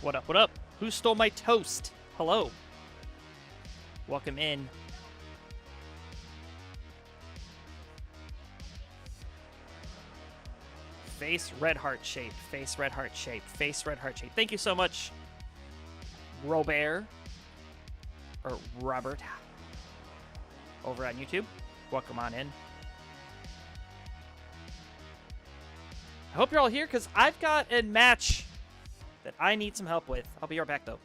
What up, what up? Who stole my toast? Hello. Welcome in. Face red heart shape. Face red heart shape. Face red heart shape. Thank you so much, Robert. Or Robert. Over on YouTube. Welcome on in. I hope you're all here because I've got a match that I need some help with. I'll be right back though.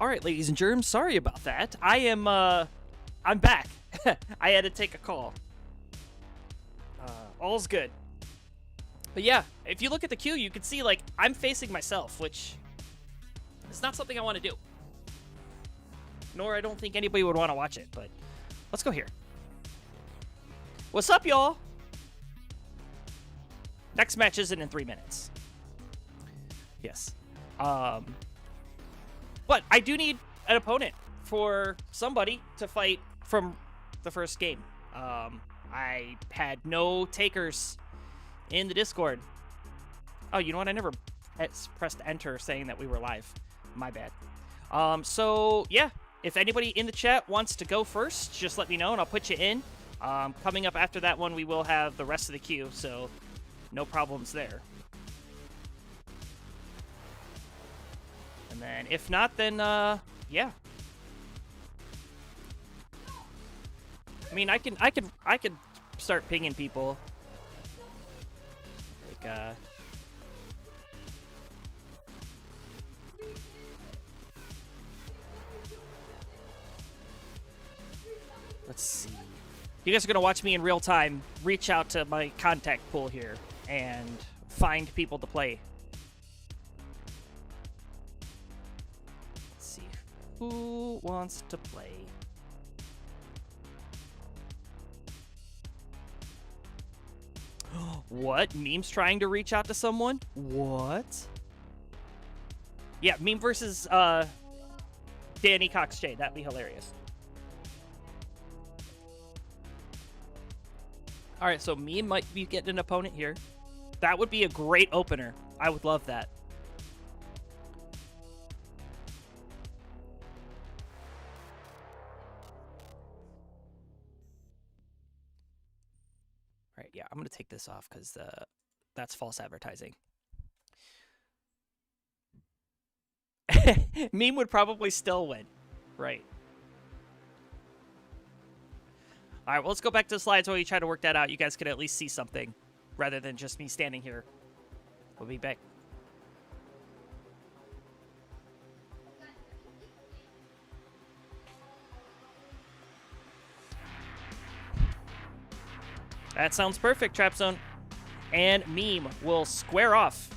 All right, ladies and germs, sorry about that. I'm back. I had to take a call. All's good. But yeah, if you look at the queue, you can see, like, I'm facing myself, which is not something I want to do. Nor I don't think anybody would want to watch it, but let's go here. What's up, y'all? Next match isn't in 3 minutes. Yes. But I do need an opponent for somebody to fight from the first game. I had no takers in the Discord. Oh, you know what? I never pressed enter saying that we were live. My bad. So, yeah. If anybody in the chat wants to go first, just let me know and I'll put you in. Coming up after that one, we will have the rest of the queue, so no problems there. And then if not, then, yeah. I mean, I could start pinging people. Like, let's see. You guys are going to watch me in real time reach out to my contact pool here and find people to play. Let's see. Who wants to play? What? Meme's trying to reach out to someone? What? Yeah, Meme versus Danny Cox J. That'd be hilarious. All right, so Meme might be getting an opponent here. That would be a great opener. I would love that. All right, yeah, I'm going to take this off because that's false advertising. Meme would probably still win. Right. All right, well, let's go back to the slides while you try to work that out. You guys could at least see something rather than just me standing here. We'll be back. That sounds perfect, Trapzone. And Meme will square off.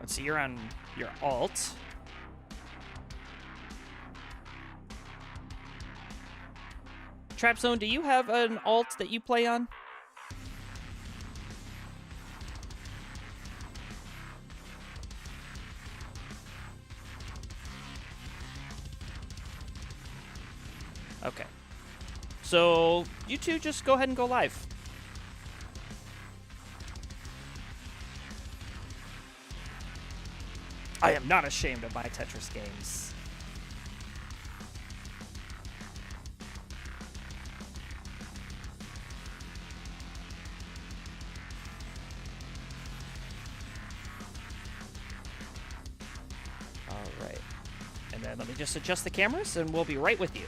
So you're on your alt. Trapzone, do you have an alt that you play on? Okay. So you two just go ahead and go live. I am not ashamed of my Tetris games. All right. And then let me just adjust the cameras and we'll be right with you.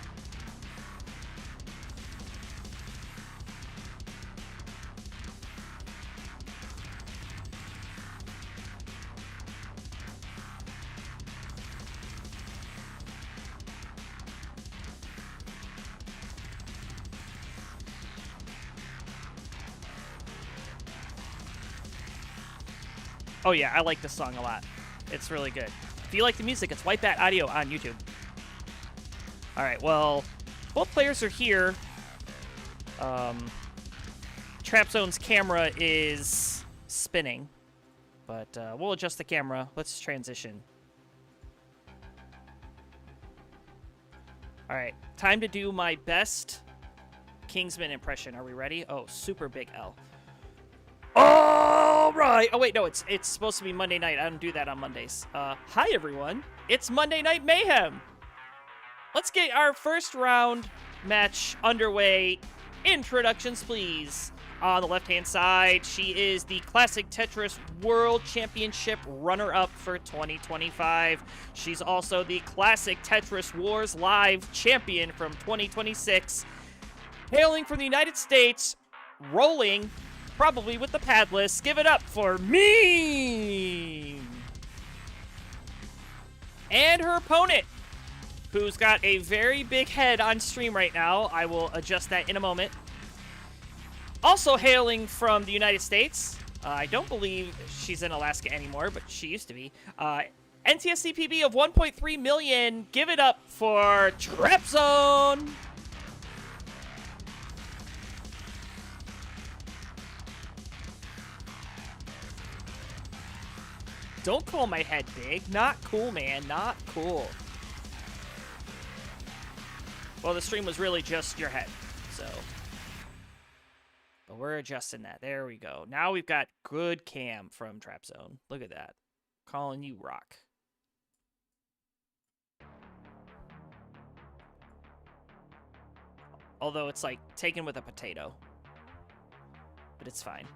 Oh yeah, I like this song a lot. It's really good. If you like the music, it's Whitebat Audio on YouTube. All right, well, both players are here. Trapzone's camera is spinning, but we'll adjust the camera. Let's transition. All right, time to do my best Kingsman impression. Are we ready? Oh, super big L. All right. Oh, wait, no, it's supposed to be Monday night. I don't do that on Mondays. Hi, everyone. It's Monday Night Mayhem. Let's get our first round match underway. Introductions, please. On the left-hand side, she is the Classic Tetris World Championship runner-up for 2025. She's also the Classic Tetris Wars Live champion from 2026. Hailing from the United States, rolling, probably with the padless. Give it up for me! And her opponent, who's got a very big head on stream right now. I will adjust that in a moment. Also hailing from the United States, I don't believe she's in Alaska anymore, but she used to be. NTSC PB of 1.3 million. Give it up for Trapzone. Don't call my head big. Not cool, man. Not cool. Well, the stream was really just your head, so... But we're adjusting that. There we go. Now we've got good cam from Trapzone. Look at that. Colin, you rock. Although it's like taken with a potato. But it's fine.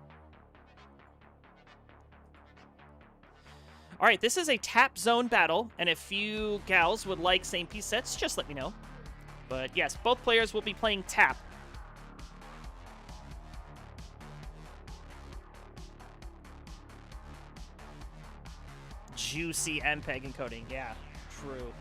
Alright, this is a tap zone battle. And if you gals would like same piece sets, just let me know. But yes, both players will be playing tap. Juicy MPEG encoding. Yeah, true.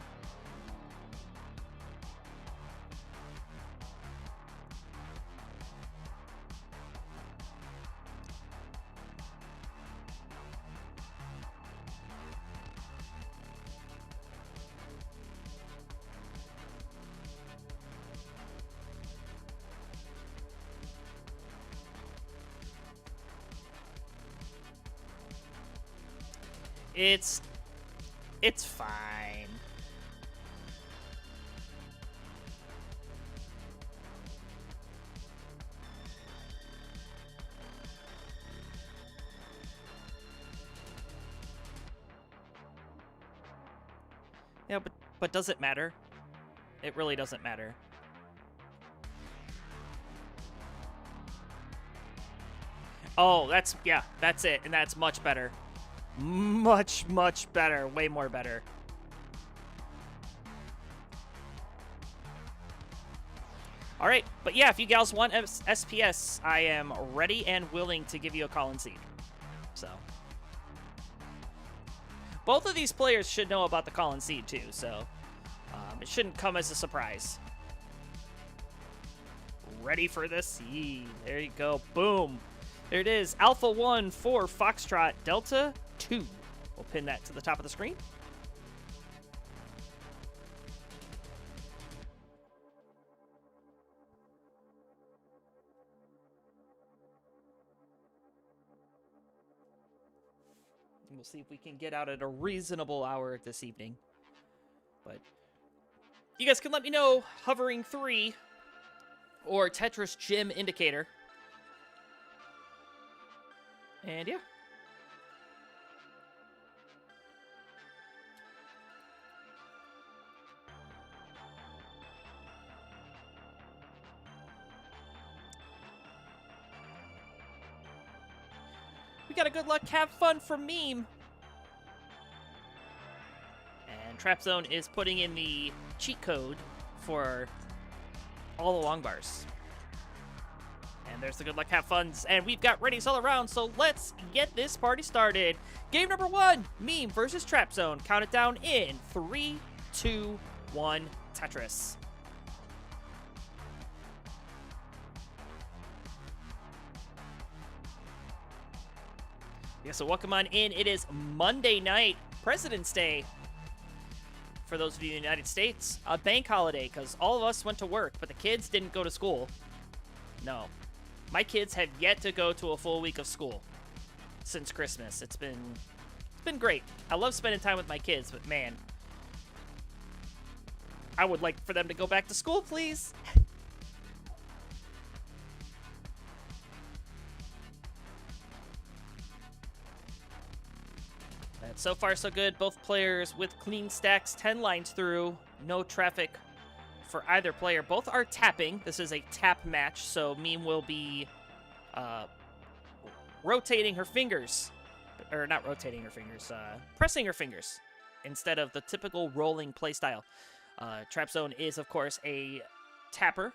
It's fine. Yeah, but does it matter? It really doesn't matter. Oh, that's it, and that's much better. Much, much better. Way more better. Alright, but yeah, if you gals want SPS, I am ready and willing to give you a Colin seed. So. Both of these players should know about the Colin seed, too, so it shouldn't come as a surprise. Ready for the seed. There you go. Boom. There it is. Alpha 1 for Foxtrot Delta 2. We'll pin that to the top of the screen. And we'll see if we can get out at a reasonable hour this evening. But you guys can let me know, hovering 3 or Tetris Gym indicator. And yeah. We got a good luck, have fun from Meme. And Trapzone is putting in the cheat code for all the long bars. And there's the good luck, have funs. And we've got readies all around, so let's get this party started. Game number 1, Meme versus Trapzone. Count it down in 3, 2, 1, Tetris. Yeah, so welcome on in. It is Monday night, President's Day. for those of you in the United States, a bank holiday because all of us went to work, but the kids didn't go to school. No. My kids have yet to go to a full week of school since Christmas. It's been great. I love spending time with my kids, but man, I would like for them to go back to school, please. And so far, so good. Both players with clean stacks, 10 lines through, no traffic for either player. Both are tapping. This is a tap match, so Meme will be rotating her fingers. Or not rotating her fingers, pressing her fingers instead of the typical rolling playstyle. Trapzone is, of course, a tapper.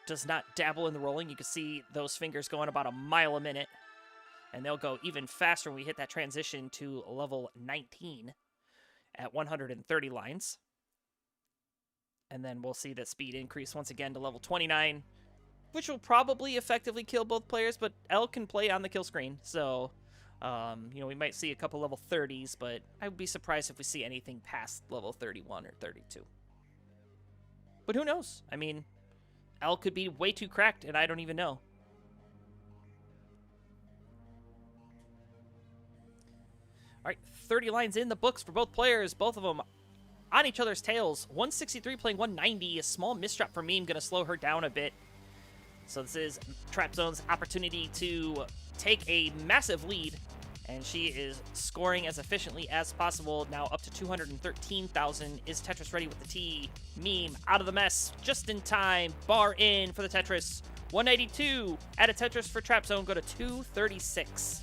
Does not dabble in the rolling. You can see those fingers going about a mile a minute. And they'll go even faster when we hit that transition to level 19 at 130 lines. And then we'll see that speed increase once again to level 29, which will probably effectively kill both players, but L can play on the kill screen, so, we might see a couple level 30s, but I would be surprised if we see anything past level 31 or 32. But who knows? I mean, L could be way too cracked, and I don't even know. All right, 30 lines in the books for both players, both of them on each other's tails. 163 playing 190. A small misdrop for Meme, going to slow her down a bit. So this is Trapzone's opportunity to take a massive lead, and she is scoring as efficiently as possible. Now up to 213,000. Is Tetris ready with the T? Meme out of the mess just in time. Bar in for the Tetris. 192. Add a Tetris for Trapzone. Go to 236.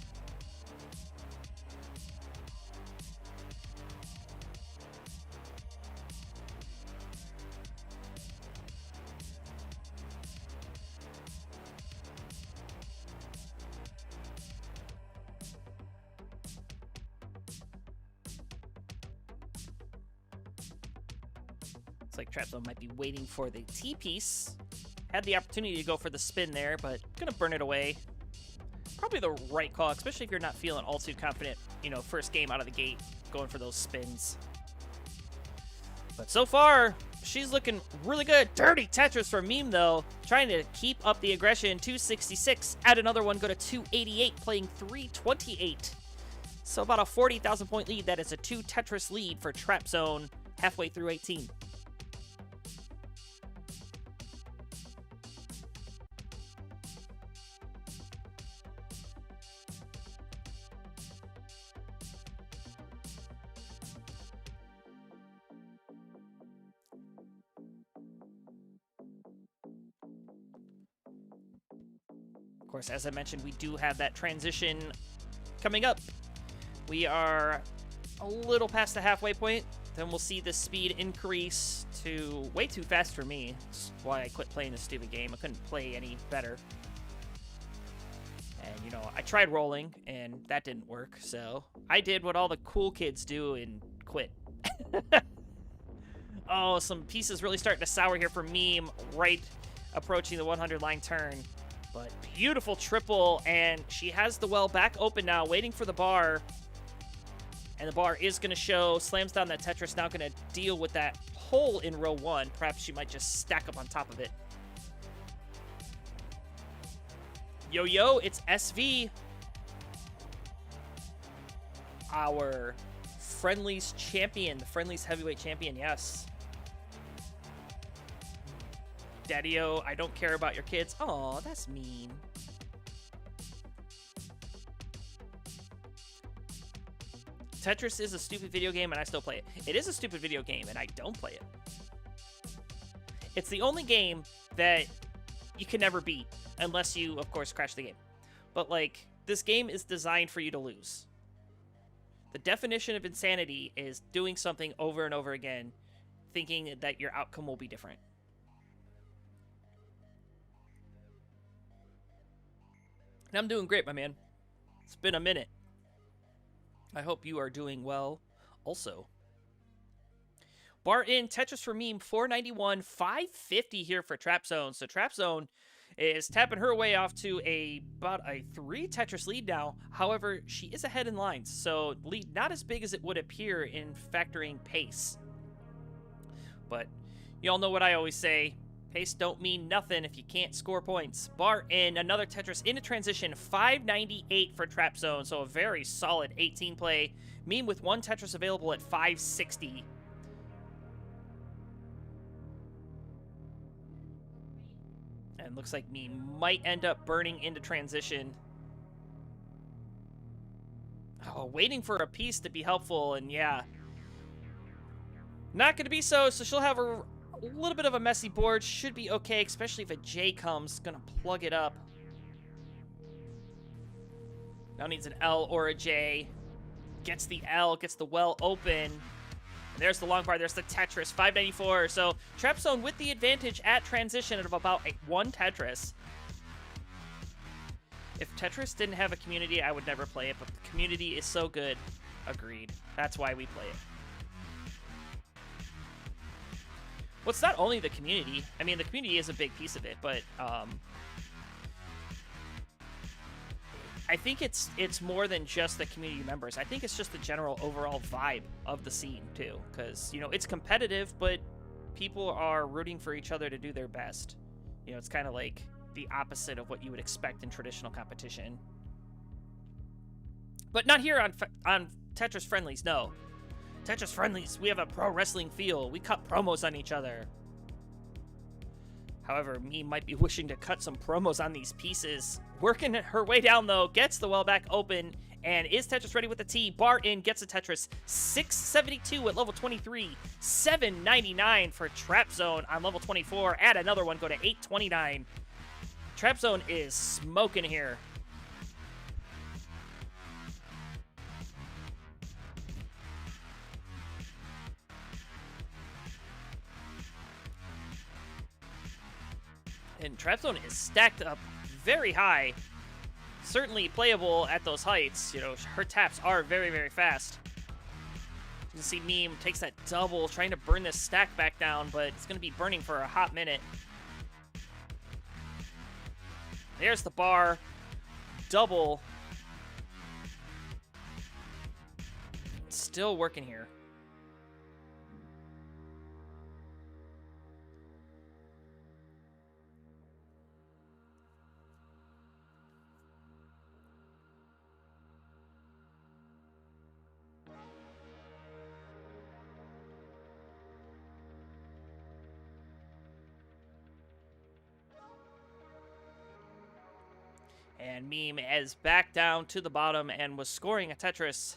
Like Trapzone might be waiting for the T-piece. Had the opportunity to go for the spin there, but gonna burn it away. Probably the right call, especially if you're not feeling all too confident, first game out of the gate, going for those spins. But so far, she's looking really good. Dirty Tetris for Meme, though. Trying to keep up the aggression. 266. Add another one, go to 288, playing 328. So about a 40,000 point lead. That is a 2 Tetris lead for Trapzone halfway through 18. Of course, as I mentioned, we do have that transition coming up. We are a little past the halfway point. Then we'll see the speed increase to way too fast for me. That's why I quit playing this stupid game. I couldn't play any better. And, I tried rolling, and that didn't work. So I did what all the cool kids do and quit. Oh, some pieces really starting to sour here for Meme, right approaching the 100-line turn. But beautiful triple, and she has the well back open now, waiting for the bar. And the bar is going to show. Slams down that Tetris, now going to deal with that hole in row 1. Perhaps she might just stack up on top of it. Yo, it's SV. Our Friendlies champion, the Friendlies heavyweight champion, yes. Daddy-o, I don't care about your kids. Aw, that's mean. Tetris is a stupid video game, and I still play it. It is a stupid video game, and I don't play it. It's the only game that you can never beat, unless you, of course, crash the game. But, this game is designed for you to lose. The definition of insanity is doing something over and over again, thinking that your outcome will be different. And I'm doing great, my man. It's been a minute. I hope you are doing well also. Bar in, Tetris for Meme, 491, 550 here for Trapzone. So Trapzone is tapping her way off to about a 3 Tetris lead now. However, she is ahead in lines, so lead not as big as it would appear in factoring pace. But y'all know what I always say. Pace don't mean nothing if you can't score points. Bar in, another Tetris into transition, 598 for Trapzone, so a very solid 18 play. Meme with 1 Tetris available at 560. And looks like Meme might end up burning into transition. Oh, waiting for a piece to be helpful, and yeah. Not going to be so she'll have a little bit of a messy board. Should be okay, especially if a J comes. Going to plug it up. Now needs an L or a J. Gets the L, gets the well open. And there's the long bar, there's the Tetris, 594. So Trapzone with the advantage at transition of about 1 Tetris. If Tetris didn't have a community, I would never play it, but the community is so good. Agreed. That's why we play it. Well, it's not only the community. I mean, the community is a big piece of it, but I think it's more than just the community members. I think it's just the general overall vibe of the scene, too. Because, you know, it's competitive, but people are rooting for each other to do their best. You know, it's kind of like the opposite of what you would expect in traditional competition. But not here on Tetris Friendlies, no. Tetris Friendlies, we have a pro wrestling feel. We cut promos on each other. However, me might be wishing to cut some promos on these pieces. Working her way down, though, gets the well back open, and is Tetris ready with the T. Bar in, gets a Tetris. 672 at level 23. 799 for Trapzone on level 24. Add another one, go to 829. Trapzone is smoking here. And Trapzone is stacked up very high. Certainly playable at those heights. You know, her taps are very, very fast. You can see Meme takes that double, trying to burn this stack back down, but it's going to be burning for a hot minute. There's the bar. Double. Still working here. And Meme is back down to the bottom and was scoring a Tetris.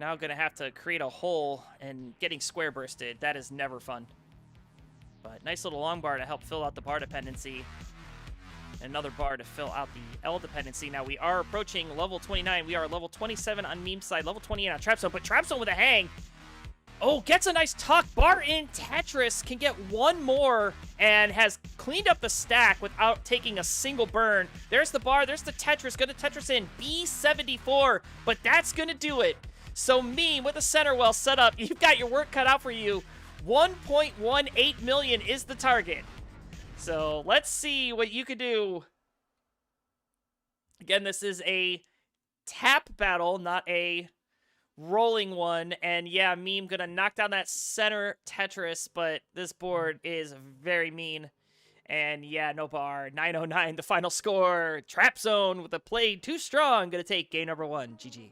Now going to have to create a hole and getting square bursted. That is never fun. But nice little long bar to help fill out the bar dependency. Another bar to fill out the L dependency. Now we are approaching level 29. We are level 27 on Meme's side, level 28 on Trapzone. But Trapzone with a hang. Oh, gets a nice tuck. Bar in Tetris can get one more and has cleaned up the stack without taking a single burn. There's the bar. There's the Tetris. Going to Tetris in. B74. But that's going to do it. So Meme with the center well set up. You've got your work cut out for you. 1.18 million is the target. So let's see what you could do. Again, this is a tap battle, not a rolling one. And yeah, Meme gonna knock down that center Tetris, but this board is very mean. And yeah, no bar. 909, the final score. Trapzone with a play too strong. Gonna take game number 1. GG.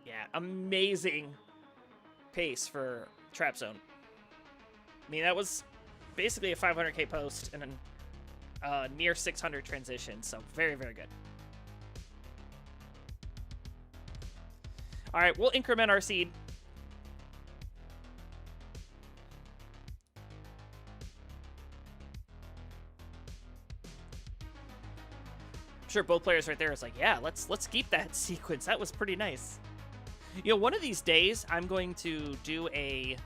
Yeah, amazing pace for Trapzone. I mean, that was basically a 500k post and a near 600 transition, so very, very good. All right, we'll increment our seed. I'm sure both players right there is like, yeah, let's keep that sequence. That was pretty nice. You know, one of these days, I'm going to do a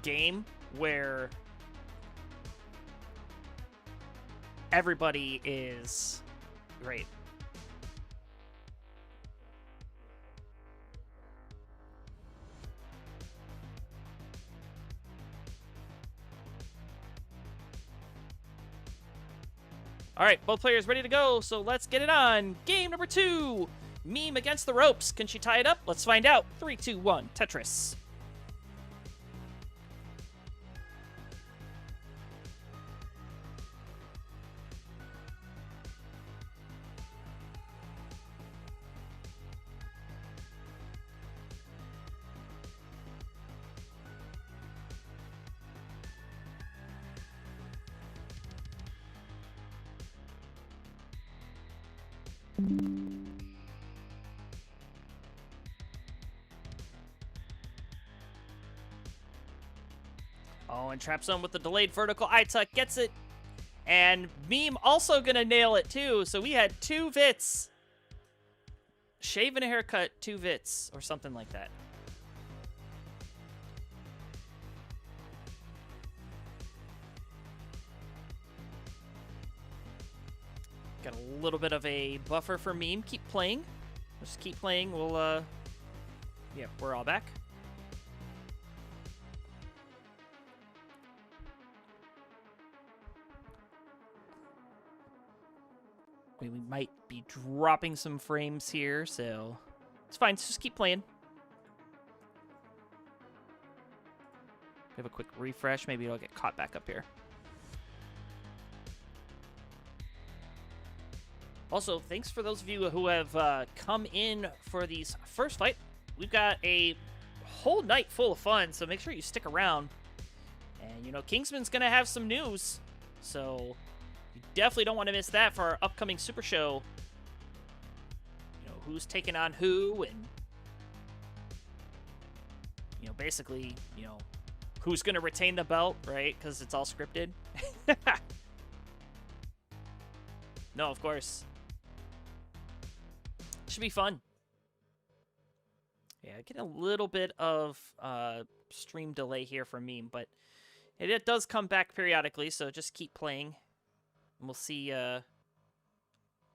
game where everybody is great. All right, both players ready to go, so let's get it on. Game number 2. Meme against the ropes. Can she tie it up? Let's find out. 3, 2, 1, Tetris. Oh, and Trapzone with the delayed vertical eye tuck gets it. And Meme also gonna nail it too. So we had 2 Vits. Shave and a haircut, 2 Vits, or something like that. Got a little bit of a buffer for Meme. Keep playing. Just keep playing. We'll, yeah, we're all back. We might be dropping some frames here, so it's fine. Just keep playing. Have a quick refresh. Maybe it'll get caught back up here. Also, thanks for those of you who have come in for these first fight. We've got a whole night full of fun, so make sure you stick around. And, you know, Kingsman's going to have some news, so you definitely don't want to miss that for our upcoming Super Show. You know, who's taking on who, and, you know, basically, you know, who's going to retain the belt, right? Because it's all scripted. No, of course. Should be fun. Yeah, getting a little bit of stream delay here from Meme, but it does come back periodically, so just keep playing. And we'll see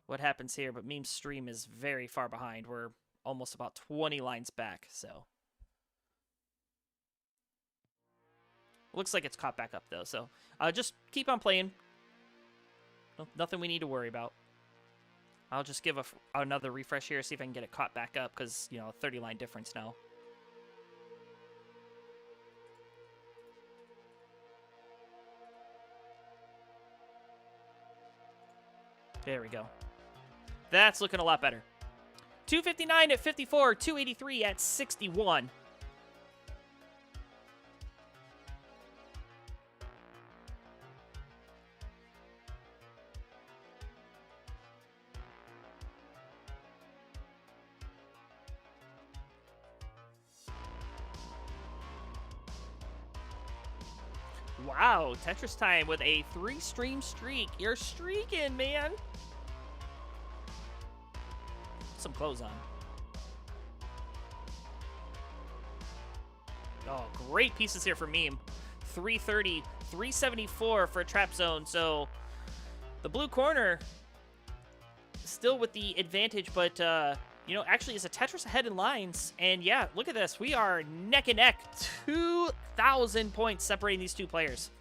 what happens here, but Meme's stream is very far behind. We're almost about 20 lines back, so. Looks like it's caught back up, though, so just keep on playing. Nothing we need to worry about. I'll just give another refresh here, see if I can get it caught back up, because, you know, 30-line difference now. There we go. That's looking a lot better. 259 at 54, 283 at 61. Wow, Tetris time with a 3-stream streak. You're streaking, man. Some clothes on. Oh, great pieces here for Meme. 330, 374 for Trapzone. So the blue corner still with the advantage, but you know, actually is a Tetris ahead in lines. And yeah, look at this. We are neck and neck. 2,000 points separating these two players.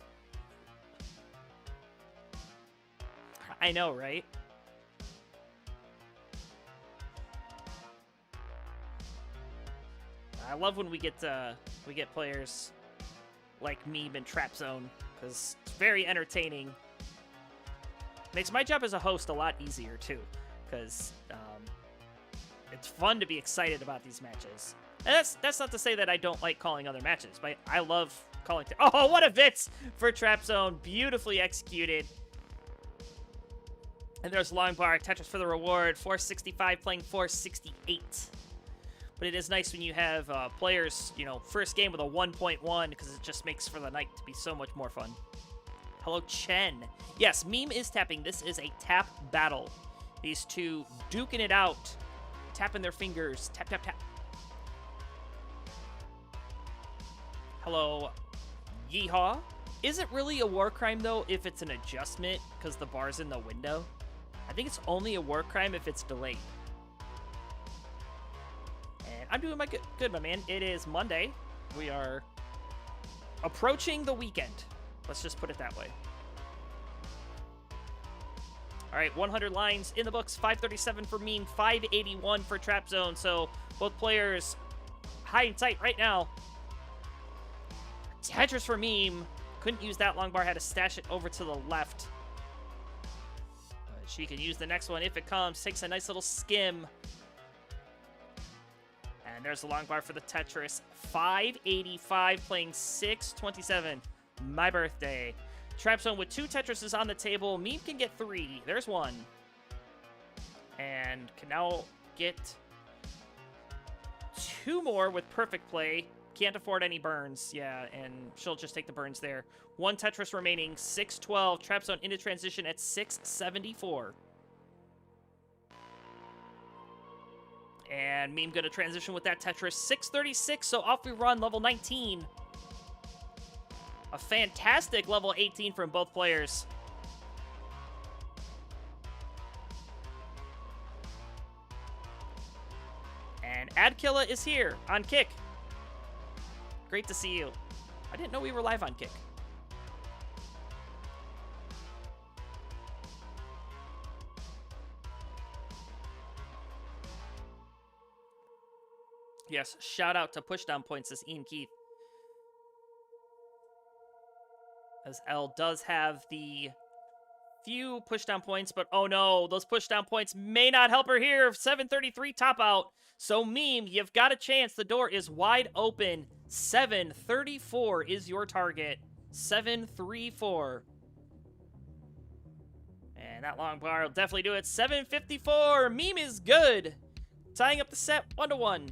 I know, right? I love when we get players like Meme and Trapzone, because it's very entertaining. Makes my job as a host a lot easier too, because it's fun to be excited about these matches. And that's not to say that I don't like calling other matches, but I love calling. Oh, what a Vits for Trapzone! Beautifully executed. And there's long bar Tetris for the reward. 465 playing 468. But it is nice when you have players, you know, first game with a 1.1, because it just makes for the night to be so much more fun. Hello, Chen. Yes, Meme is tapping. This is a tap battle. These two duking it out, tapping their fingers. Tap, tap, tap. Hello, Yeehaw. Is it really a war crime, though, if it's an adjustment because the bar's in the window? I think it's only a war crime if it's delayed. And I'm doing my good, my man. It is Monday. We are approaching the weekend. Let's just put it that way. All right, 100 lines in the books. 537 for Meme, 581 for Trapzone. So both players high and tight right now. Tetris for Meme. Couldn't use that long bar. Had to stash it over to the left. But she can use the next one if it comes. Takes a nice little skim. And there's the long bar for the Tetris. 585 playing 627. My birthday. Trapzone with 2 Tetrises on the table. Meme can get 3. There's 1. And can now get 2 more with perfect play. Can't afford any burns. Yeah, and she'll just take the burns there. 1 Tetris remaining. 612. Trapzone into transition at 674. And Meme gonna transition with that Tetris. 636, so off we run, level 19. A fantastic level 18 from both players. And Adkilla is here on Kick. Great to see you. I didn't know we were live on Kick. Yes, shout out to pushdown points, says IanKeith. As L does have the few pushdown points, but oh no, those pushdown points may not help her here. 733 top out. So Meme, you've got a chance. The door is wide open. 734 is your target. 734. And that long bar will definitely do it. 754. Meme is good. Tying up the set 1-1.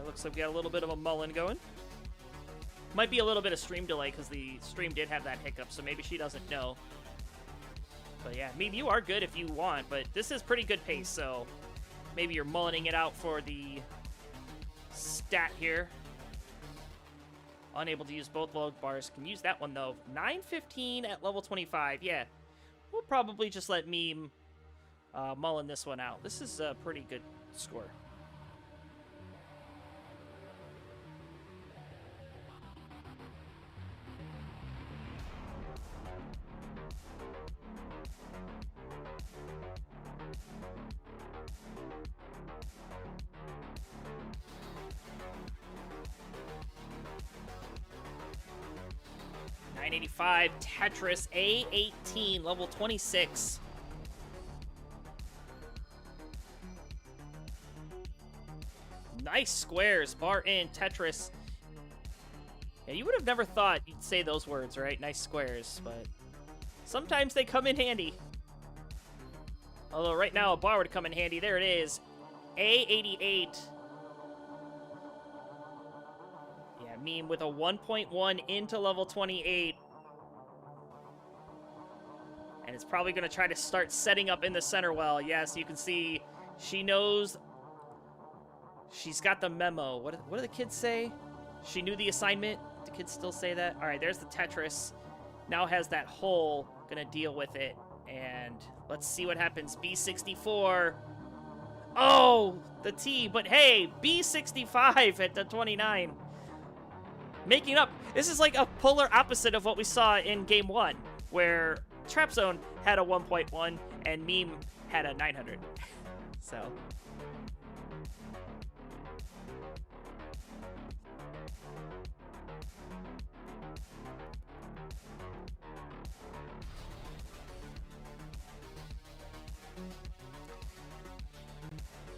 Looks like we got a little bit of a mullen going. Might be a little bit of stream delay because the stream did have that hiccup, so maybe she doesn't know. But yeah, Meme, you are good if you want, but this is pretty good pace, so maybe you're mullening it out for the stat here. Unable to use both low bars. Can use that one, though. 915 at level 25. Yeah, we'll probably just let Meme mullen this one out. This is a pretty good score. $985 Tetris A18 level 26. Nice squares, bar in Tetris. Yeah, you would have never thought you'd say those words, right? Nice squares, but sometimes they come in handy. Although right now a bar would come in handy. There it is. A88. Meme with a 1.1 into level 28. And it's probably going to try to start setting up in the center well. Yes, you can see she knows. She's got the memo. What do the kids say? She knew the assignment. Do kids still say that? All right, there's the Tetris. Now has that hole. Going to deal with it. And let's see what happens. B64. Oh, the T. But hey, B65 at the 29. Making up. This is like a polar opposite of what we saw in game 1, where Trapzone had a 1.1 and Meme had a 900. So.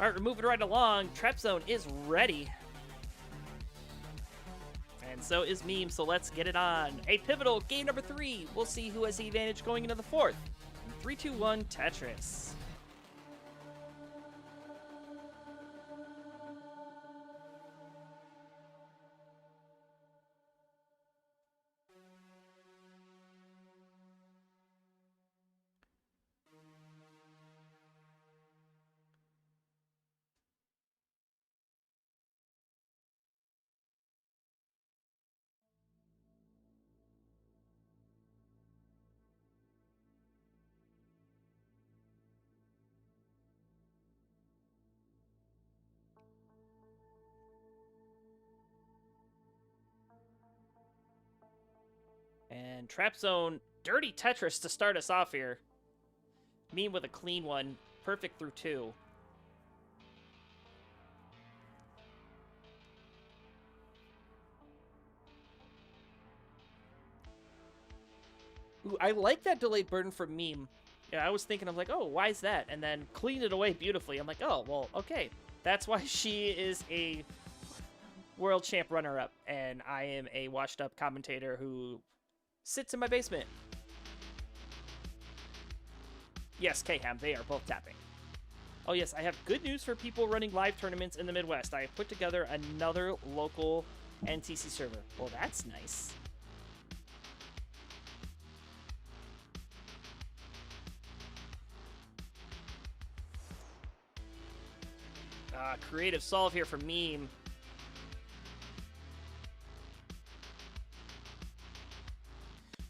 All right, we're moving right along. Trapzone is ready. And so is Meme, so let's get it on. A pivotal game number 3. We'll see who has the advantage going into the 4th. 3, 2, 1, Tetris. And Trapzone, dirty Tetris to start us off here. Meme with a clean one. Perfect through 2. Ooh, I like that delayed burden from Meme. Yeah, I was thinking, I'm like, oh, why is that? And then cleaned it away beautifully. I'm like, oh, well, okay. That's why she is a world champ runner-up, and I am a washed-up commentator who sits in my basement. Yes, Kham, they are both tapping. Oh, yes, I have good news for people running live tournaments in the Midwest. I have put together another local NTC server. Well, that's nice. Creative solve here for Meme.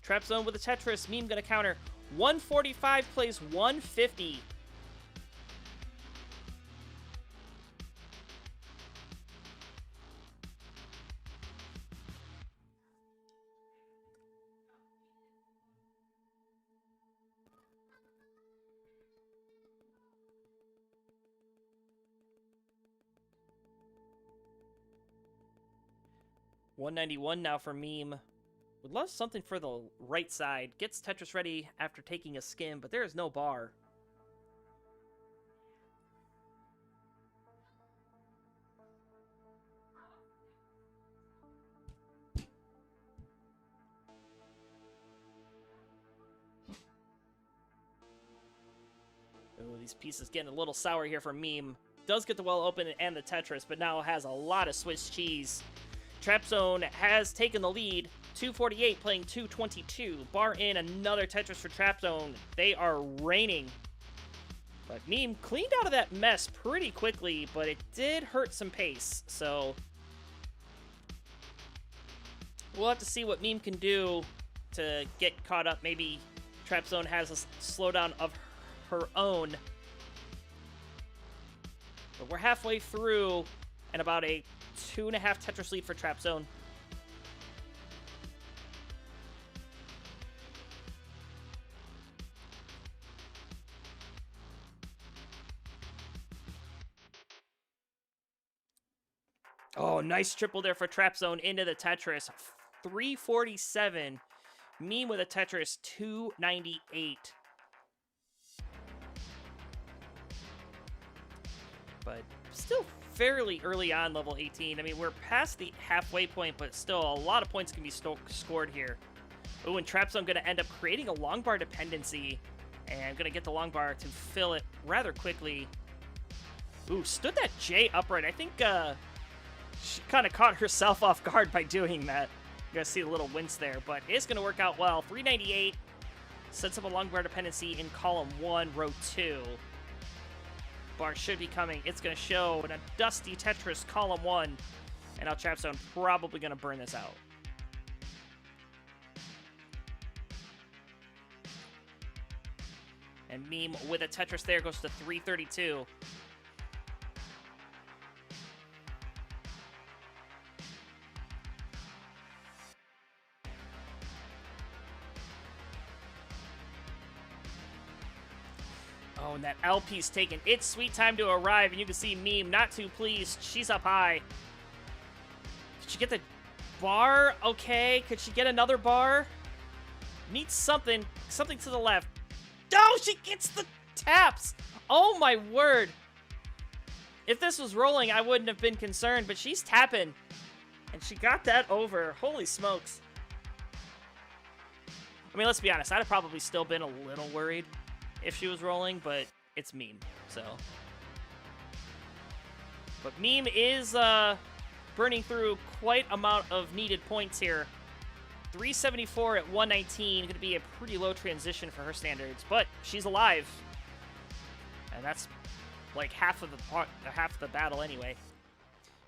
Trapzone with a Tetris. Meme gonna counter. 145 plays 150. $191 now for Meme. Would love something for the right side. Gets Tetris ready after taking a skim, but there is no bar. Oh, these pieces getting a little sour here for Meme. Does get the well open and the Tetris, but now has a lot of Swiss cheese. Trapzone has taken the lead. 248 playing 222. Bar in, another Tetris for Trapzone. They are reigning. But Meme cleaned out of that mess pretty quickly, but it did hurt some pace. So we'll have to see what Meme can do to get caught up. Maybe Trapzone has a slowdown of her own. But we're halfway through and about a 2.5 Tetris lead for Trapzone. Oh, nice triple there for Trapzone into the Tetris. 347. Meme with a Tetris, 298. But still fairly early on level 18. I mean, we're past the halfway point, but still a lot of points can be scored here. Oh, and Trapzone going to end up creating a long bar dependency. And going to get the long bar to fill it rather quickly. Ooh, stood that J upright. I think she kind of caught herself off guard by doing that. You guys see the little wince there, but it's going to work out well. 398 sets up a long bar dependency in column 1, row 2. Bar should be coming. It's going to show in a dusty Tetris column 1, and now Trapzone probably going to burn this out. And Meme with a Tetris there goes to 332. Oh, and that LP's taken its sweet time to arrive, and you can see Meme not too pleased. She's up high. Did she get the bar? Okay. Could she get another bar? Needs something. Something to the left. Oh, she gets the taps. Oh, my word. If this was rolling, I wouldn't have been concerned, but she's tapping. And she got that over. Holy smokes. I mean, let's be honest. I'd have probably still been a little worried if she was rolling, but it's Meme, so. But Meme is burning through quite amount of needed points here. 374 at 119, going to be a pretty low transition for her standards, but she's alive. And that's like half of the battle anyway.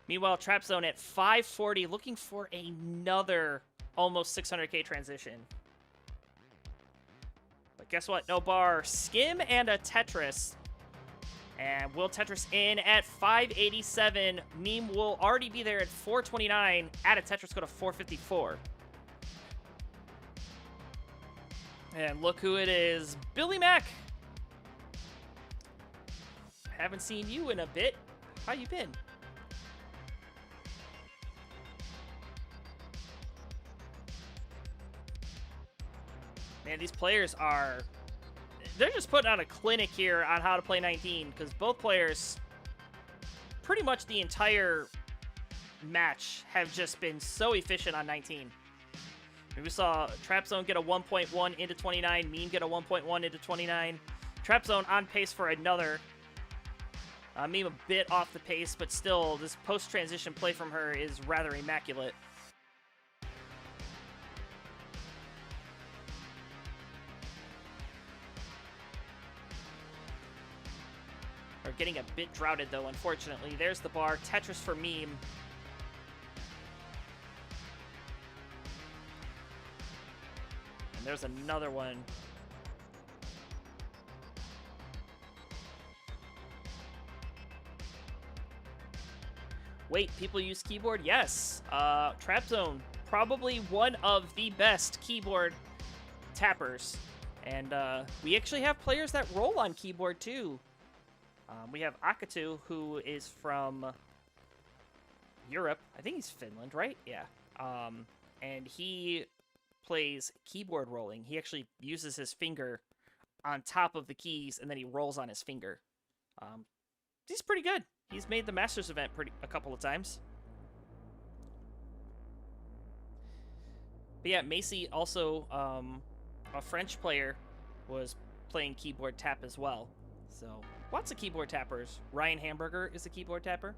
Meanwhile, Trapzone at 540, looking for another almost 600k transition. But guess what? No bar. Skim and a Tetris. And will Tetris in at 587. Meme will already be there at 429. Add a Tetris, go to 454. And look who it is. Billy Mack. Haven't seen you in a bit. How you been? Man, these players are... They're just putting on a clinic here on how to play 19, because both players, pretty much the entire match, have just been so efficient on 19. We saw Trapzone get a 1.1 into 29, Meme get a 1.1 into 29. Trapzone on pace for another. Meme a bit off the pace, but still, this post-transition play from her is rather immaculate. Are getting a bit droughted, though, unfortunately. There's the bar. Tetris for Meme. And there's another one. Wait, people use keyboard? Yes. Trapzone, probably one of the best keyboard tappers. And we actually have players that roll on keyboard, too. We have Akatu, who is from Europe. I think he's Finland, right? Yeah. And he plays keyboard rolling. He actually uses his finger on top of the keys, and then he rolls on his finger. He's pretty good. He's made the Masters event a couple of times. But yeah, Macy, also a French player, was playing keyboard tap as well. So... lots of keyboard tappers. Ryan Hamburger is a keyboard tapper.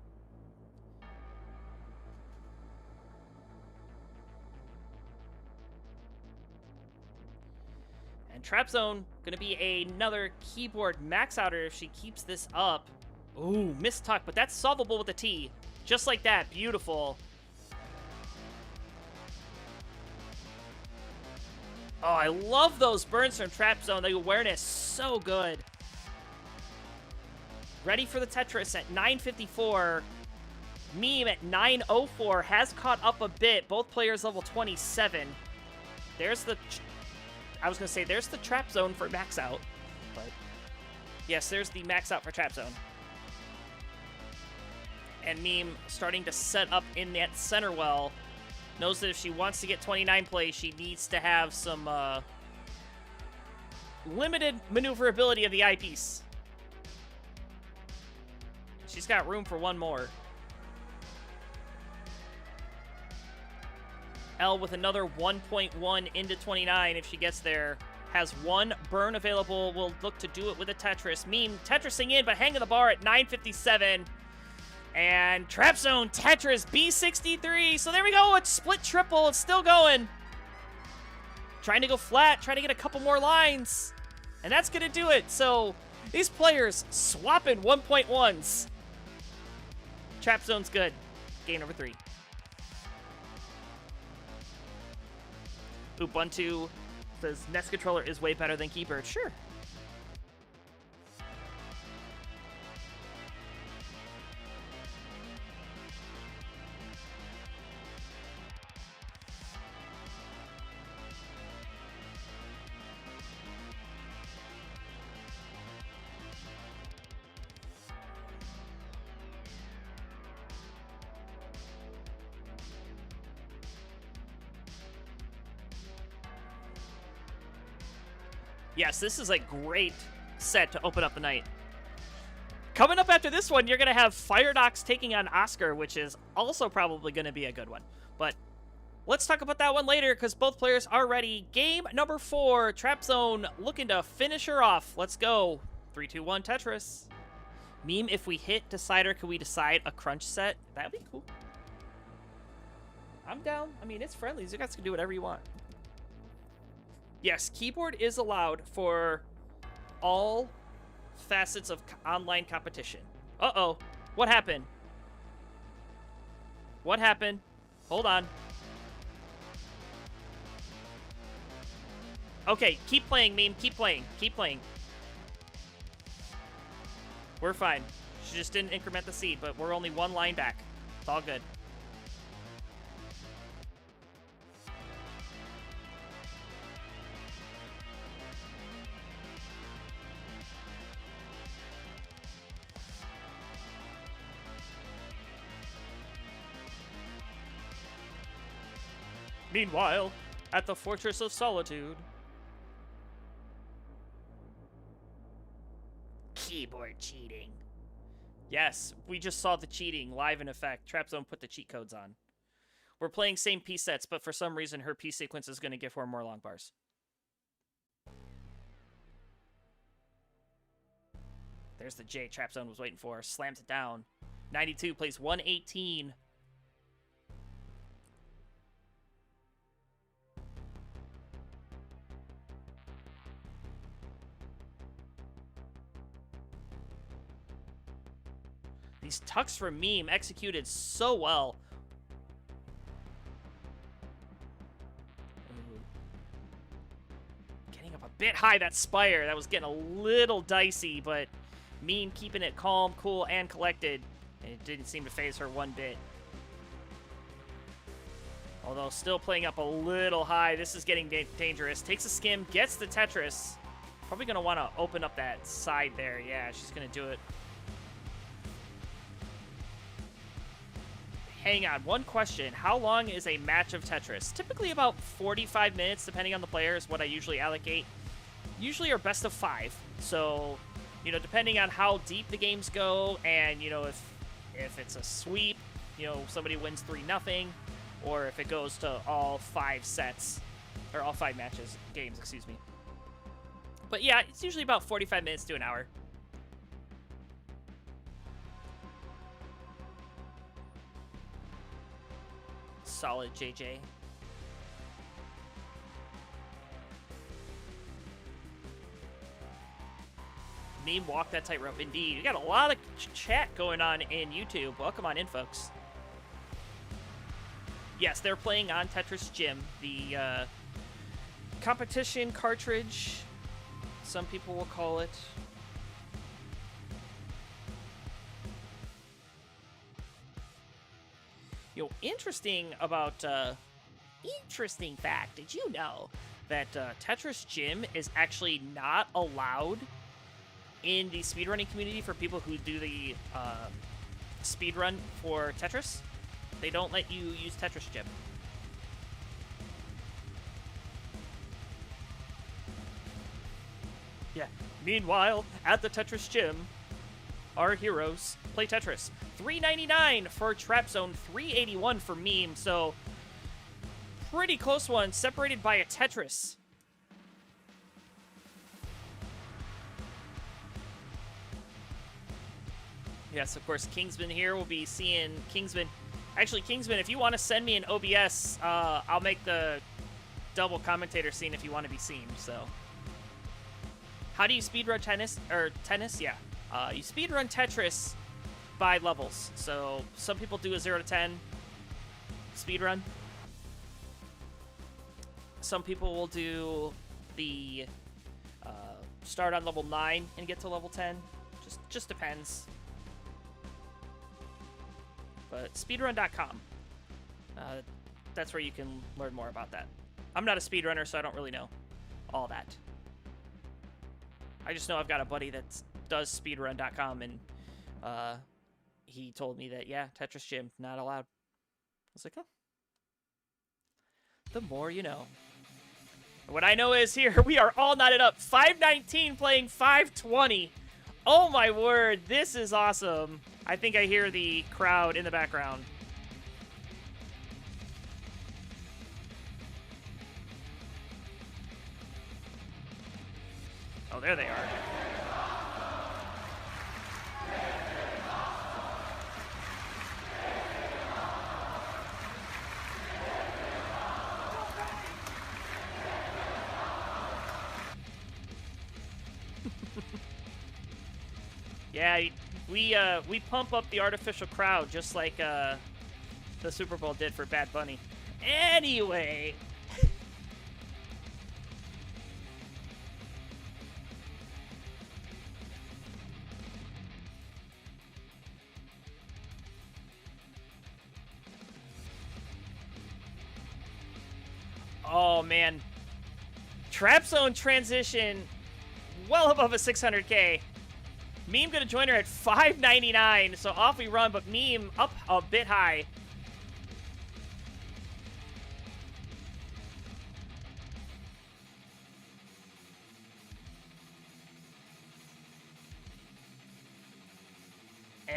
And Trapzone gonna be another keyboard max outer if she keeps this up. Ooh, missed tuck, but that's solvable with the T. Just like that, beautiful. Oh, I love those burns from Trapzone. The awareness, so good. Ready for the Tetris at 9:54. Meme at 9:04 has caught up a bit. Both players level 27. There's the... I was going to say, there's the Trapzone for max out. But yes, there's the max out for Trapzone. And Meme starting to set up in that center well. Knows that if she wants to get 29 plays, she needs to have some limited maneuverability of the eyepiece. She's got room for one more. L with another 1.1 into 29 if she gets there. Has one burn available. Will look to do it with a Tetris. Meme Tetrising in, but hanging the bar at 9:57. And Trapzone Tetris B63. So there we go. It's split triple. It's still going. Trying to go flat. Trying to get a couple more lines. And that's going to do it. So these players swapping 1.1s. Trapzone's good. Game number 3. Ubuntu says Nest controller is way better than keyboard. Sure. Yes, this is a great set to open up the night. Coming up after this one, you're going to have Firedox taking on Oscar, which is also probably going to be a good one. But let's talk about that one later, because both players are ready. Game number 4, Trapzone looking to finish her off. Let's go. 3, 2, 1, Tetris. Meme, if we hit Decider, can we decide a crunch set? That'd be cool. I'm down. I mean, it's friendly. You guys can do whatever you want. Yes, keyboard is allowed for all facets of online competition. Uh-oh. What happened? What happened? Hold on. Okay, keep playing, Meme. Keep playing. Keep playing. We're fine. She just didn't increment the seed, but we're only one line back. It's all good. Meanwhile, at the Fortress of Solitude. Keyboard cheating. Yes, we just saw the cheating live in effect. Trapzone put the cheat codes on. We're playing same piece sets, but for some reason her piece sequence is going to give her more long bars. There's the J Trapzone was waiting for. Slams it down. 92 plays 118. These tucks from Meme executed so well. Ooh. Getting up a bit high, that Spire. That was getting a little dicey, but Meme keeping it calm, cool, and collected. And it didn't seem to phase her one bit. Although still playing up a little high. This is getting dangerous. Takes a skim, gets the Tetris. Probably going to want to open up that side there. Yeah, she's going to do it. Hang on, one question. How long is a match of Tetris? Typically about 45 minutes, depending on the player, is what I usually allocate. Usually are best of 5. So, you know, depending on how deep the games go, and, you know, if it's a sweep, you know, somebody wins 3-0, or if it goes to all 5 sets, or all 5 games, excuse me. But yeah, it's usually about 45 minutes to an hour. Solid, JJ. Meme walk that tightrope, indeed. We got a lot of chat going on in YouTube. Welcome on in, folks. Yes, they're playing on Tetris Gym, the competition cartridge, some people will call it. You know, interesting fact, did you know that Tetris Gym is actually not allowed in the speedrunning community for people who do the speedrun for Tetris? They don't let you use Tetris Gym. Yeah. Meanwhile, at the Tetris Gym, our heroes play Tetris. $3.99 for Trapzone, $3.81 for Meme, so pretty close one, separated by a Tetris. Yes, of course, Kingsman here. We'll be seeing Kingsman. Actually, Kingsman, if you want to send me an OBS, I'll make the double commentator scene if you want to be seen, so. How do you speedrun tennis? Yeah. You speedrun Tetris by levels. So some people do a 0 to 10 speedrun. Some people will do the start on level 9 and get to level 10. Just depends. But speedrun.com. That's where you can learn more about that. I'm not a speedrunner, so I don't really know all that. I just know I've got a buddy that does speedrun.com, and he told me that, yeah, Tetris Gym, not allowed. I was like, oh. The more you know. What I know is here, we are all knotted up. 519 playing 520. Oh my word, this is awesome. I think I hear the crowd in the background. Oh, there they are. Yeah, we pump up the artificial crowd just like the Super Bowl did for Bad Bunny. Anyway. Oh, man. Trapzone transition well above a 600K. Meme gonna join her at 599, so off we run, but Meme up a bit high.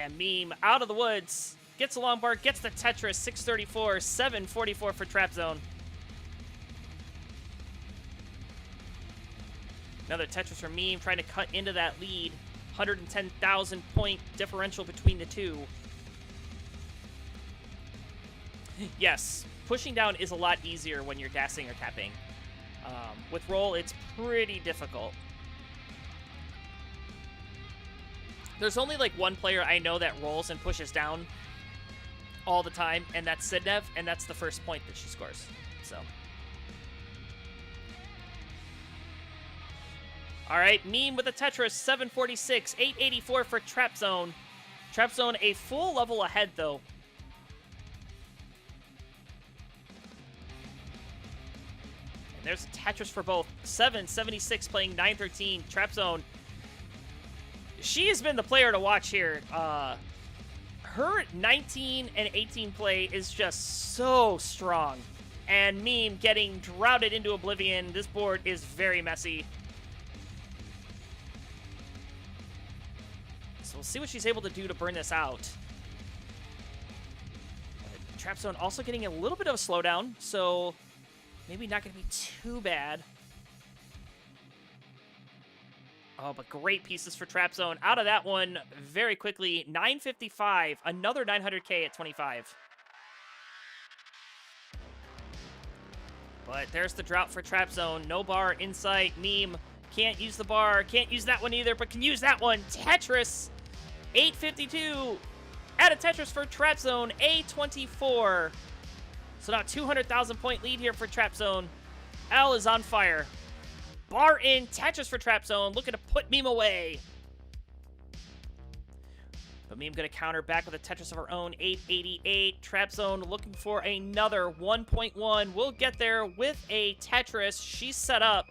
And Meme out of the woods. Gets a long bar, gets the Tetris, 634, 744 for Trapzone. Another Tetris from Meme, trying to cut into that lead. 110,000 point differential between the two. Yes, pushing down is a lot easier when you're gassing or capping. With roll, it's pretty difficult. There's only like one player I know that rolls and pushes down all the time, and that's Sidnev, and that's the first point that she scores. So, all right, Meme with a Tetris, 746, 884 for Trapzone. Trapzone a full level ahead though. And there's a Tetris for both. 776 playing 913. Trapzone. She has been the player to watch here. Her 19 and 18 play is just so strong. And Meme getting droughted into oblivion. This board is very messy. So we'll see what she's able to do to burn this out. Trapzone also getting a little bit of a slowdown, so maybe not going to be too bad. Oh, but great pieces for Trapzone. Out of that one very quickly. 955. Another 900K at 25. But there's the drought for Trapzone. No bar in sight. Meme can't use the bar. Can't use that one either, but can use that one. Tetris. 852. Add a Tetris for Trapzone. A24. So now 200,000 point lead here for Trapzone. L is on fire. Bar in, Tetris for Trapzone, looking to put Meme away. But Meme going to counter back with a Tetris of her own, 888. Trapzone looking for another 1.1. We'll get there with a Tetris. She's set up.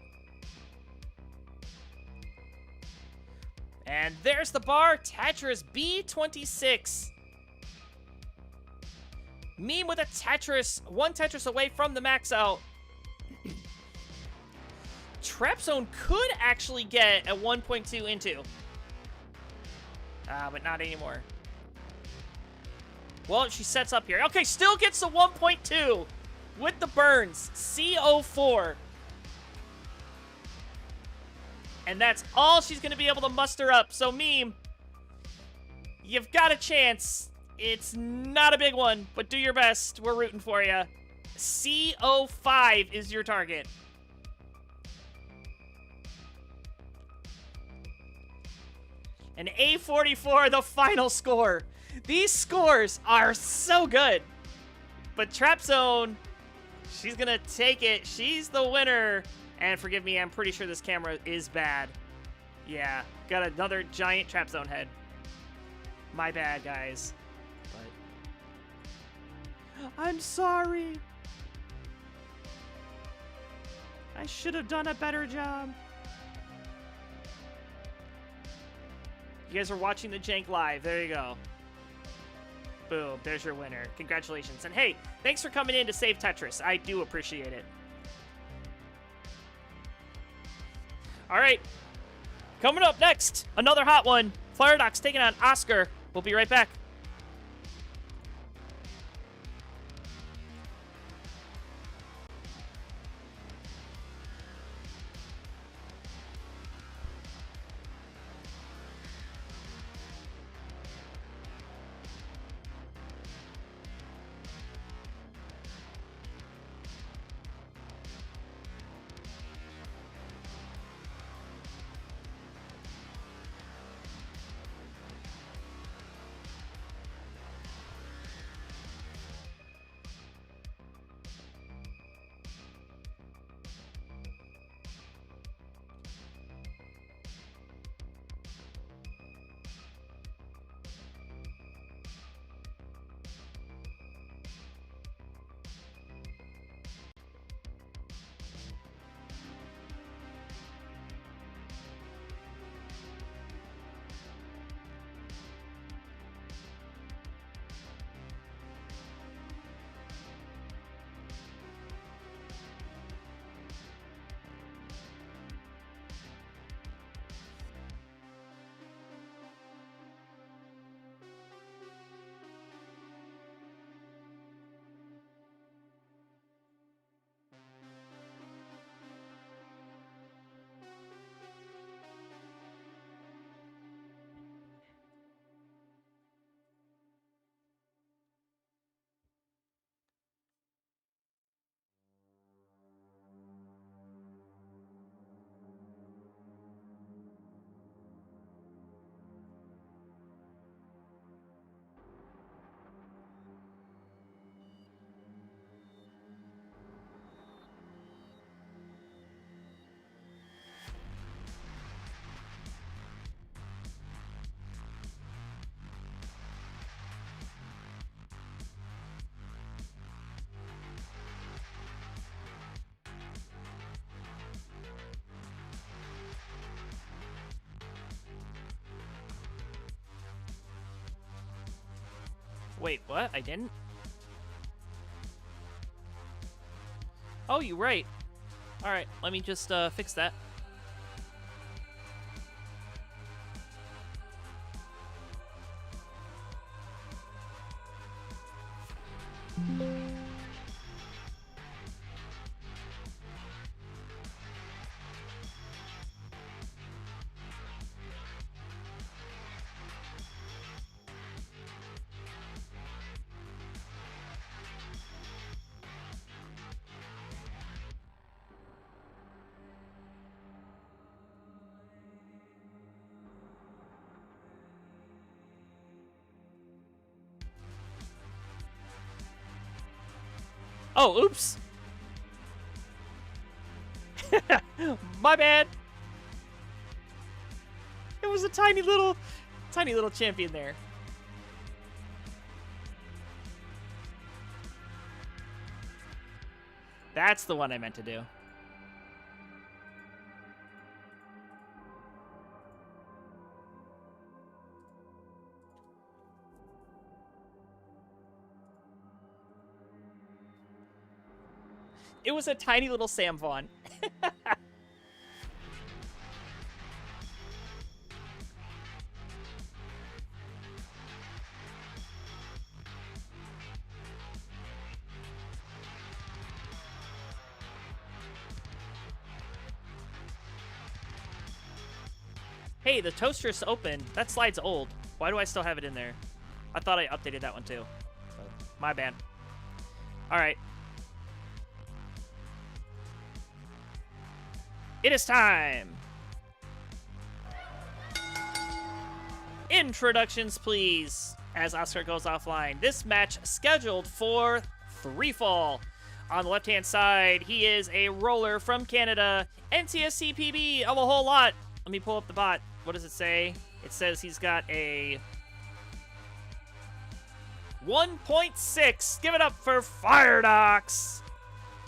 And there's the bar, Tetris, B26. Meme with a Tetris, one Tetris away from the max out. Trapzone could actually get a 1.2 into. But not anymore. Well, she sets up here. Okay, still gets the 1.2 with the burns. CO4. And that's all she's going to be able to muster up. So, Meme, you've got a chance. It's not a big one, but do your best. We're rooting for you. CO5 is your target. And A44, the final score. These scores are so good. But Trapzone, she's going to take it. She's the winner. And forgive me, I'm pretty sure this camera is bad. Yeah, got another giant Trapzone head. My bad, guys. But I'm sorry. I should have done a better job. You guys are watching the Jank live. There you go. Boom. There's your winner. Congratulations. And hey, thanks for coming in to save Tetris. I do appreciate it. All right. Coming up next, another hot one. Firedox taking on Oscar. We'll be right back. Wait, what? I didn't? Oh, you're right. Alright, let me just fix that. Oh, oops. My bad. It was a tiny little champion there. That's the one I meant to do. It was a tiny little Sam Vaughn. Hey, the toaster's open. That slide's old. Why do I still have it in there? I thought I updated that one too. So, my bad. All right. It is time. Introductions, please, as Oscar goes offline. This match scheduled for 3-fall. On the left-hand side, he is a roller from Canada, NTSC-PB of a whole lot. Let me pull up the bot. What does it say? It says he's got a 1.6. Give it up for Firedox.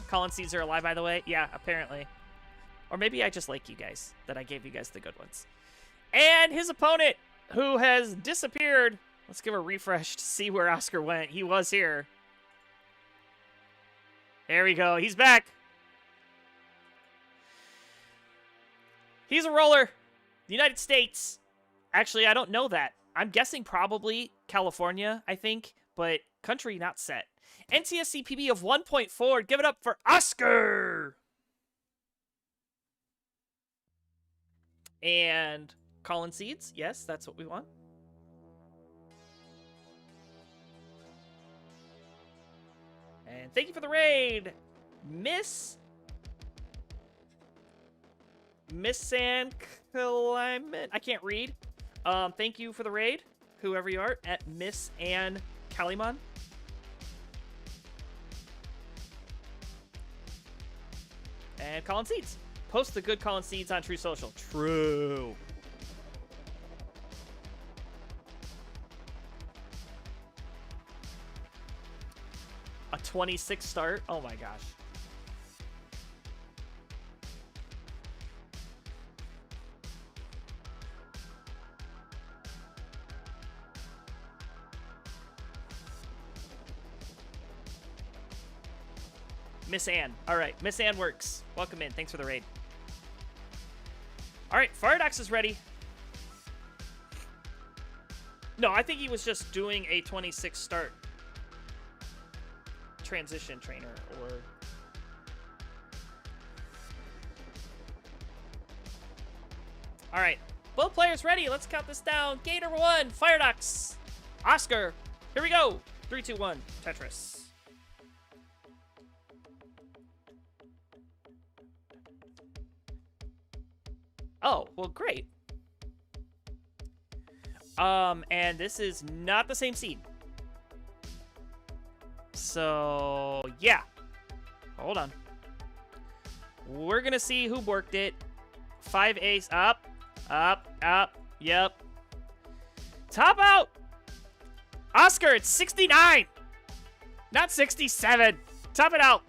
Colin seeds are alive, by the way. Yeah, apparently. Or maybe I just like you guys, that I gave you guys the good ones. And his opponent, who has disappeared. Let's give a refresh to see where Oscar went. He was here. There we go. He's back. He's a roller. The United States. Actually, I don't know that. I'm guessing probably California, I think. But country not set. NTSC PB of 1.4. Give it up for Oscar. And Colin seeds. Yes, that's what we want. And thank you for the raid, Miss Ann Clement. I can't read. Thank you for the raid, whoever you are, at Miss Ann Calimon. And Colin seeds. Post the good Colin seeds on True Social. True. A 26 start? Oh my gosh. Miss Ann. All right, Miss Ann works. Welcome in. Thanks for the raid. All right, Firedox is ready. No, I think he was just doing a 26 start transition trainer, or... All right, both players ready. Let's count this down. Game number 1, Firedox. Oscar. Here we go. 3, 2, 1. Tetris. Oh, well, great. And this is not the same seed. So, yeah. Hold on. We're gonna see who worked it. 5 ace. Up. Up. Up. Yep. Top out. Oscar, it's 69. Not 67. Top it out.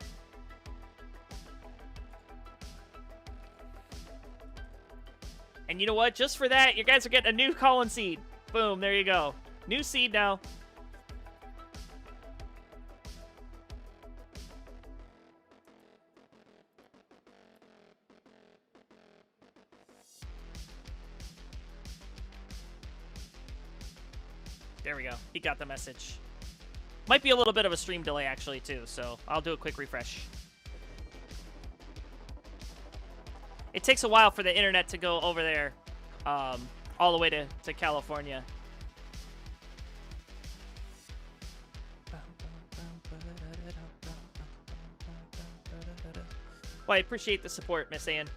And you know what? Just for that, you guys are getting a new Colin seed. Boom, there you go. New seed now. There we go. He got the message. Might be a little bit of a stream delay, actually, too, so I'll do a quick refresh. It takes a while for the internet to go over there, all the way to California. Well, I appreciate the support, Miss Ann.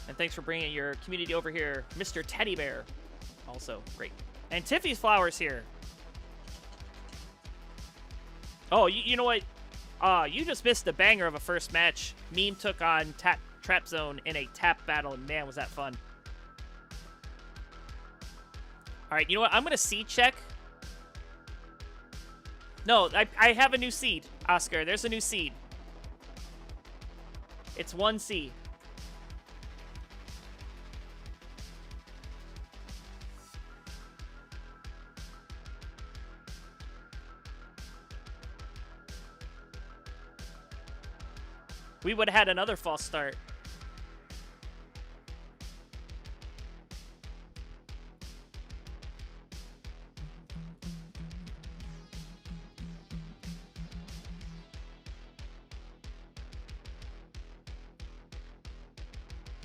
And thanks for bringing your community over here. Mr. Teddy Bear, also great. And Tiffy's Flowers here. Oh, you know what? You just missed the banger of a first match. Meme took on Trapzone in a tap battle, and man, was that fun. All right, you know what? I'm going to seed check. No, I have a new seed, Oscar. There's a new seed. It's 1C. We would have had another false start.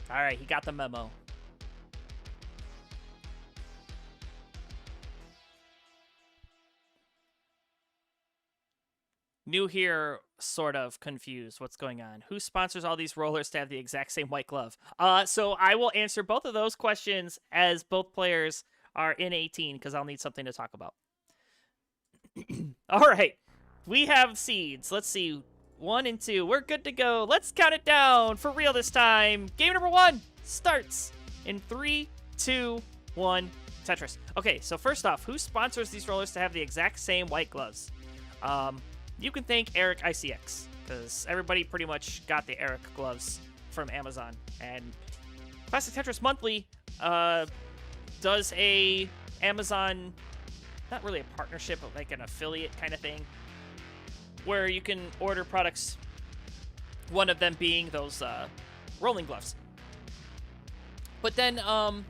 All right, he got the memo. New here, sort of confused. What's going on? Who sponsors all these rollers to have the exact same white glove? So I will answer both of those questions as both players are in 18 because I'll need something to talk about. All right, we have seeds. Let's see. 1 and 2. We're good to go. Let's count it down for real this time. Game number 1 starts in 3, 2, 1. Tetris. Okay, so first off, who sponsors these rollers to have the exact same white gloves? You can thank Eric ICX, because everybody pretty much got the Eric gloves from Amazon. And Classic Tetris Monthly does a Amazon, not really a partnership, but like an affiliate kind of thing, where you can order products, one of them being those rolling gloves. But then, to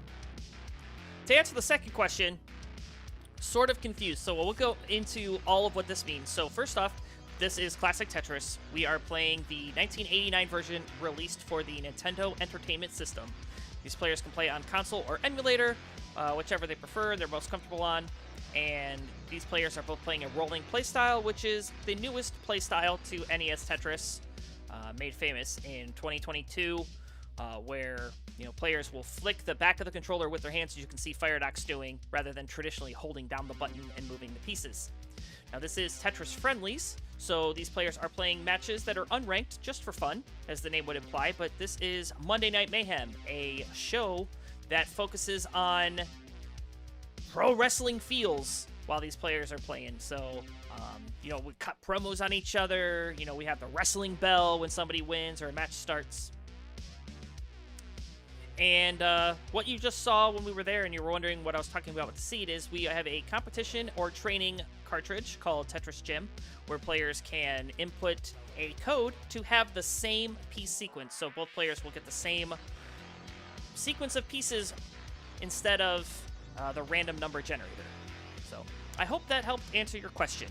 answer the second question, sort of confused. So we'll go into all of what this means. So first off, this is Classic Tetris. We are playing the 1989 version released for the Nintendo Entertainment System. These players can play on console or emulator, whichever they prefer, they're most comfortable on. And these players are both playing a rolling playstyle, which is the newest playstyle to NES Tetris, made famous in 2022, where players will flick the back of the controller with their hands, as you can see Firedox doing, rather than traditionally holding down the button and moving the pieces. Now this is Tetris Friendlies, so these players are playing matches that are unranked just for fun, as the name would imply, but this is Monday Night Mayhem, a show that focuses on pro wrestling feels while these players are playing. So, we cut promos on each other, we have the wrestling bell when somebody wins or a match starts. And what you just saw when we were there and you were wondering what I was talking about with the seed is we have a competition or training cartridge called Tetris Gym, where players can input a code to have the same piece sequence. So both players will get the same sequence of pieces instead of the random number generator. So I hope that helped answer your question.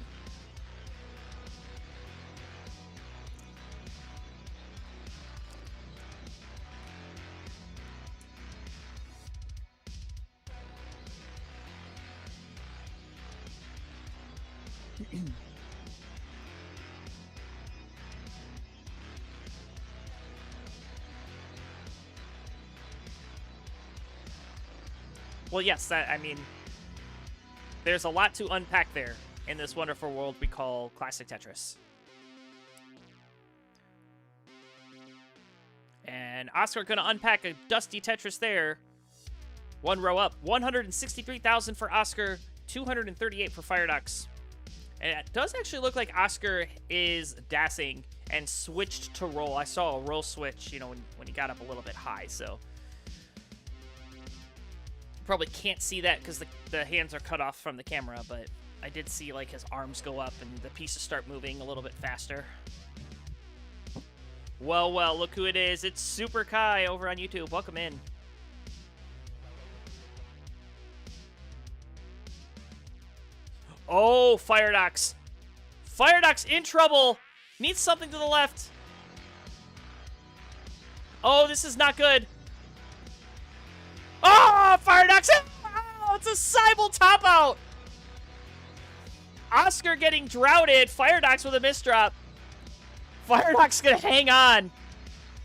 Well, yes, there's a lot to unpack there in this wonderful world we call Classic Tetris. And Oscar going to unpack a dusty Tetris there. One row up. 163,000 for Oscar, 238 for Firedox. And it does actually look like Oscar is dassing and switched to roll. I saw a roll switch, when he got up a little bit high, so probably can't see that because the hands are cut off from the camera, but I did see his arms go up and the pieces start moving a little bit faster. Well, look who it is. It's Super Kai over on YouTube. Welcome in. Oh, Firedox. Firedox in trouble. Needs something to the left. Oh, this is not good. Oh, Firedox. Oh, it's a Cybele top out. Oscar getting droughted. Firedox with a misdrop. Firedox gonna hang on.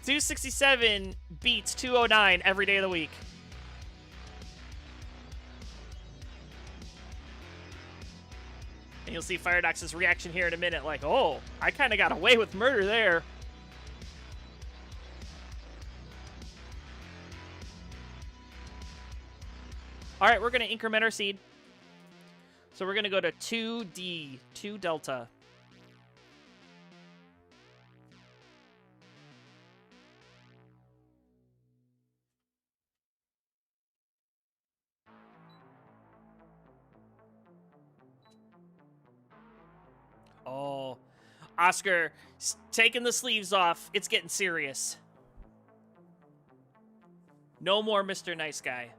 267 beats 209 every day of the week. And you'll see Firedox's reaction here in a minute, like, oh, I kind of got away with murder there. All right, we're going to increment our seed. So we're going to go to 2D, 2 Delta. Oh, Oscar taking the sleeves off. It's getting serious. No more Mr. Nice Guy.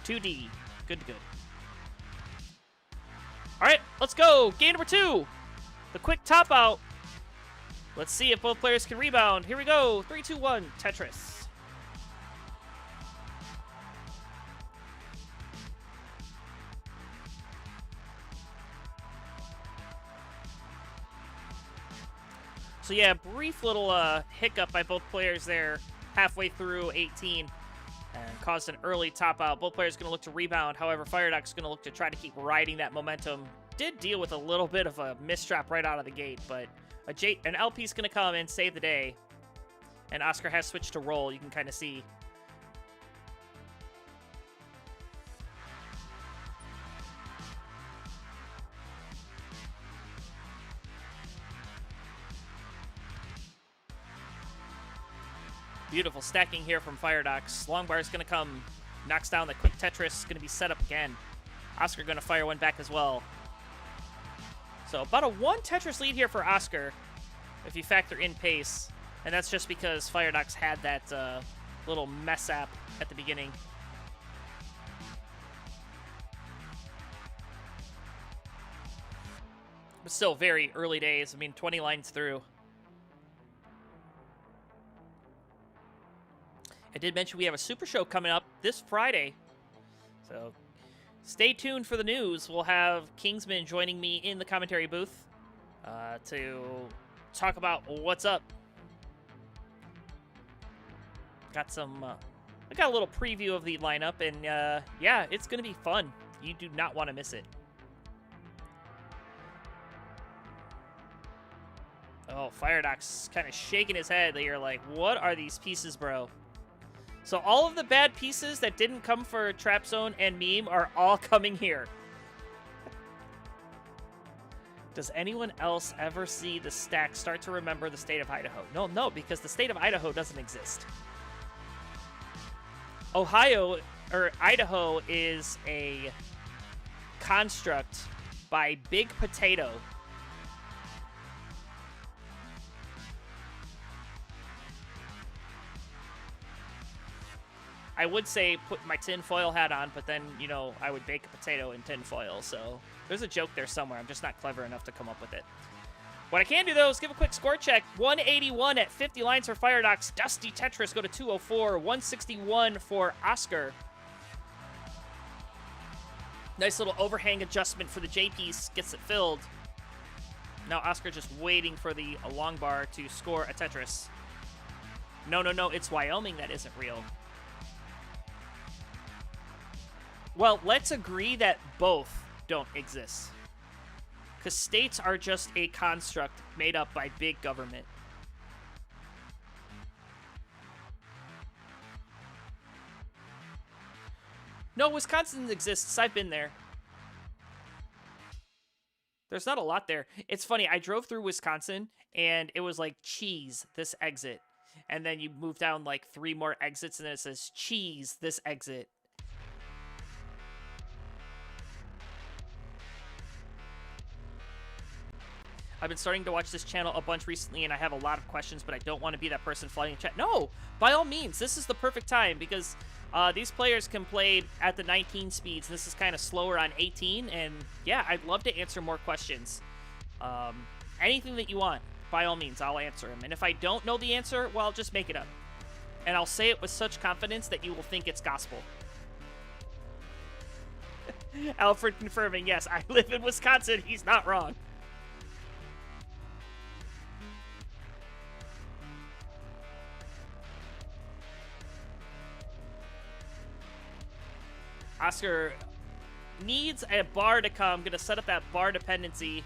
$2D. Good to good. All right, let's go. Game number 2. The quick top out. Let's see if both players can rebound. Here we go. 3, 2, 1. Tetris. So yeah, brief little hiccup by both players there halfway through 18. And caused an early top out. Both players going to look to rebound. However, Firedox is going to look to try to keep riding that momentum. Did deal with a little bit of a mistrap right out of the gate, but an LP is going to come and save the day. And Oscar has switched to roll. You can kind of see. Beautiful stacking here from Firedox. Long bar is going to come. Knocks down the quick Tetris. Going to be set up again. Oscar going to fire one back as well. So about a 1 Tetris lead here for Oscar, if you factor in pace. And that's just because Firedox had that little mess up at the beginning. But still very early days. I mean, 20 lines through. I did mention we have a super show coming up this Friday. So stay tuned for the news. We'll have Kingsman joining me in the commentary booth to talk about what's up. Got some, I got a little preview of the lineup, and yeah, it's going to be fun. You do not want to miss it. Oh, Firedox kind of shaking his head. You're like, what are these pieces, bro? So all of the bad pieces that didn't come for Trapzone and Meme are all coming here. Does anyone else ever see the stack start to remember the state of Idaho? No, because the state of Idaho doesn't exist. Idaho is a construct by Big Potato. I would say put my tinfoil hat on, but then, you know, I would bake a potato in tinfoil, so there's a joke there somewhere. I'm just not clever enough to come up with it. What I can do, though, is give a quick score check. 181 at 50 lines for Firedox. Dusty Tetris go to 204. 161 for Oscar. Nice little overhang adjustment for the J-piece. Gets it filled. Now Oscar just waiting for the long bar to score a Tetris. No, it's Wyoming that isn't real. Well, let's agree that both don't exist. Because states are just a construct made up by big government. No, Wisconsin exists. I've been there. There's not a lot there. It's funny. I drove through Wisconsin, and it was like, cheese, this exit. And then you move down like 3 more exits, and then it says, cheese, this exit. I've been starting to watch this channel a bunch recently, and I have a lot of questions, but I don't want to be that person flooding the chat. No, by all means, this is the perfect time, because these players can play at the 19 speeds. This is kind of slower on 18, and yeah, I'd love to answer more questions. Anything that you want, by all means, I'll answer them. And if I don't know the answer, well, I'll just make it up. And I'll say it with such confidence that you will think it's gospel. Alfred confirming, yes, I live in Wisconsin. He's not wrong. Oscar needs a bar to come. Gonna set up that bar dependency.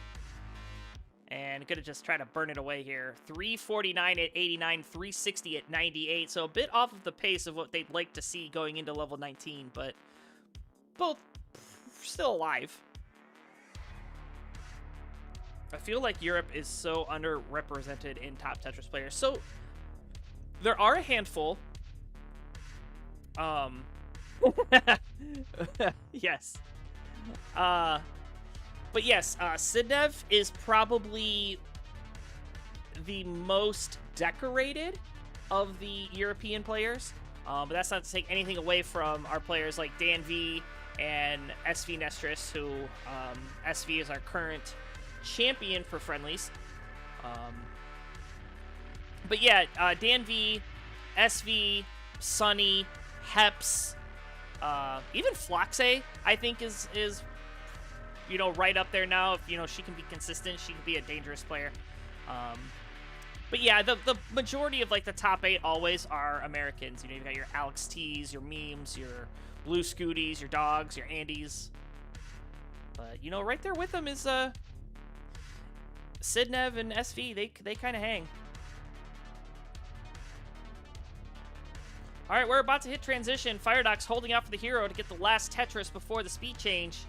And gonna just try to burn it away here. 349 at 89, 360 at 98. So a bit off of the pace of what they'd like to see going into level 19, but both still alive. I feel like Europe is so underrepresented in top Tetris players. So there are a handful. Yes. But yes, Sidnev is probably the most decorated of the European players. But that's not to take anything away from our players like Dan V and SV Nestris, who SV is our current champion for friendlies. But yeah, Dan V, SV, Sunny, Heps, even Floxe, I think is you know, right up there now. If, you know, she can be consistent, she can be a dangerous player. But yeah, the majority of, like, the top 8 always are Americans. You know, you've got your Alex T's, your Memes, your Blue Scooties, your Dogs, your Andys. But, you know, right there with them is Sidnev and SV. They kind of hang. All right, we're about to hit transition. Firedox holding out for the hero to get the last Tetris before the speed change.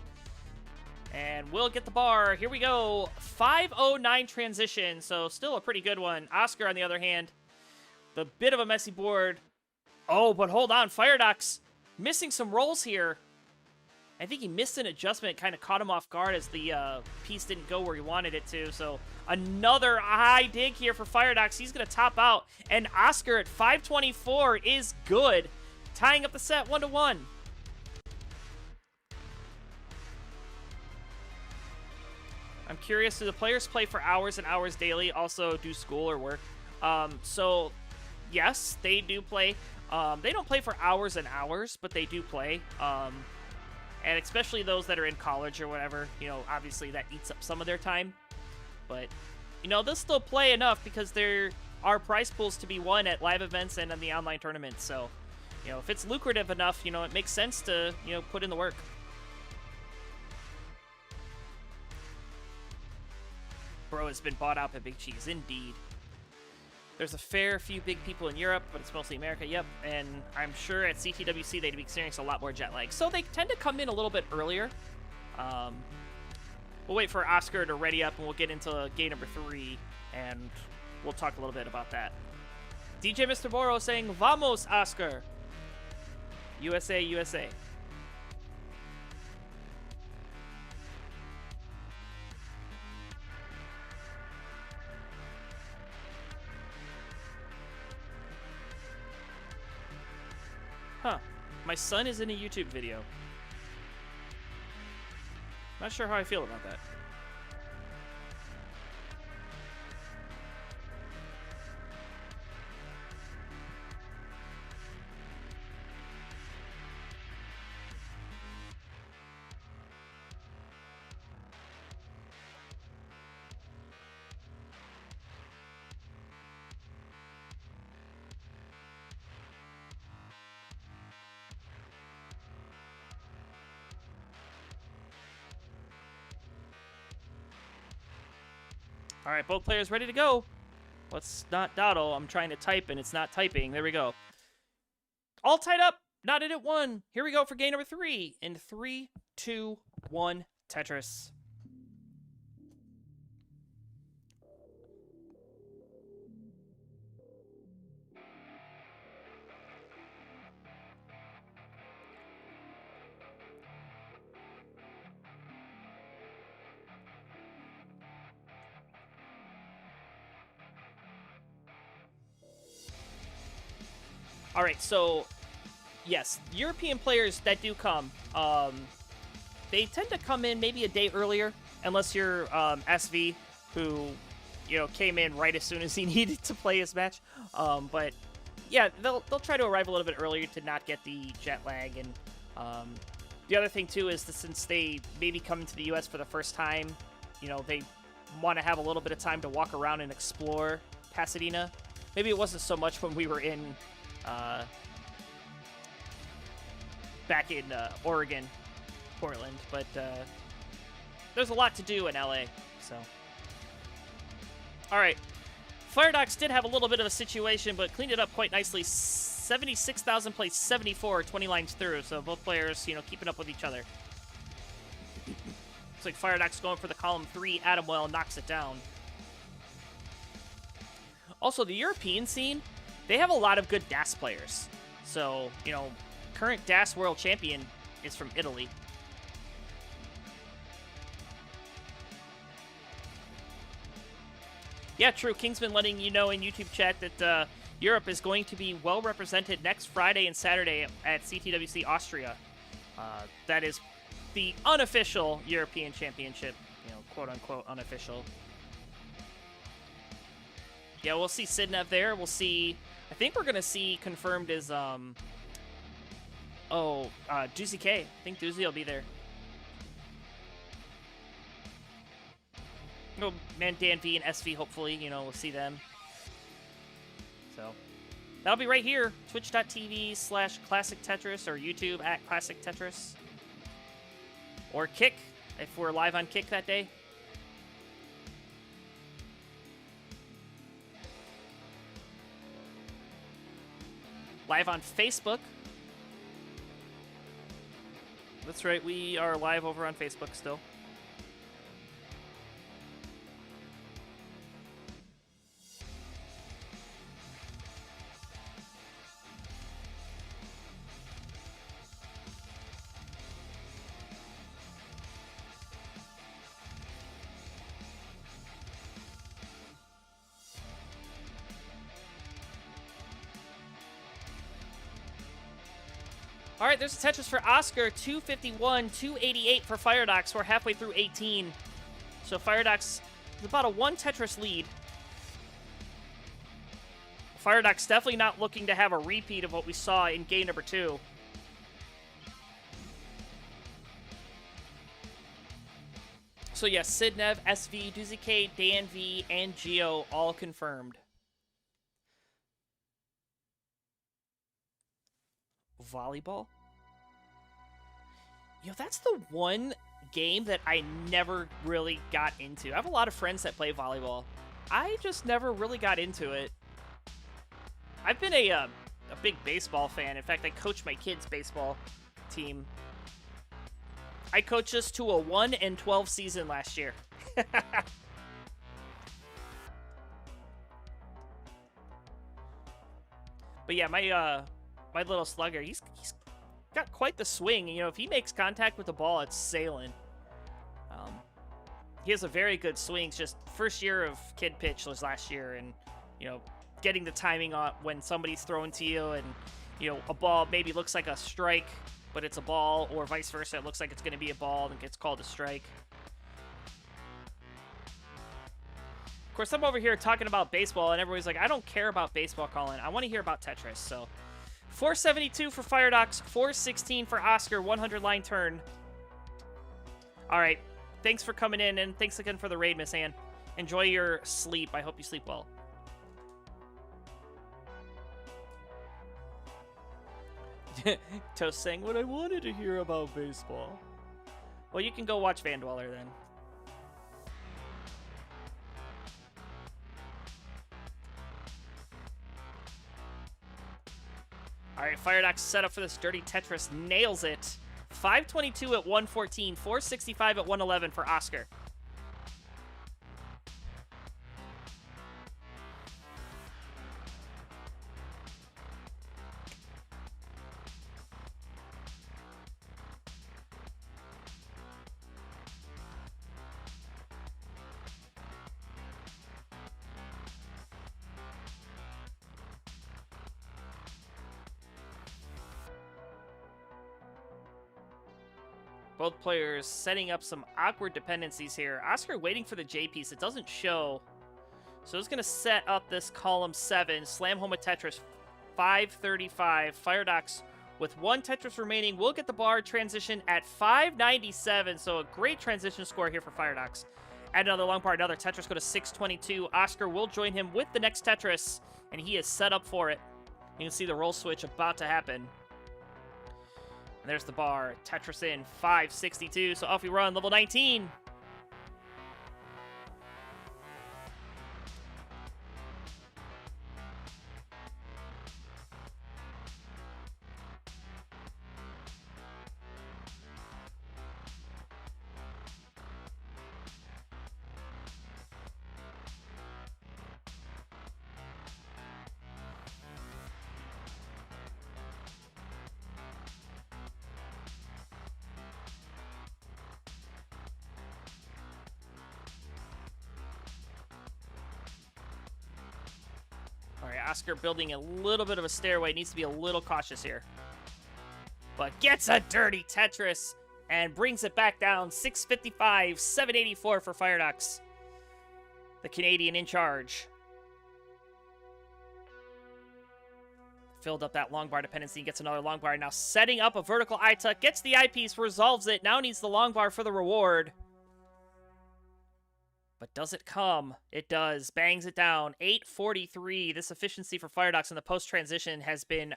And we'll get the bar. Here we go. 5:09 transition, so still a pretty good one. Oscar, on the other hand, the bit of a messy board. Oh, but hold on. Firedox missing some rolls here. I think he missed an adjustment. Kind of caught him off guard as the piece didn't go where he wanted it to. So another high dig here for Firedox. He's going to top out. And Oscar at 524 is good. Tying up the set 1-1. I'm curious, do the players play for hours and hours daily, also do school or work? So, yes, they do play. They don't play for hours and hours, but they do play. And especially those that are in college or whatever, you know, obviously that eats up some of their time. But, you know, they'll still play enough because there are prize pools to be won at live events and in the online tournaments. So, you know, if it's lucrative enough, you know, it makes sense to, you know, put in the work. Bro has been bought out by Big Cheese, indeed. There's a fair few big people in Europe, but it's mostly America, yep. And I'm sure at CTWC they'd be experiencing a lot more jet lag. So they tend to come in a little bit earlier. We'll wait for Oscar to ready up, and we'll get into game number 3, and we'll talk a little bit about that. DJ Mr. Boro saying, Vamos, Oscar! USA, USA. Huh. My son is in a YouTube video. Not sure how I feel about that. All right, both players ready to go. Let's not dawdle. I'm trying to type, and it's not typing. There we go. All tied up. Knotted at 1. Here we go for game number 3. In 3, 2, 1, Tetris. All right, so yes, European players that do come, they tend to come in maybe a day earlier, unless you're SV, who, you know, came in right as soon as he needed to play his match. But yeah, they'll try to arrive a little bit earlier to not get the jet lag. And the other thing too is that since they maybe come into the U.S. for the first time, you know, they want to have a little bit of time to walk around and explore Pasadena. Maybe it wasn't so much when we were in back in Oregon, Portland, but there's a lot to do in LA. So, all right. Firedox did have a little bit of a situation, but cleaned it up quite nicely. 76,000 plays 74, 20 lines through. So both players, you know, keeping up with each other. Looks like Firedox going for the column 3. Adamwell knocks it down. Also, the European scene, they have a lot of good DAS players. So, you know, current DAS world champion is from Italy. Yeah, true. Kingsman letting you know in YouTube chat that Europe is going to be well represented next Friday and Saturday at CTWC Austria. That is the unofficial European Championship, you know, quote-unquote unofficial. Yeah, we'll see Sidnev there. We'll see... I think we're going to see confirmed as... Doozy K. I think Doozy will be there. Oh, man, Dan V and SV, hopefully, you know, we'll see them. So, that'll be right here. Twitch.tv/Classic Tetris or YouTube @Classic Tetris. Or Kick, if we're live on Kick that day. Live on Facebook. That's right, we are live over on Facebook still. All right, there's a Tetris for Oscar, 251, 288 for Firedox. We're halfway through 18. So Firedox is about a 1 Tetris lead. Firedox definitely not looking to have a repeat of what we saw in game number 2. So yes, Sidnev, SV, Doozy K, Dan V, and Geo all confirmed. Volleyball? Yo, that's the one game that I never really got into. I have a lot of friends that play volleyball. I just never really got into it. I've been a big baseball fan. In fact, I coach my kids' baseball team. I coached us to a 1-12 season last year. But yeah, my little slugger, he's got quite the swing. You know, if he makes contact with the ball, it's sailing. He has a very good swing. It's just first year of kid pitch was last year, and you know, getting the timing on when somebody's throwing to you, and you know, a ball maybe looks like a strike, but it's a ball, or vice versa. It looks like it's going to be a ball and gets called a strike. Of course, I'm over here talking about baseball, and everybody's like, I don't care about baseball, Colin. I want to hear about Tetris. So 472 for Firedox, 416 for Oscar, 100 line turn. All right. Thanks for coming in, and thanks again for the raid, Miss Ann. Enjoy your sleep. I hope you sleep well. Toast saying, what I wanted to hear about baseball. Well, you can go watch Van Dweller then. All right, Firedox set up for this dirty Tetris. Nails it. 522 at 114, 465 at 111 for Oscar. Both players setting up some awkward dependencies here. Oscar waiting for the J piece. It doesn't show. So it's going to set up this column 7. Slam home a Tetris. 535. Firedox with 1 Tetris remaining. We'll get the bar transition at 597. So a great transition score here for Firedox. Add another long bar. Another Tetris go to 622. Oscar will join him with the next Tetris. And he is set up for it. You can see the roll switch about to happen. And there's the bar. Tetris in 562. So off we run. Level 19. Oscar building a little bit of a stairway. Needs to be a little cautious here. But gets a dirty Tetris and brings it back down. 655, 784 for Firedox. The Canadian in charge. Filled up that long bar dependency. Gets another long bar. Now setting up a vertical I-tuck. Gets the eyepiece. Resolves it. Now needs the long bar for the reward. But does it come? It does. Bangs it down. 843. This efficiency for Firedox in the post-transition has been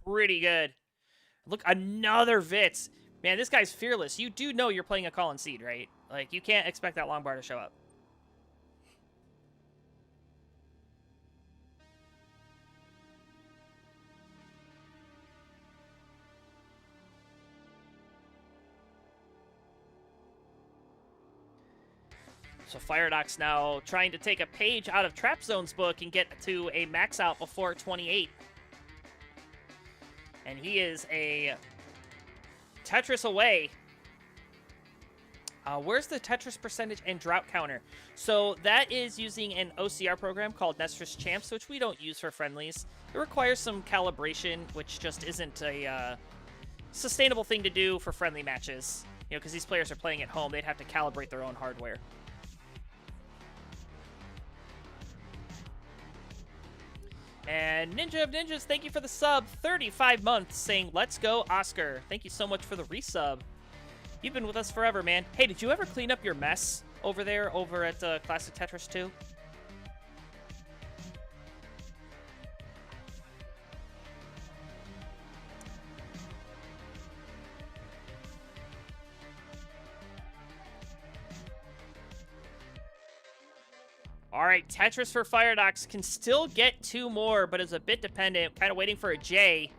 pretty good. Look, another Vitz. Man, this guy's fearless. You do know you're playing a Colin seed, right? Like, you can't expect that long bar to show up. So Firedox now trying to take a page out of Trapzone's book and get to a max out before 28. And he is a Tetris away. Where's the Tetris percentage and drought counter? So that is using an OCR program called Netris Champs, which we don't use for friendlies. It requires some calibration, which just isn't a sustainable thing to do for friendly matches. You know, because these players are playing at home, they'd have to calibrate their own hardware. And Ninja of Ninjas, thank you for the sub. 35 months saying, let's go, Oscar. Thank you so much for the resub. You've been with us forever, man. Hey, did you ever clean up your mess over there, over at Classic Tetris 2? All right, Tetris for Firedox can still get 2 more, but is a bit dependent. Kind of waiting for a J.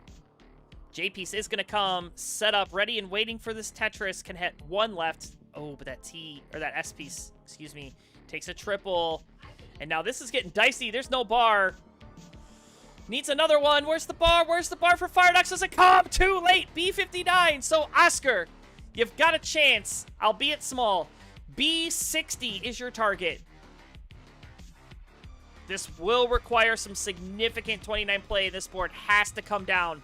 J piece is going to come. Set up, ready and waiting for this Tetris. Can hit 1 left. Oh, but that T, or that S piece, excuse me, takes a triple. And now this is getting dicey. There's no bar. Needs another one. Where's the bar? Where's the bar for Firedox? Does it come? Too late. B59. So, Oscar, you've got a chance, albeit small. B60 is your target. This will require some significant 29 play. This board has to come down.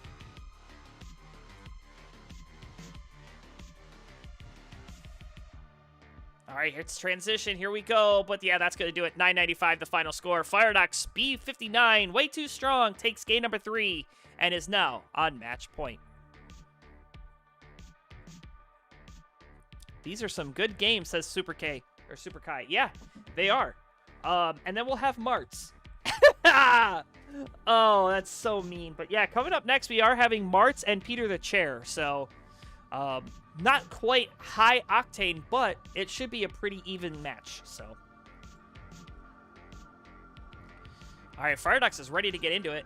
All right, it's transition. Here we go. But yeah, that's going to do it. 995, the final score. Firedox, B59, way too strong. Takes game number 3 and is now on match point. These are some good games, says Super K, or Super Kai. Yeah, they are. And then we'll have Marts. Oh, that's so mean. But yeah, coming up next, we are having Marts and PetertheChair. So, not quite high octane, but it should be a pretty even match. So, all right, Firedox is ready to get into it.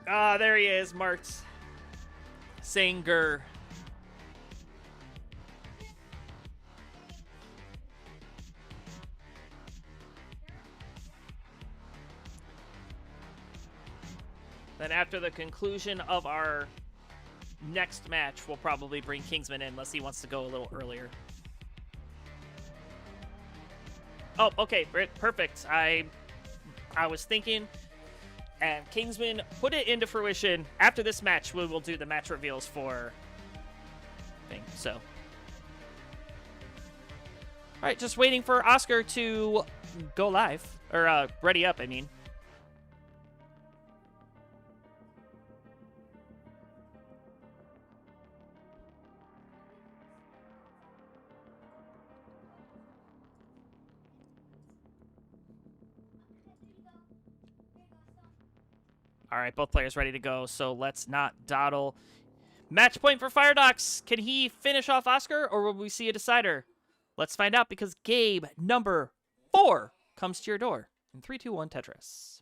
Ah, there he is, Marts. Sanger. Then after the conclusion of our next match, we'll probably bring Kingsman in unless he wants to go a little earlier. Oh, okay, perfect. I was thinking, and Kingsman put it into fruition. After this match, we will do the match reveals for thing. So, all right, just waiting for Oscar to go live or ready up. I mean. All right, both players ready to go, so let's not dawdle. Match point for Firedox. Can he finish off Oscar, or will we see a decider? Let's find out, because game number 4 comes to your door in 3, 2, 1 Tetris.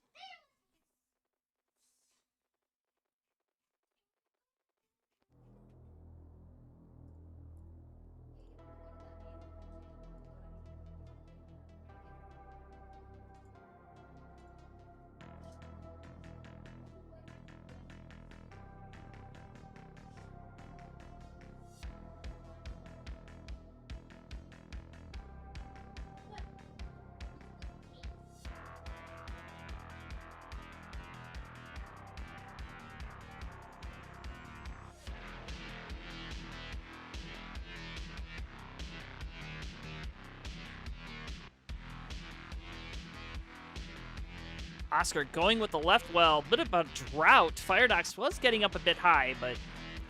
Oscar going with the left well. Bit of a drought. Firedox was getting up a bit high, but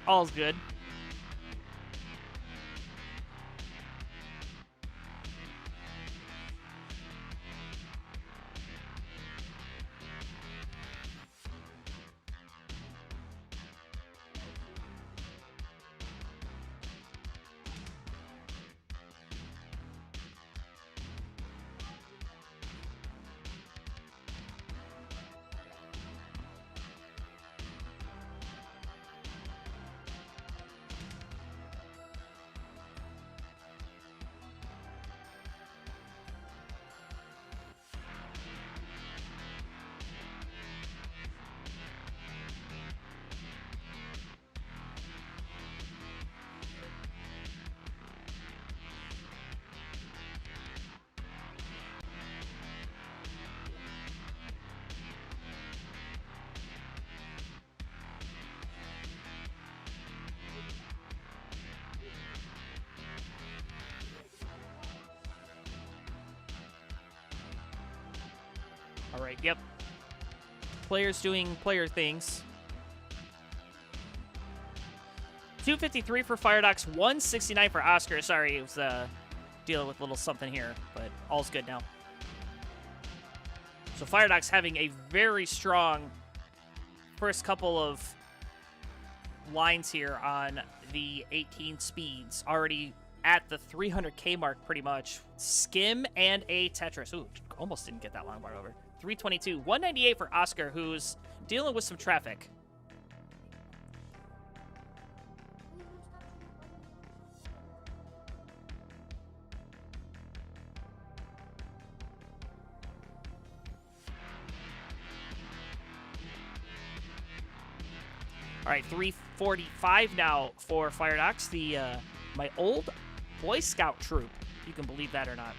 all's good. All right, yep. Players doing player things. 253 for Firedox, 169 for Oscar. Sorry, it was dealing with a little something here, but all's good now. So Firedox having a very strong first couple of lines here on the 18 speeds. Already at the 300K mark pretty much. Skim and a Tetris. Ooh, almost didn't get that long bar over. 322. 198 for Oscar, who's dealing with some traffic. All right, 345 now for Firedox, the my old Boy Scout troop. You can believe that or not.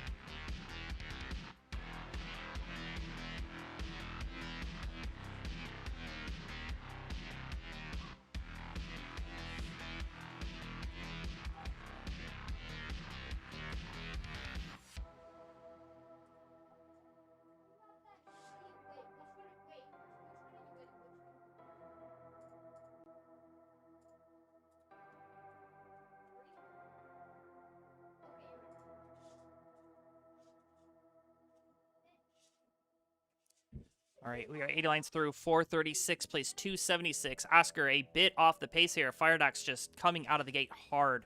All right, we are 80 lines through. 436 plays 276. Oscar a bit off the pace here. Firedox just coming out of the gate hard.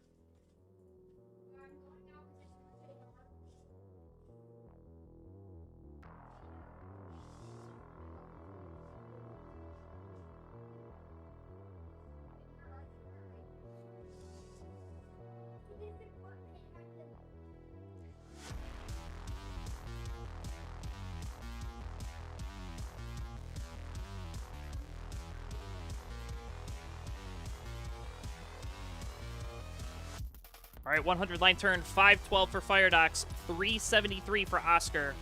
All right, 100 line turn, 512 for Firedox, 373 for Oscar.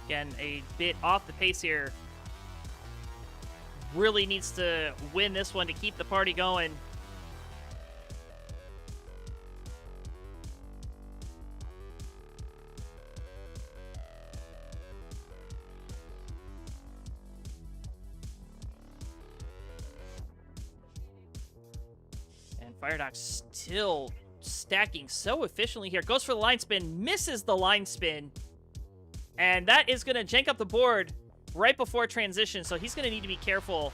Again, a bit off the pace here. Really needs to win this one to keep the party going. And Firedox still stacking so efficiently here. Goes for the line spin, misses the line spin. And that is going to jank up the board right before transition, so he's going to need to be careful.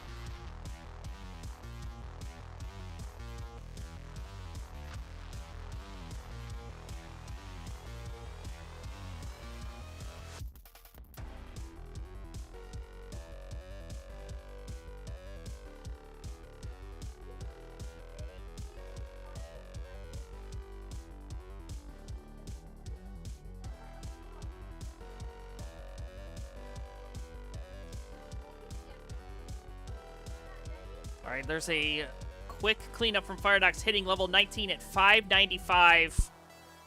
All right, there's a quick cleanup from Firedox, hitting level 19 at 595.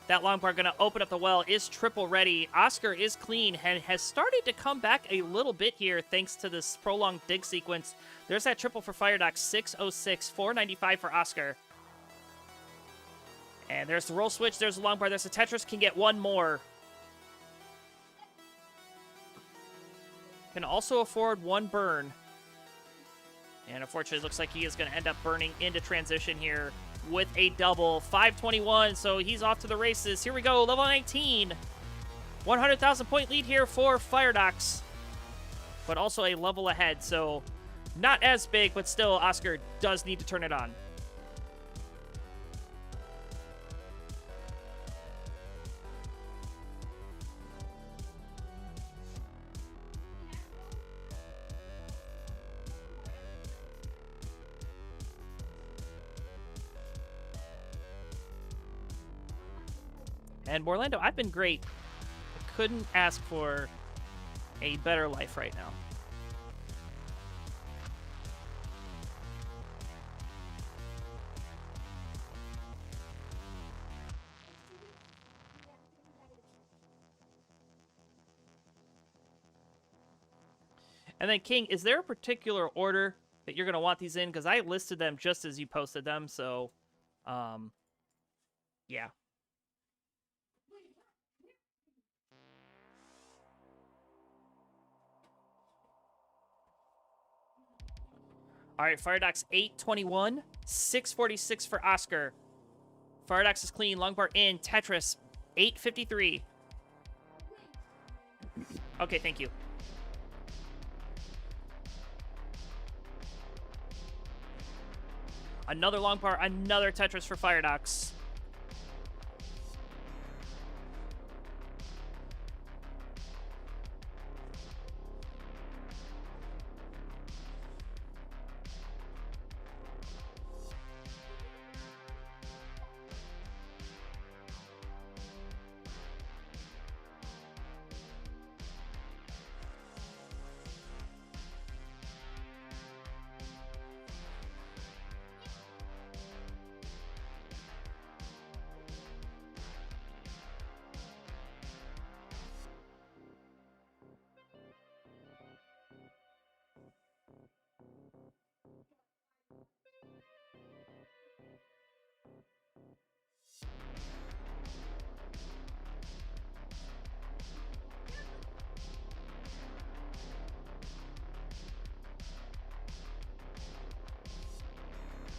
That long bar going to open up the well, is triple ready. Oscar is clean and has started to come back a little bit here thanks to this prolonged dig sequence. There's that triple for Firedox, 606, 495 for Oscar. And there's the roll switch, there's the long bar, there's the Tetris, can get one more. Can also afford one burn. And unfortunately, it looks like he is going to end up burning into transition here with a double. 521, so he's off to the races. Here we go, level 19. 100,000 point lead here for Firedox. But also a level ahead, so not as big, but still, Oscar does need to turn it on. And Morelando, I've been great. I couldn't ask for a better life right now. And then, King, is there a particular order that you're going to want these in? Because I listed them just as you posted them, so, yeah. All right, Firedox 821, 646 for Oscar. Firedox is clean, long bar in, Tetris 853. Okay, thank you. Another long bar, another Tetris for Firedox.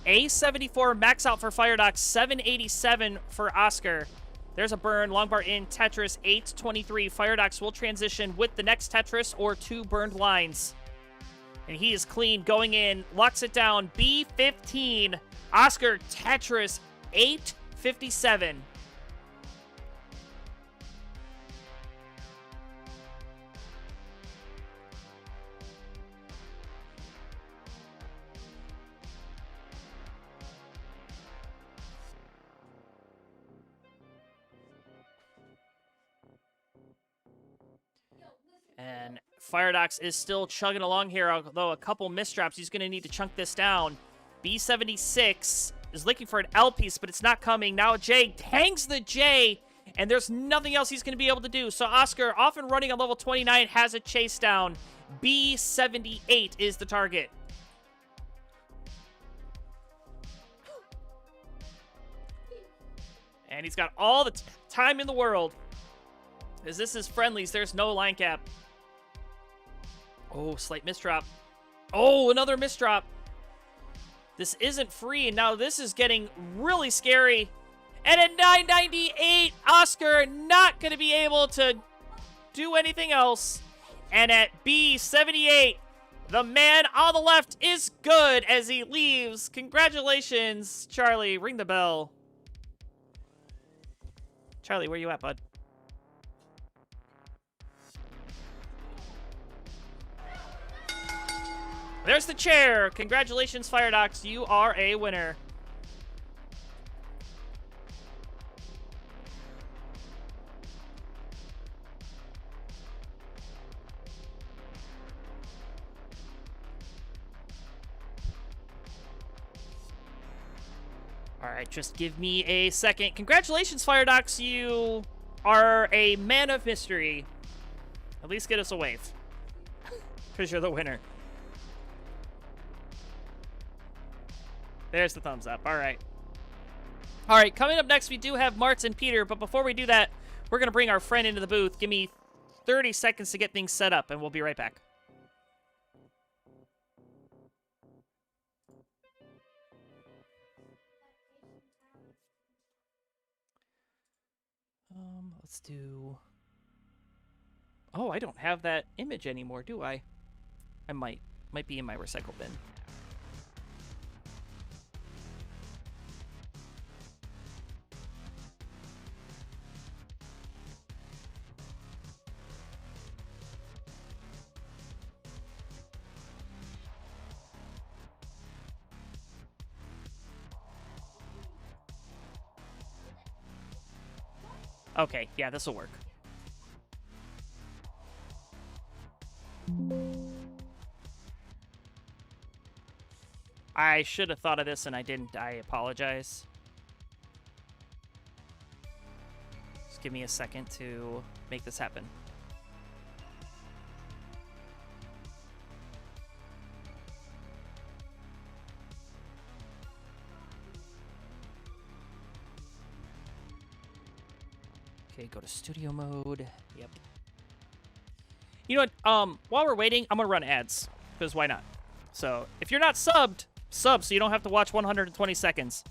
A74 max out for Firedox, 787 for Oscar. There's a burn, long bar in, Tetris, 823. Firedox will transition with the next Tetris or two burned lines. And he is clean, going in, locks it down, B15. Oscar, Tetris, 857. And Firedox is still chugging along here, although a couple misstraps. He's going to need to chunk this down. B76 is looking for an L piece, but it's not coming. Now J hangs the J, and there's nothing else he's going to be able to do. So Oscar, off and running on level 29, has a chase down. B78 is the target. And he's got all the time in the world. As this is friendlies, there's no line cap. Oh, slight misdrop. Oh, another misdrop. This isn't free, and now this is getting really scary. And at 998, Oscar not going to be able to do anything else. And at B78, the man on the left is good as he leaves. Congratulations, Charlie. Ring the bell. Charlie, where you at, bud? There's the chair. Congratulations, Firedox. You are a winner. All right, just give me a second. Congratulations, Firedox. You are a man of mystery. At least get us a wave. Because you're the winner. There's the thumbs up. All right. All right, coming up next, we do have Marts and Peter. But before we do that, we're going to bring our friend into the booth. Give me 30 seconds to get things set up, and we'll be right back. Let's do... Oh, I don't have that image anymore, do I? I might be in my recycle bin. Okay, yeah, this will work. I should have thought of this and I didn't. I apologize. Just give me a second to make this happen. Okay, go to studio mode. Yep. You know what? While we're waiting, I'm gonna run ads because why not? So if you're not subbed, sub so you don't have to watch 120 seconds.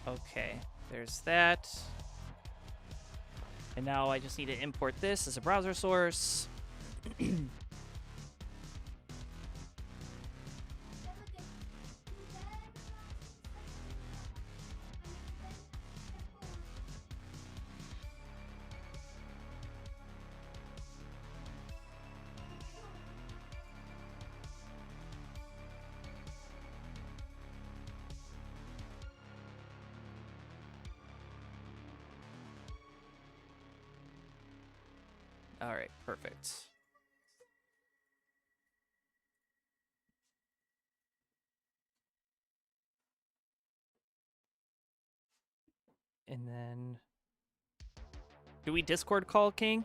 Okay, there's that. And now I just need to import this as a browser source. All right, perfect. And then, do we Discord call King?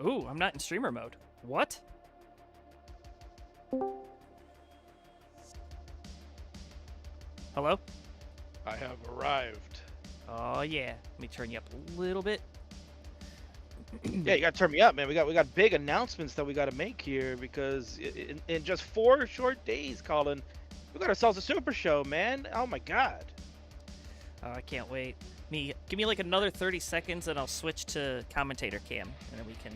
Ooh, I'm not in streamer mode. What? Hello? I have arrived. Oh yeah. Let me turn you up a little bit. Yeah, you gotta turn me up, man. We got big announcements that we gotta make here because in just 4 short days, Colin, we got ourselves a super show, man. Oh my god. Oh, I can't wait. Give me like another 30 seconds and I'll switch to commentator cam and then we can.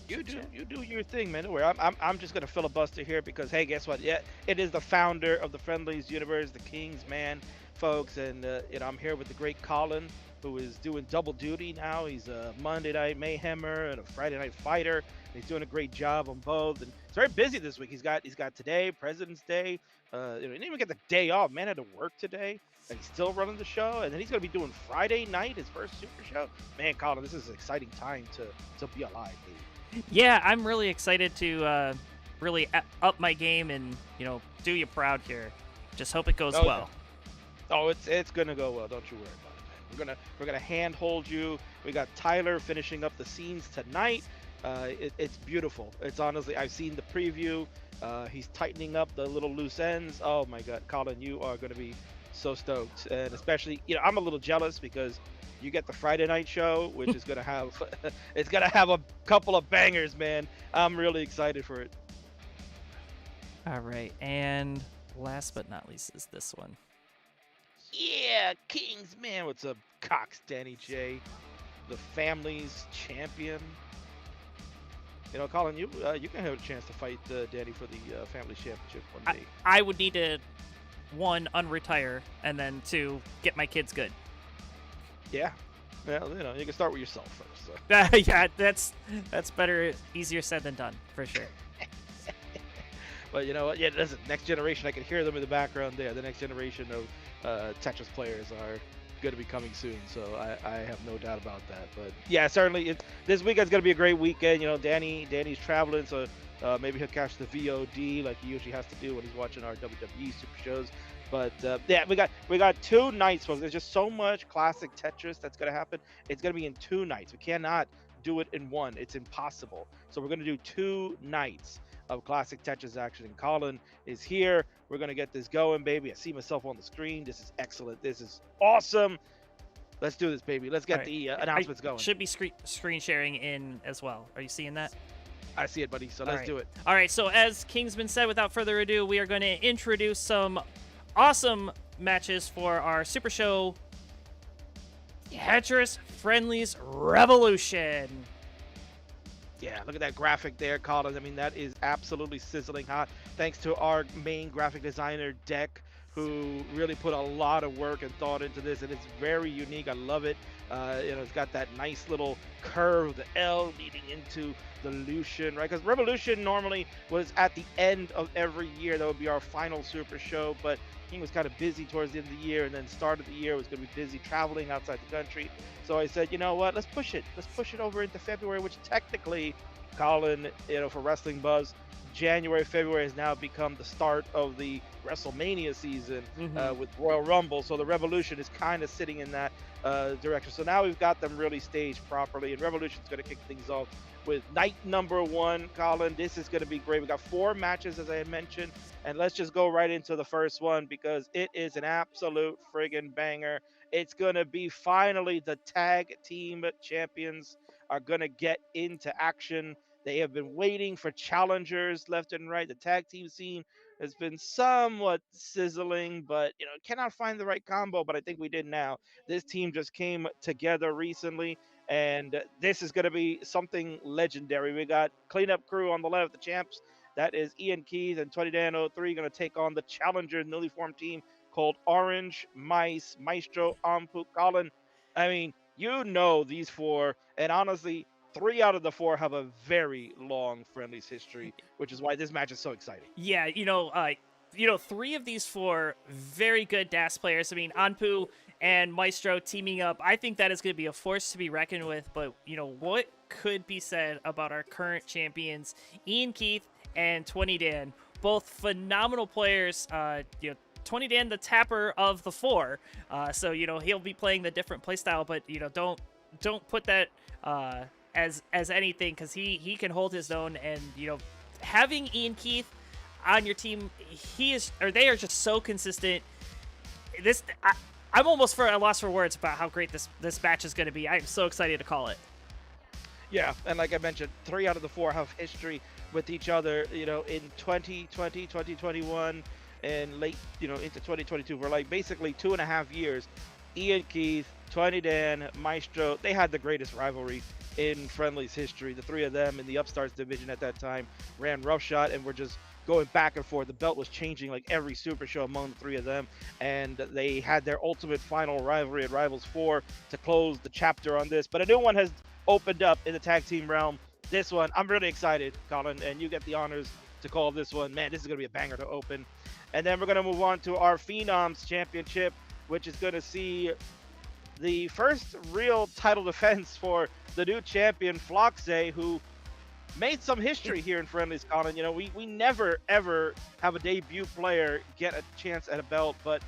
You do your thing, man. Don't worry. I'm just gonna filibuster here because hey, guess what? Yeah, it is the founder of the Friendlies universe, the King's Man, folks, and I'm here with the great Colin, who is doing double duty now. He's a Monday Night Mayhemmer and a Friday Night Fighter. He's doing a great job on both, and he's very busy this week. He's got today, President's Day. He didn't even get the day off. Man had to work today, and he's still running the show. And then he's gonna be doing Friday night, his first Super Show. Man, Colin, this is an exciting time to be alive, dude. Yeah, I'm really excited to really up my game and do you proud here. Just hope it goes well. Oh, it's gonna go well. Don't you worry about it, man. We're gonna handhold you. We got Tyler finishing up the scenes tonight. It's beautiful. It's honestly, I've seen the preview. He's tightening up the little loose ends. Oh my God, Colin, you are gonna be so stoked, and especially I'm a little jealous because you get the Friday night show, which is gonna have it's gonna have a couple of bangers, man. I'm really excited for it. All right, and last but not least is this one. Yeah, King's Man. What's up, Cox? Danny J, the family's champion. Colin, you can have a chance to fight Danny for the family championship one day. I would need to, 1, unretire, and then 2, get my kids good. Yeah, well, you can start with yourself first. So. Yeah, that's better, easier said than done, for sure. But you know what? Yeah, listen, next generation, I can hear them in the background there. The next generation of Tetris players are going to be coming soon, so I have no doubt about that. But yeah, certainly, this weekend's going to be a great weekend. Danny's traveling, so maybe he'll catch the VOD like he usually has to do when he's watching our WWE Super shows. But yeah, we got 2 nights, folks. There's just so much classic Tetris that's gonna happen. It's gonna be in 2 nights. We cannot do it in 1. It's impossible. So we're gonna do 2 nights of classic Tetris action. And Colin is here. We're gonna get this going, baby. I see myself on the screen. This is excellent. This is awesome. Let's do this, baby. Let's get the announcements going. Should be screen sharing in as well. Are you seeing that? I see it, buddy. So let's do it. All right. So as Kingsman said, without further ado, we are going to introduce some awesome matches for our Super Show Tetris Friendlies Revolution. Yeah, look at that graphic there, Colin. I mean, that is absolutely sizzling hot. Thanks to our main graphic designer, Deck, who really put a lot of work and thought into this, and it's very unique. I love it. It's got that nice little curve, the L leading into the Lucian, right? Because Revolution normally was at the end of every year. That would be our final Super Show, but he was kind of busy towards the end of the year, and then start of the year was going to be busy traveling outside the country. So I said, you know what? Let's push it. Let's push it over into February, which technically, Colin, for Wrestling Buzz, January, February has now become the start of the WrestleMania season with Royal Rumble. So the Revolution is kind of sitting in that direction. So now we've got them really staged properly, and Revolution's going to kick things off with night number 1. Colin, this is going to be great. We got 4 matches, as I had mentioned, and let's just go right into the first one because it is an absolute friggin' banger. It's going to be finally the tag team champions are going to get into action. They have been waiting for challengers left and right. The tag team scene has been somewhat sizzling, but cannot find the right combo. But I think we did now. This team just came together recently, and this is going to be something legendary. We got Cleanup Crew on the left, the champs. That is IanKeith and 20Dan03 going to take on the challenger newly formed team called Orange Mice, Maestro, Ampu, Colin. I mean, these 4, and honestly, 3 out of the 4 have a very long Friendlies history, which is why this match is so exciting. Yeah, 3 of these 4 very good DAS players. I mean, Anpu and Maestro teaming up, I think that is going to be a force to be reckoned with. But, what could be said about our current champions, IanKeith and 20Dan? Both phenomenal players. 20Dan, the tapper of the 4. So, he'll be playing the different playstyle, but, don't put that as anything, because he can hold his own. And having IanKeith on your team, they are just so consistent. I'm almost at a loss for words about how great this match is going to be. I'm so excited to call it. Yeah, and like I mentioned, 3 out of the 4 have history with each other, in 2020, 2021, and late, into 2022. For like basically 2.5 years, IanKeith, 20 Dan, Maestro, they had the greatest rivalry in Friendly's history. The three of them in the Upstarts division at that time ran roughshod and were just going back and forth. The belt was changing like every Super Show among the three of them, and they had their ultimate final rivalry at Rivals 4 to close the chapter on this. But a new one has opened up in the tag team realm. This one, I'm really excited, Colin, and you get the honors to call this one. Man, this is going to be a banger to open. And then we're going to move on to our Phenoms Championship, which is going to see the first real title defense for the new champion, Floxe, who made some history here in Friendlies, Colin. You know, we never, ever have a debut player get a chance at a belt, but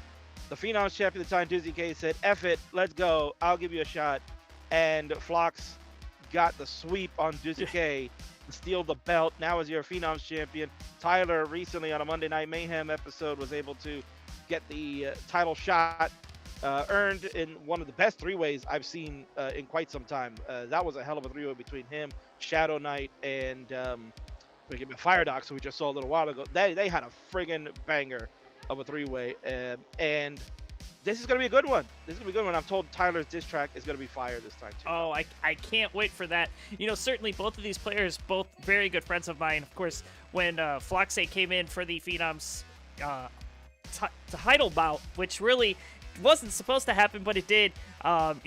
the Phenoms champion at the time, Dizzy K, said, F it, let's go, I'll give you a shot. And Flox got the sweep on Dizzy K to steal the belt. Now as your Phenoms champion, Tyler recently on a Monday Night Mayhem episode was able to get the title shot earned in one of the best three-ways I've seen in quite some time. That was a hell of a three-way between him, Shadow Knight, and Firedox, who we just saw a little while ago. They had a friggin' banger of a three-way, and this is going to be a good one. This is going to be a good one. I'm told Tyler's diss track is going to be fire this time, too. Oh, I can't wait for that. You know, certainly both of these players, both very good friends of mine. Of course, when Floxe came in for the Phenoms title bout, which really wasn't supposed to happen, but it did.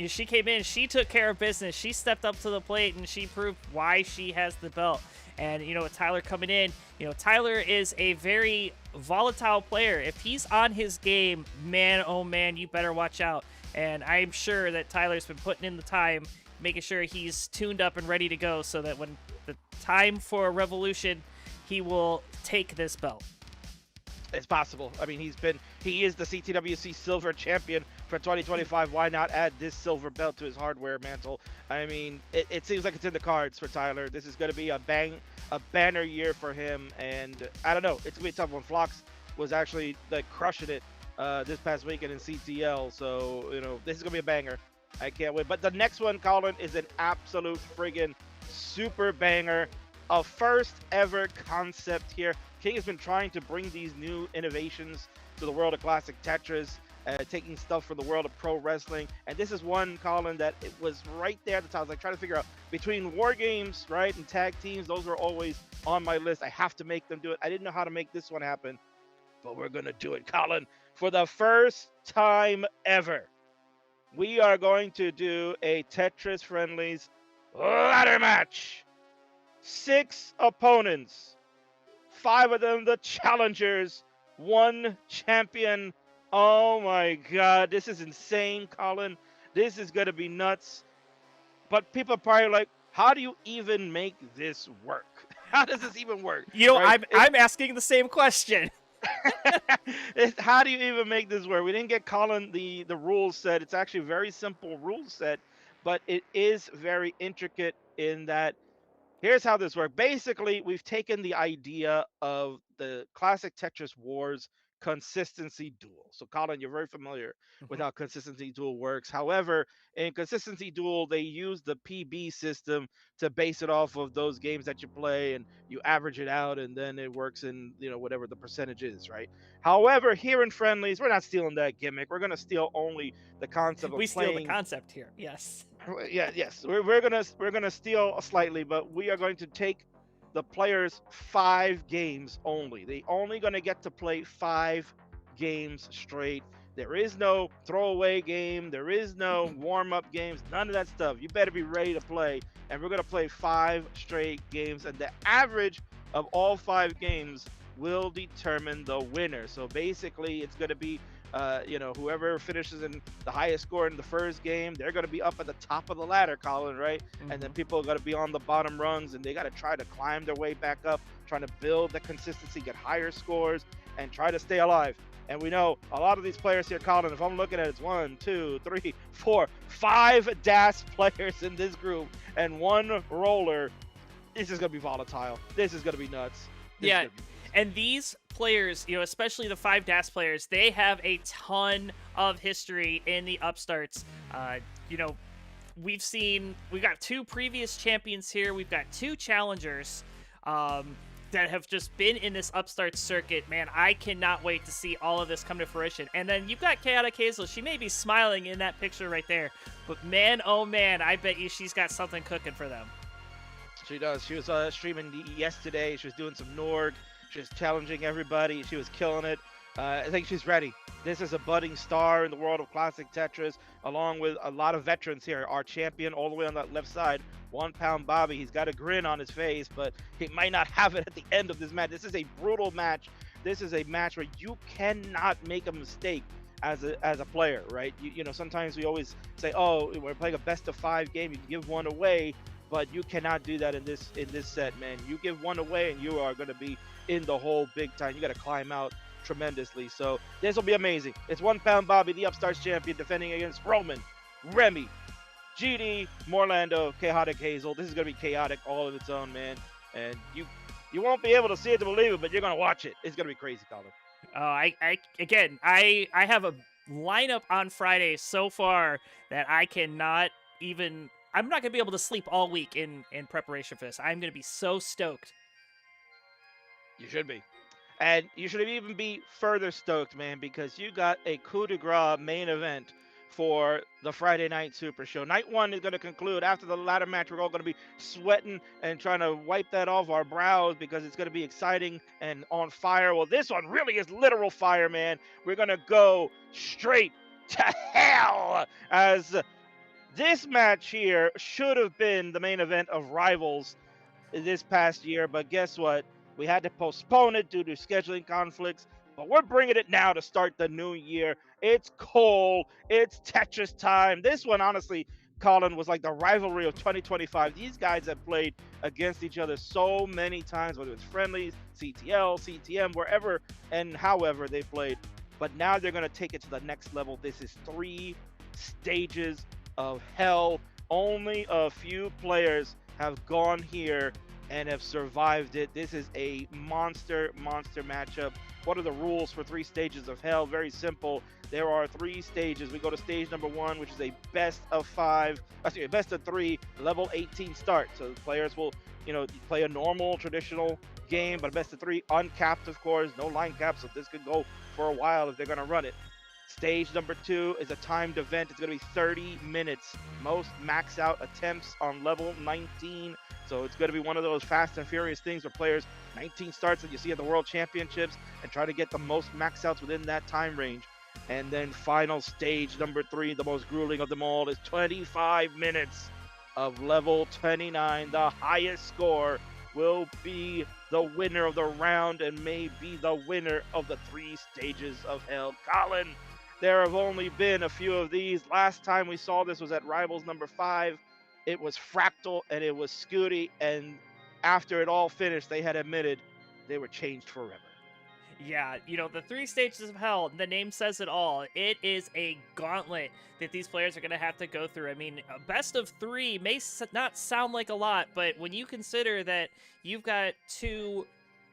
She came in, she took care of business, she stepped up to the plate, and she proved why she has the belt. And, you know, with Tyler coming in, you know, Tyler is a very volatile player. If he's on his game, man, oh man, you better watch out. And I'm sure that Tyler's been putting in the time, making sure he's tuned up and ready to go so that when the time for a revolution, he will take this belt. It's possible. I mean, he is the CTWC Silver Champion for 2025. Why not add this silver belt to his hardware mantle? I mean, it seems like it's in the cards for Tyler. This is going to be a banner year for him, and I don't know. It's going to be a tough one. Flox was actually like crushing it this past weekend in CTL, so you know this is going to be a banger. I can't wait. But the next one, Colin, is an absolute friggin' super banger. A first ever concept here. King has been trying to bring these new innovations to the world of classic Tetris, taking stuff from the world of pro wrestling. And this is one, Colin, that it was right there at the top. I was like trying to figure out between war games, right, and tag teams. Those were always on my list. I have to make them do it. I didn't know how to make this one happen, but we're going to do it, Colin. For the first time ever, we are going to do a Tetris Friendlies ladder match. 6 opponents, 5 of them the challengers, 1 champion. Oh my god, this is insane, Colin. This is gonna be nuts. But people are probably like, how do you even make this work? How does this even work? You know, right? I'm asking the same question. How do you even make this work? We didn't get Colin the rule set. It's actually a very simple rule set, but it is very intricate in that here's how this works. Basically, we've taken the idea of the classic Tetris Wars consistency duel. So, Colin, you're very familiar with how consistency duel works. However, in consistency duel, they use the PB system to base it off of those games that you play, and you average it out, and then it works in, you know, whatever the percentage is, right? However, here in Friendlies, we're not stealing that gimmick. We're going to steal only the concept of we playing. Steal the concept here, yes. Yeah, yes, we're gonna steal slightly, but we are going to take the players 5 games only. They only gonna get to play 5 games straight. There is no throwaway game. There is no warm-up games. None of that stuff. You better be ready to play, and we're gonna play 5 straight games, and the average of all 5 games will determine the winner. So basically, it's gonna be you know, whoever finishes in the highest score in the first game, they're going to be up at the top of the ladder, Colin, right? And then people are going to be on the bottom rungs, and they got to try to climb their way back up, trying to build the consistency, get higher scores, and try to stay alive. And we know a lot of these players here, Colin, if I'm looking at it, it's 1, 2, 3, 4, 5 DAS players in this group and 1 roller. This is going to be volatile. This is going to be nuts. Yeah. And these players, you know, especially the 5 DAS players, they have a ton of history in the upstarts. You know, we've got 2 previous champions here. We've got 2 challengers. that have just been in this upstart circuit. Man, I cannot wait to see all of this come to fruition. And then you've got Chaotic Hazel. She may be smiling in that picture right there, but man, oh man, I bet you she's got something cooking for them. She does. She was streaming yesterday. She was doing some Norg. She was challenging everybody. She was killing it. I think she's ready. This is a budding star in the world of classic Tetris, along with a lot of veterans here. Our champion all the way on that left side, OnePoundBobby. He's got a grin on his face, but he might not have it at the end of this match. This is a brutal match. This is a match where you cannot make a mistake as a player, right? You know, sometimes we always say, oh, we're playing a best of 5 game. You can give one away, but you cannot do that in this set, man. You give one away, and you are going to be in the hole big time. You got to climb out tremendously. So this will be amazing. It's OnePoundBobby, the Upstarts champion, defending against Roman, Remy, GD, Morelando, Chaotic Hazel. This is going to be chaotic all of its own, man. And you won't be able to see it to believe it, but you're going to watch it. It's going to be crazy, Colin. I have a lineup on Friday so far that I'm not going to be able to sleep all week in preparation for this. I'm going to be so stoked. You should be. And you should even be further stoked, man, because you got a coup de grace main event for the Friday Night Super Show. Night 1 is going to conclude. After the ladder match, we're all going to be sweating and trying to wipe that off our brows because it's going to be exciting and on fire. Well, this one really is literal fire, man. We're going to go straight to hell, as this match here should have been the main event of Rivals this past year, but guess what? We had to postpone it due to scheduling conflicts, but we're bringing it now to start the new year. It's cold. It's Tetris time. This one, honestly, Colin, was like the rivalry of 2025. These guys have played against each other so many times, whether it's friendlies, CTL, CTM, wherever and however they played. But now they're going to take it to the next level. This is 3 stages of hell. Only a few players have gone here and have survived it. This is a monster matchup. What are the rules for 3 stages of hell? Very simple. There are 3 stages. We go to stage number 1, which is a best of 3, level 18 start. So the players will, play a normal, traditional game, but a best of 3, uncapped, of course, no line cap, so this could go for a while if they're gonna run it. Stage number 2 is a timed event. It's gonna be 30 minutes. Most max out attempts on level 19. So it's going to be one of those fast and furious things where players 19 starts that you see at the World Championships and try to get the most max outs within that time range. And then final stage number 3, the most grueling of them all, is 25 minutes of level 29. The highest score will be the winner of the round and may be the winner of the 3 stages of hell. Colin, there have only been a few of these. Last time we saw this was at Rivals number 5. It was Fractal and it was Scooty, and after it all finished, they had admitted they were changed forever. Yeah, the 3 stages of hell, the name says it all. It is a gauntlet that these players are going to have to go through. I mean, a best of 3 may not sound like a lot, but when you consider that you've got 2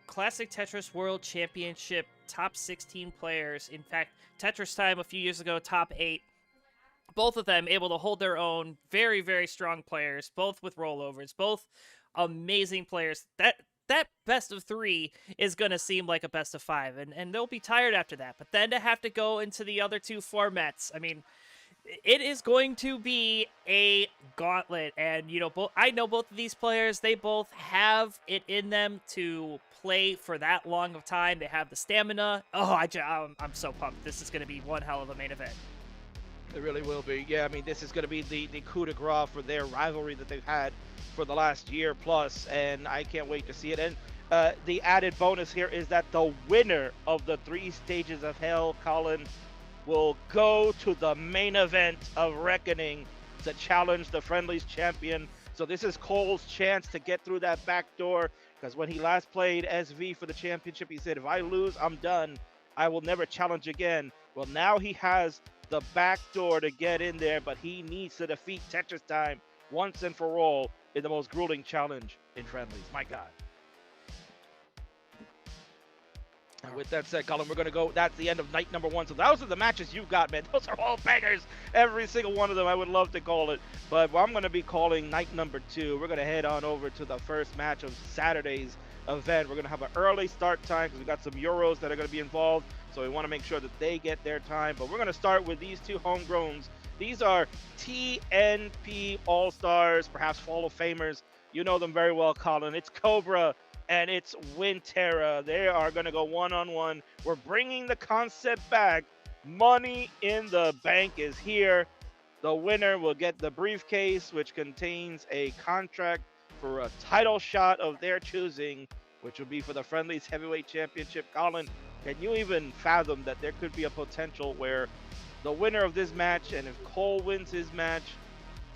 Classic Tetris World Championship top 16 players, in fact, Tetris Time a few years ago, top 8, both of them able to hold their own, very, very strong players, both with rollovers, both amazing players. That best of 3 is going to seem like a best of 5, and they'll be tired after that. But then to have to go into the other 2 formats, I mean, it is going to be a gauntlet. And, I know both of these players, they both have it in them to play for that long of time. They have the stamina. Oh, I'm so pumped. This is going to be one hell of a main event. It really will be. Yeah, I mean, this is going to be the coup de grace for their rivalry that they've had for the last year plus, and I can't wait to see it. And the added bonus here is that the winner of the 3 stages of hell, Colin, will go to the main event of Reckoning to challenge the Friendlies champion. So this is Cole's chance to get through that back door, because when he last played SV for the championship, he said, if I lose, I'm done. I will never challenge again. Well, now he has the back door to get in there, but he needs to defeat Tetris Time once and for all in the most grueling challenge in Friendlies. My God. And with that said, Colin, we're going to go. That's the end of night number 1. So those are the matches you've got, man. Those are all bangers. Every single one of them. I would love to call it. But I'm going to be calling night number 2. We're going to head on over to the first match of Saturday's event. We're going to have an early start time because we got some Euros that are going to be involved. So we want to make sure that they get their time. But we're going to start with these two homegrowns. These are TNP All-Stars, perhaps Hall of Famers. You know them very well, Colin. It's Cobra and it's Wintera. They are going to go one-on-one. We're bringing the concept back. Money in the Bank is here. The winner will get the briefcase, which contains a contract for a title shot of their choosing, which will be for the Friendlies Heavyweight Championship. Colin, can you even fathom that there could be a potential where the winner of this match, and if Cole wins his match,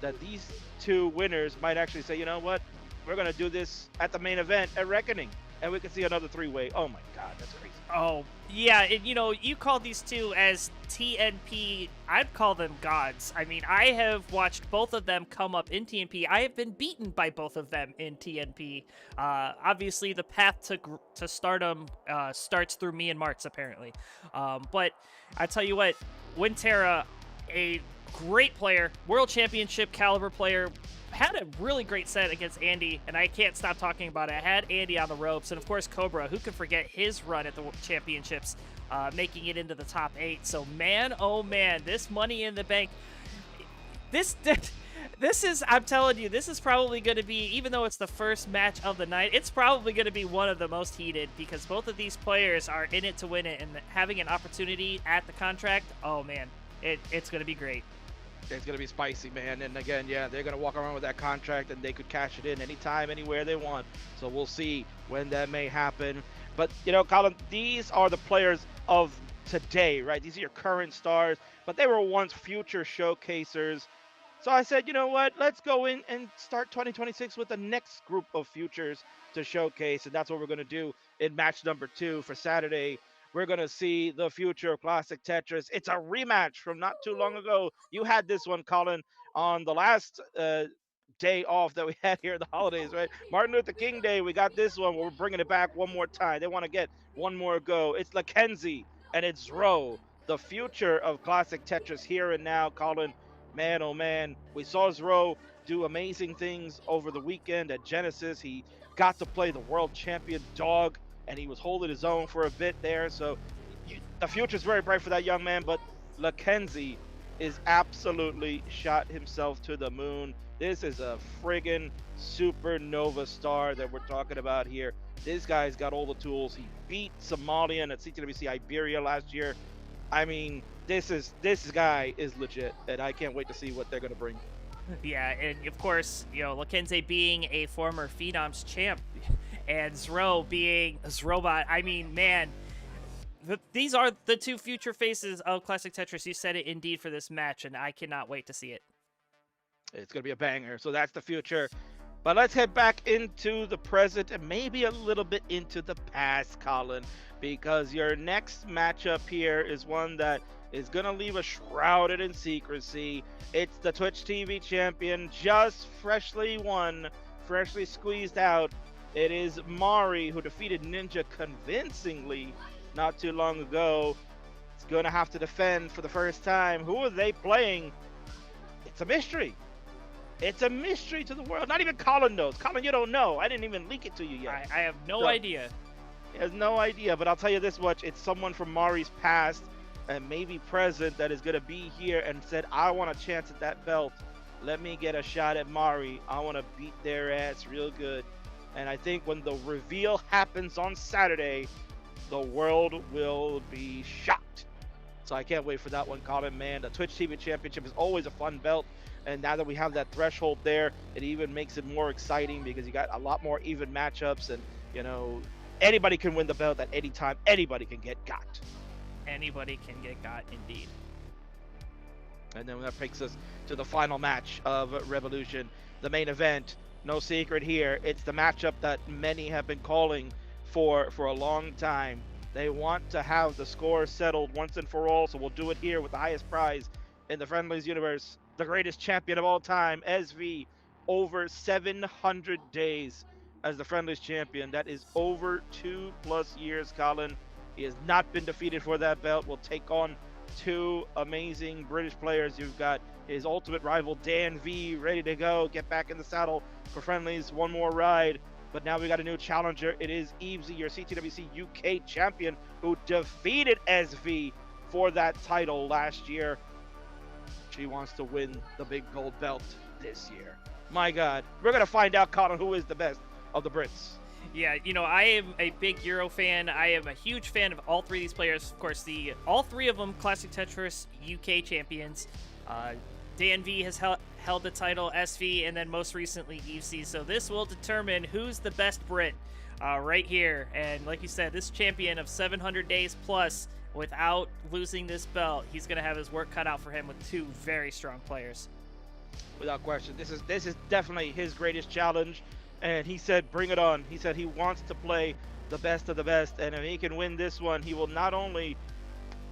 that these two winners might actually say, you know what, we're going to do this at the main event at Reckoning, and we can see another three-way. Oh my God, that's crazy. Oh, yeah, and, you know, you call these two as TNP, I'd call them gods. I mean, I have watched both of them come up in TNP. I have been beaten by both of them in TNP. Obviously, the path to stardom starts through me and Marts, apparently. But I tell you what, Wintera, a great player, world championship caliber player, had a really great set against Andy, and I can't stop talking about it. I had Andy on the ropes, and of course Cobra, who could forget his run at the championships, making it into the top 8. So man, oh man, this Money in the Bank, this is, I'm telling you, this is probably going to be, even though it's the first match of the night, it's probably going to be one of the most heated, because both of these players are in it to win it, and having an opportunity at the contract, oh man, it's going to be great. It's going to be spicy, man. And again, yeah, they're going to walk around with that contract and they could cash it in anytime, anywhere they want. So we'll see when that may happen. But, you know, Colin, these are the players of today, right? These are your current stars, but they were once future showcasers. So I said, you know what? Let's go in and start 2026 with the next group of futures to showcase. And that's what we're going to do in match number 2 for Saturday. We're going to see the future of Classic Tetris. It's a rematch from not too long ago. You had this one, Colin, on the last day off that we had here in the holidays, right? Martin Luther King Day, we got this one. We're bringing it back one more time. They want to get one more go. It's Mackenzie and it's Ro, the future of Classic Tetris here and now, Colin. Man, oh man, we saw Ro do amazing things over the weekend at Genesis. He got to play the world champion dog, and he was holding his own for a bit there. So the future's very bright for that young man, but Mackenzie is absolutely shot himself to the moon. This is a friggin' supernova star that we're talking about here. This guy's got all the tools. He beat Somalian at CTWC Iberia last year. I mean, this guy is legit, and I can't wait to see what they're going to bring. Yeah, and of course, you know, Mackenzie being a former Phenoms champ, and Zro being Zrobot. I mean, man, these are the two future faces of Classic Tetris. You said it indeed for this match, and I cannot wait to see it. It's going to be a banger. So that's the future. But let's head back into the present and maybe a little bit into the past, Colin, because your next matchup here is one that is going to leave us shrouded in secrecy. It's the Twitch TV champion, just freshly won, freshly squeezed out. It is Mari, who defeated Ninja convincingly not too long ago. It's going to have to defend for the first time. Who are they playing? It's a mystery. It's a mystery to the world. Not even Colin knows. Colin, you don't know. I didn't even leak it to you yet. I have no idea. He has no idea, but I'll tell you this much. It's someone from Mari's past and maybe present that is going to be here and said, I want a chance at that belt. Let me get a shot at Mari. I want to beat their ass real good. And I think when the reveal happens on Saturday, the world will be shocked. So I can't wait for that one, Colin, man. The Twitch TV Championship is always a fun belt. And now that we have that threshold there, it even makes it more exciting because you got a lot more even matchups. And, you know, anybody can win the belt at any time. Anybody can get got. Anybody can get got, indeed. And then that takes us to the final match of Revolution, the main event. No secret here. It's the matchup that many have been calling for a long time. They want to have the score settled once and for all, so we'll do it here with the highest prize in the Friendlies universe. The greatest champion of all time, SV, over 700 days as the Friendlies champion. That is over 2+ years, Colin. He has not been defeated for that belt. Will take on two amazing British players. You've got his ultimate rival, Dan V, ready to go. Get back in the saddle for Friendlies. One more ride. But now we got a new challenger. It is Evezy, your CTWC UK champion, who defeated SV for that title last year. She wants to win the big gold belt this year. My God. We're going to find out, Colin, who is the best of the Brits. Yeah, you know, I am a big Euro fan. I am a huge fan of all three of these players. Of course, all three of them Classic Tetris UK champions. Dan V has held the title, SV, and then most recently Evezy. So this will determine who's the best Brit right here. And like you said, this champion of 700 days plus without losing this belt, he's going to have his work cut out for him with two very strong players. Without question. This is definitely his greatest challenge. And he said, bring it on. He said he wants to play the best of the best. And if he can win this one, he will not only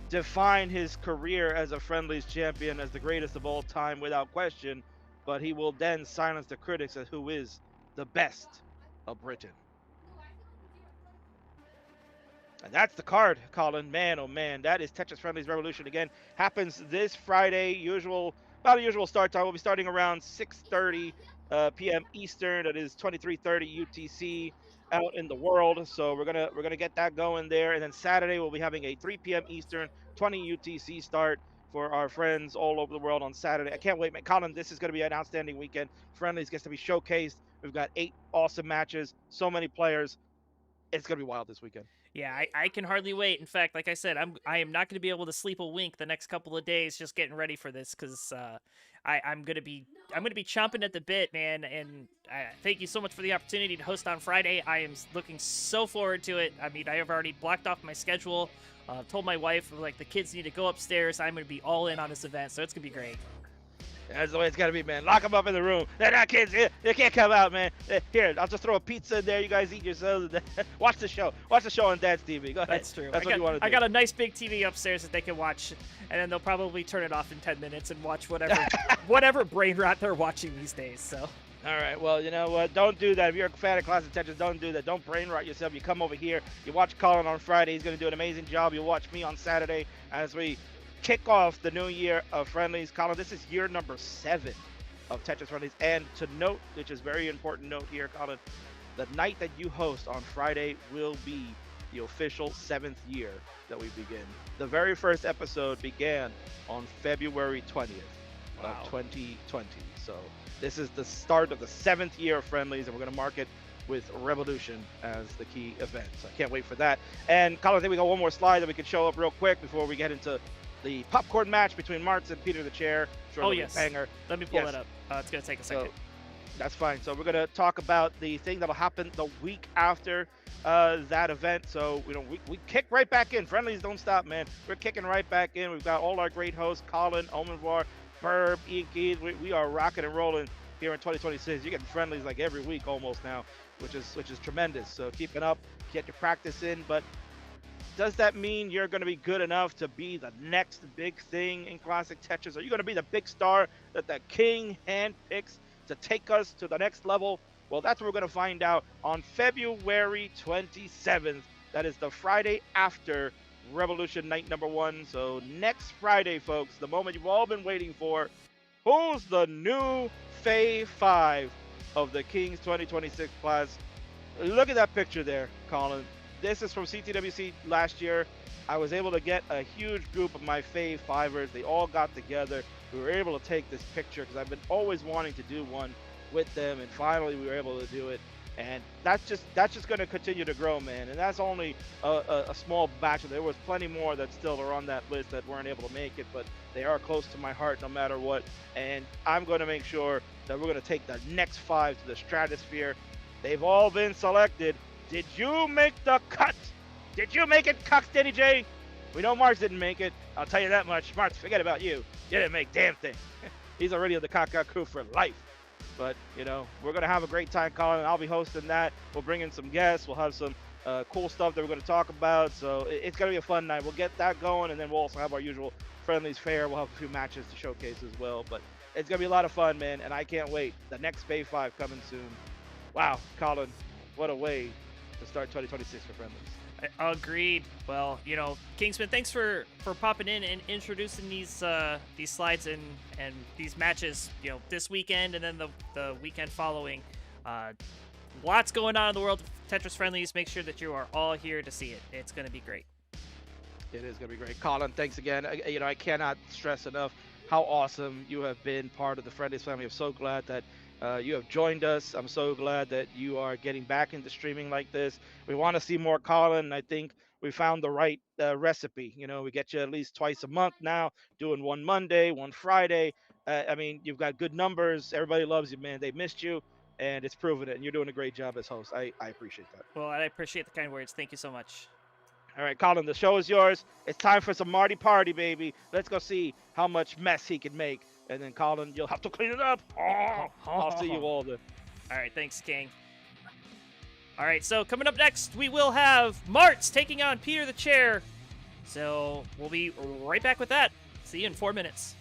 define his career as a friendlies champion as the greatest of all time without question, but he will then silence the critics as who is the best of Britain. And that's the card, Colin. Man, oh man, that is Tetris Friendlies Revolution again. Happens this Friday, about a usual start time. We'll be starting around 6:30 p.m. Eastern. That is 23:30 UTC out in the world. So we're gonna get that going there. And then Saturday we'll be having a 3 p.m. Eastern, 20 UTC start for our friends all over the world on Saturday. I can't wait, man. Colin, this is gonna be an outstanding weekend. Friendlies gets to be showcased. We've got 8 awesome matches, so many players. It's gonna be wild this weekend. Yeah, I can hardly wait. In fact, like I said, I am not going to be able to sleep a wink the next couple of days just getting ready for this because I'm gonna be chomping at the bit, man. And thank you so much for the opportunity to host on Friday. I am looking so forward to it. I mean, I have already blocked off my schedule. Told my wife like the kids need to go upstairs. I'm gonna be all in on this event, so it's gonna be great. That's the way it's got to be, man. Lock them up in the room. They're not kids. They can't come out, man. Here, I'll just throw a pizza in there. You guys eat yourselves. Watch the show. Watch the show on Dad's TV. Go ahead. That's true. That's what you want to do. I got a nice big TV upstairs that they can watch, and then they'll probably turn it off in 10 minutes and watch whatever brain rot they're watching these days. So. All right. Well, you know what? Don't do that. If you're a fan of Classic Tetris, don't do that. Don't brain rot yourself. You come over here. You watch Colin on Friday. He's going to do an amazing job. You'll watch me on Saturday as we kick off the new year of Friendlies. Colin, this is year number 7 of Tetris Friendlies. And to note, which is very important note here, Colin, the night that you host on Friday will be the official 7th year that we begin. The very first episode began on February 20th of 2020. So this is the start of the 7th year of Friendlies, and we're going to mark it with Revolution as the key event. So I can't wait for that. And Colin, I think we got one more slide that we could show up real quick before we get into the popcorn match between Marts and PetertheChair. Oh, yes. Banger. Let me pull that up. It's going to take a second. So, that's fine. So we're going to talk about the thing that'll happen the week after that event. So, you know, we kick right back in. Friendlies don't stop, man. We're kicking right back in. We've got all our great hosts, Colin, Omenvar, Burb, IanKeith. We are rocking and rolling here in 2026. You're getting Friendlies like every week almost now, which is tremendous. So keep it up, get your practice in. But does that mean you're going to be good enough to be the next big thing in Classic Tetris? Are you going to be the big star that the king handpicks to take us to the next level? Well, that's what we're going to find out on February 27th. That is the Friday after Revolution Night number 1. So next Friday, folks, the moment you've all been waiting for. Who's the new Fae 5 of the King's 2026 class? Look at that picture there, Colin. This is from CTWC last year. I was able to get a huge group of my Fae 5ers. They all got together. We were able to take this picture because I've been always wanting to do one with them, and finally we were able to do it. And that's just going to continue to grow, man. And that's only a small batch. There was plenty more that still are on that list that weren't able to make it, but they are close to my heart no matter what. And I'm going to make sure that we're going to take the next 5 to the stratosphere. They've all been selected. Did you make the cut? Did you make it, Cox Denny J? We know Marts didn't make it. I'll tell you that much. Marts, forget about you. You didn't make damn thing. He's already on the Kaka crew for life. But, you know, we're going to have a great time, Colin. I'll be hosting that. We'll bring in some guests. We'll have some cool stuff that we're going to talk about. So it's going to be a fun night. We'll get that going, and then we'll also have our usual Friendlies fair. We'll have a few matches to showcase as well. But it's going to be a lot of fun, man, and I can't wait. The next Fae 5 coming soon. Wow, Colin, what a way to start 2026 for Friendlies. Agreed. Well, you know, Kingsman, thanks for popping in and introducing these slides and these matches, you know, this weekend and then the weekend following. Lots going on in the world of Tetris Friendlies. Make sure that you are all here to see it. It's going to be great. It is going to be great. Colin, thanks again. I cannot stress enough how awesome you have been part of the Friendlies family. I'm so glad that you have joined us. I'm so glad that you are getting back into streaming like this. We want to see more Colin. I think we found the right recipe. We get you at least twice a month now, doing one Monday, one Friday. I mean, you've got good numbers. Everybody loves you, man. They missed you, and it's proven it. And you're doing a great job as host. I appreciate that. Well, I appreciate the kind words. Thank you so much. All right, Colin, the show is yours. It's time for some Marty Party, baby. Let's go see how much mess he can make. And then, Colin, you'll have to clean it up. I'll see you all then. All right, thanks, King. All right, so coming up next, we will have Marts taking on PetertheChair. So we'll be right back with that. See you in 4 minutes.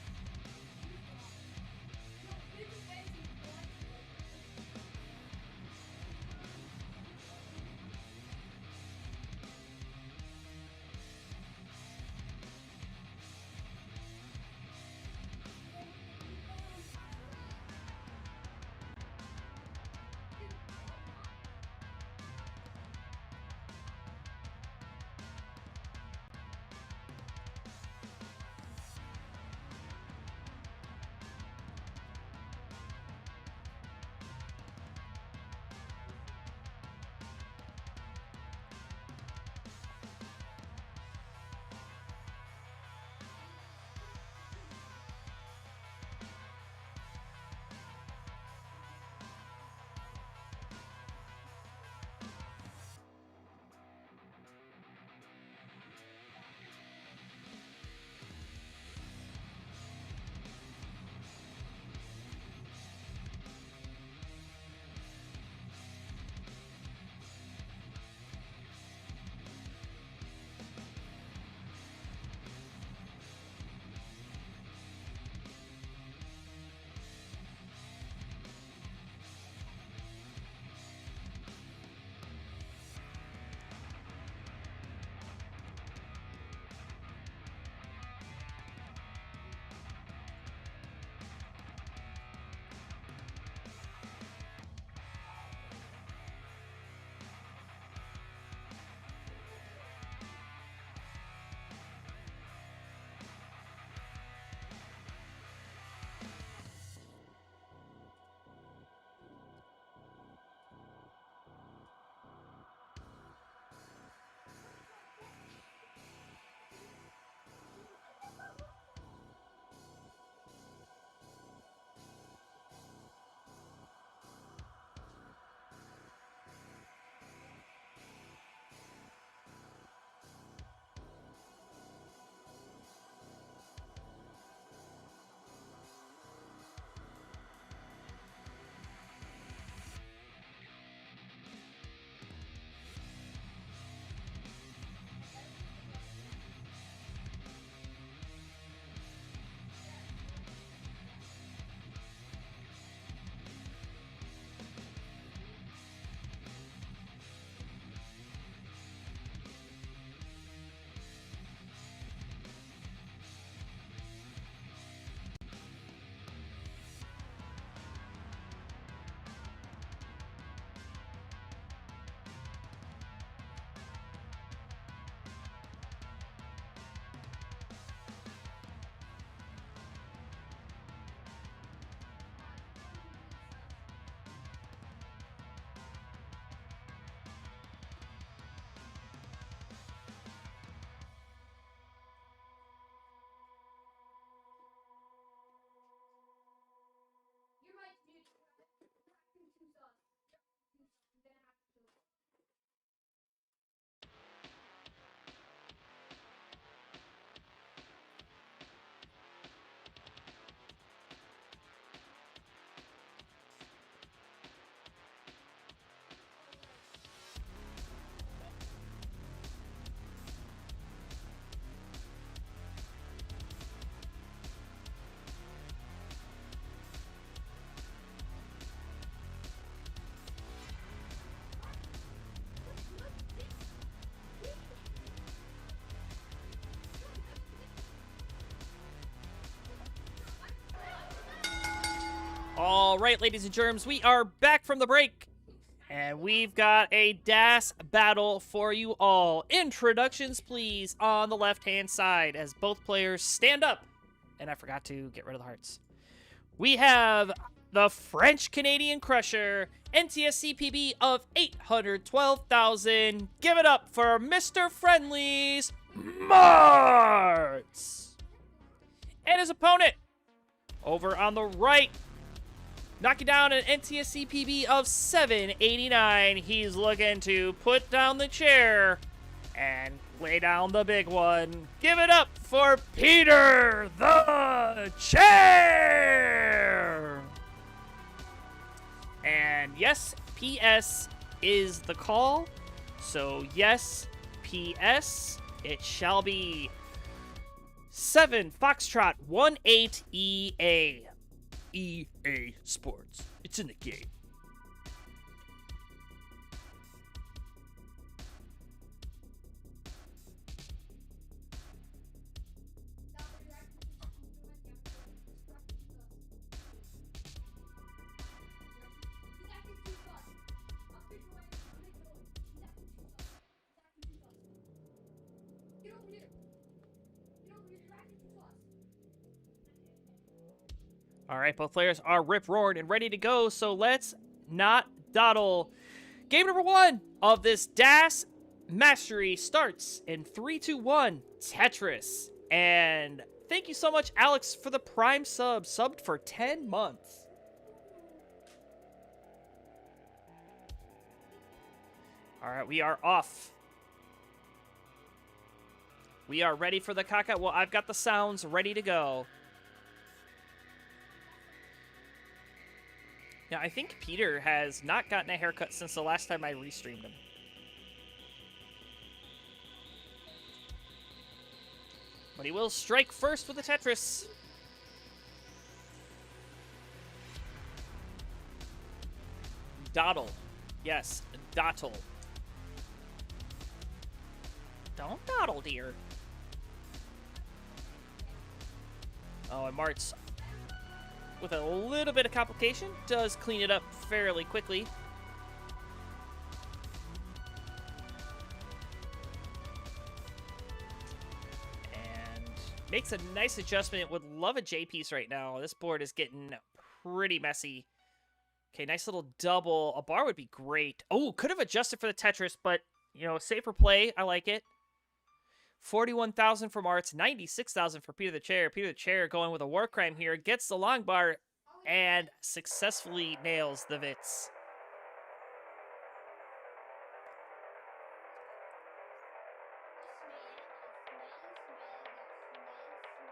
All right, ladies and germs, we are back from the break. And we've got a DAS battle for you all. Introductions, please, on the left-hand side as both players stand up. And I forgot to get rid of the hearts. We have the French-Canadian Crusher, NTSC PB of 812,000. Give it up for Mr. Friendly's Marts. And his opponent, over on the right, knocking down an NTSC PB of 789. He's looking to put down the chair and lay down the big one. Give it up for PetertheChair. And yes, PS is the call. So yes, PS, it shall be 7 Foxtrot 18 EA. EA Sports. It's in the game. All right, both players are rip-roared and ready to go, so let's not dawdle. Game number 1 of this DAS Mastery starts in 3, 2, 1, Tetris. And thank you so much, Alex, for the Prime sub. Subbed for 10 months. All right, we are off. We are ready for the caca. Well, I've got the sounds ready to go. Now, I think Peter has not gotten a haircut since the last time I restreamed him. But he will strike first with the Tetris. Dawdle. Yes, dawdle. Don't dawdle, dear. Oh, and Marts, with a little bit of complication, does clean it up fairly quickly. And makes a nice adjustment. Would love a J piece right now. This board is getting pretty messy. Okay, nice little double. A bar would be great. Oh, could have adjusted for the Tetris, but, you know, safer play. I like it. 41,000 for Marts, 96,000 for PetertheChair. PetertheChair going with a war crime here, gets the long bar and successfully nails the Vits.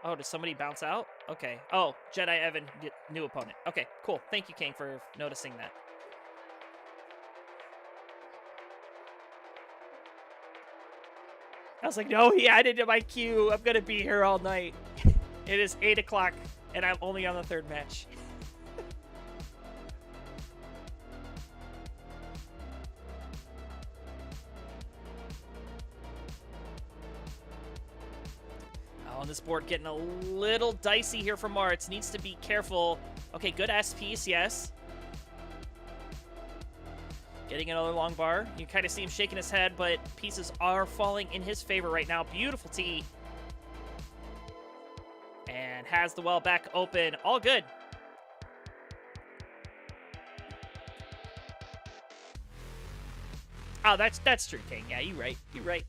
Oh, did somebody bounce out? Okay. Oh, JediEvan, new opponent. Okay, cool. Thank you, King, for noticing that. I was like, no, he added to my queue. I'm going to be here all night. It is 8 o'clock, and I'm only on the 3rd match. Oh, and this board getting a little dicey here for Marts. Needs to be careful. Okay, good S piece, yes. Getting another long bar. You kind of see him shaking his head, but pieces are falling in his favor right now. Beautiful tee. And has the well back open. All good. Oh, that's true, King. Yeah, you're right. You're right.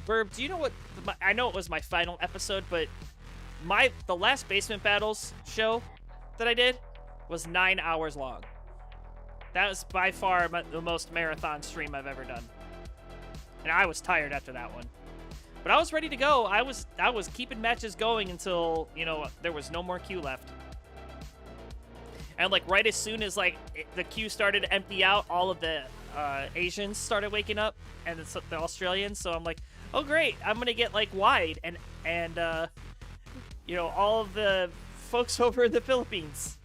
Burb, do you know what... I know it was my final episode, but... The last Basement Battles show that I did was 9 hours long. That was by far the most marathon stream I've ever done. And I was tired after that one. But I was ready to go. I was keeping matches going until, you know, there was no more queue left. And, like, right as soon as, like, the queue started to empty out, all of the Asians started waking up, and the Australians. So I'm like, oh, great. I'm going to get, like, wide. And you know, all of the folks over in the Philippines.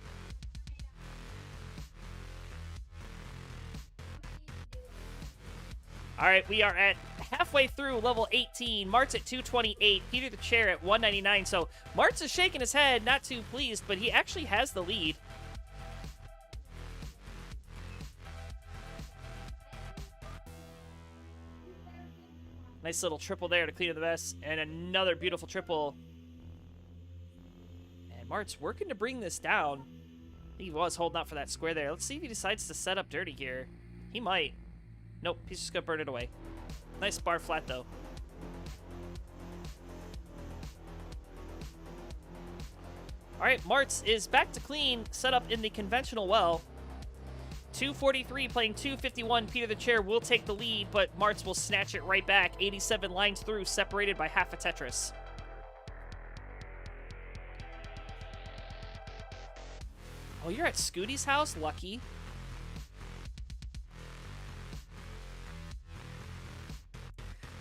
All right, we are at halfway through level 18. Marts at 228, PetertheChair at 199. So Marts is shaking his head, not too pleased, but he actually has the lead. Nice little triple there to clean up the mess, and another beautiful triple. And Marts working to bring this down. He was holding out for that square there. Let's see if he decides to set up dirty here. He might. Nope, he's just gonna burn it away. Nice bar flat though. Alright, Marts is back to clean, set up in the conventional well. 243 playing 251. PetertheChair will take the lead, but Marts will snatch it right back. 87 lines through, separated by half a Tetris. Oh, you're at Scooty's house? Lucky.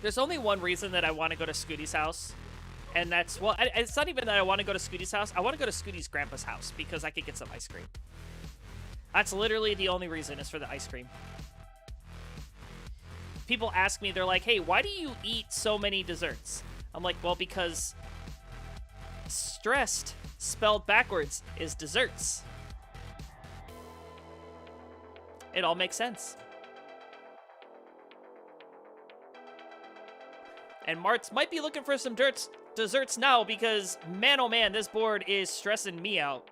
There's only one reason that I want to go to Scooty's house, and that's, well, it's not even that I want to go to Scooty's house. I want to go to Scooty's grandpa's house because I could get some ice cream. That's literally the only reason, is for the ice cream. People ask me, they're like, hey, why do you eat so many desserts? I'm like, well, because stressed, spelled backwards, is desserts. It all makes sense. And Marts might be looking for some desserts now because, man, oh man, this board is stressing me out.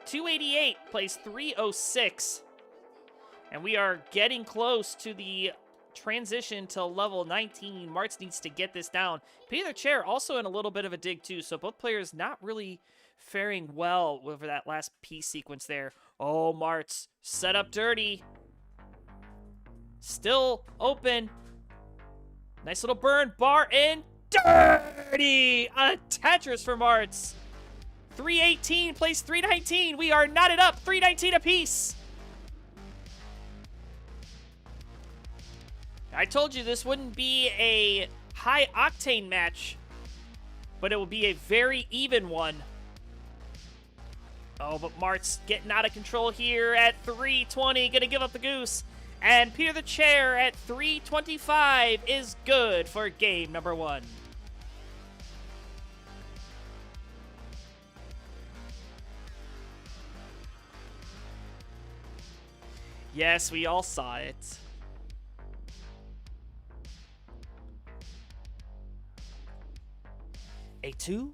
288 plays 306. And we are getting close to the transition to level 19. Marts needs to get this down. PetertheChair also in a little bit of a dig too, so both players not really faring well over that last piece sequence there. Oh, Marts, set up dirty. Still open. Nice little burn, bar in, dirty! A Tetris for Marts. 318 plays 319. We are knotted up, 319 apiece. I told you this wouldn't be a high octane match, but it will be a very even one. Oh, but Marts getting out of control here at 320, gonna give up the goose. And PetertheChair at 325 is good for game number 1. Yes, we all saw it. A2?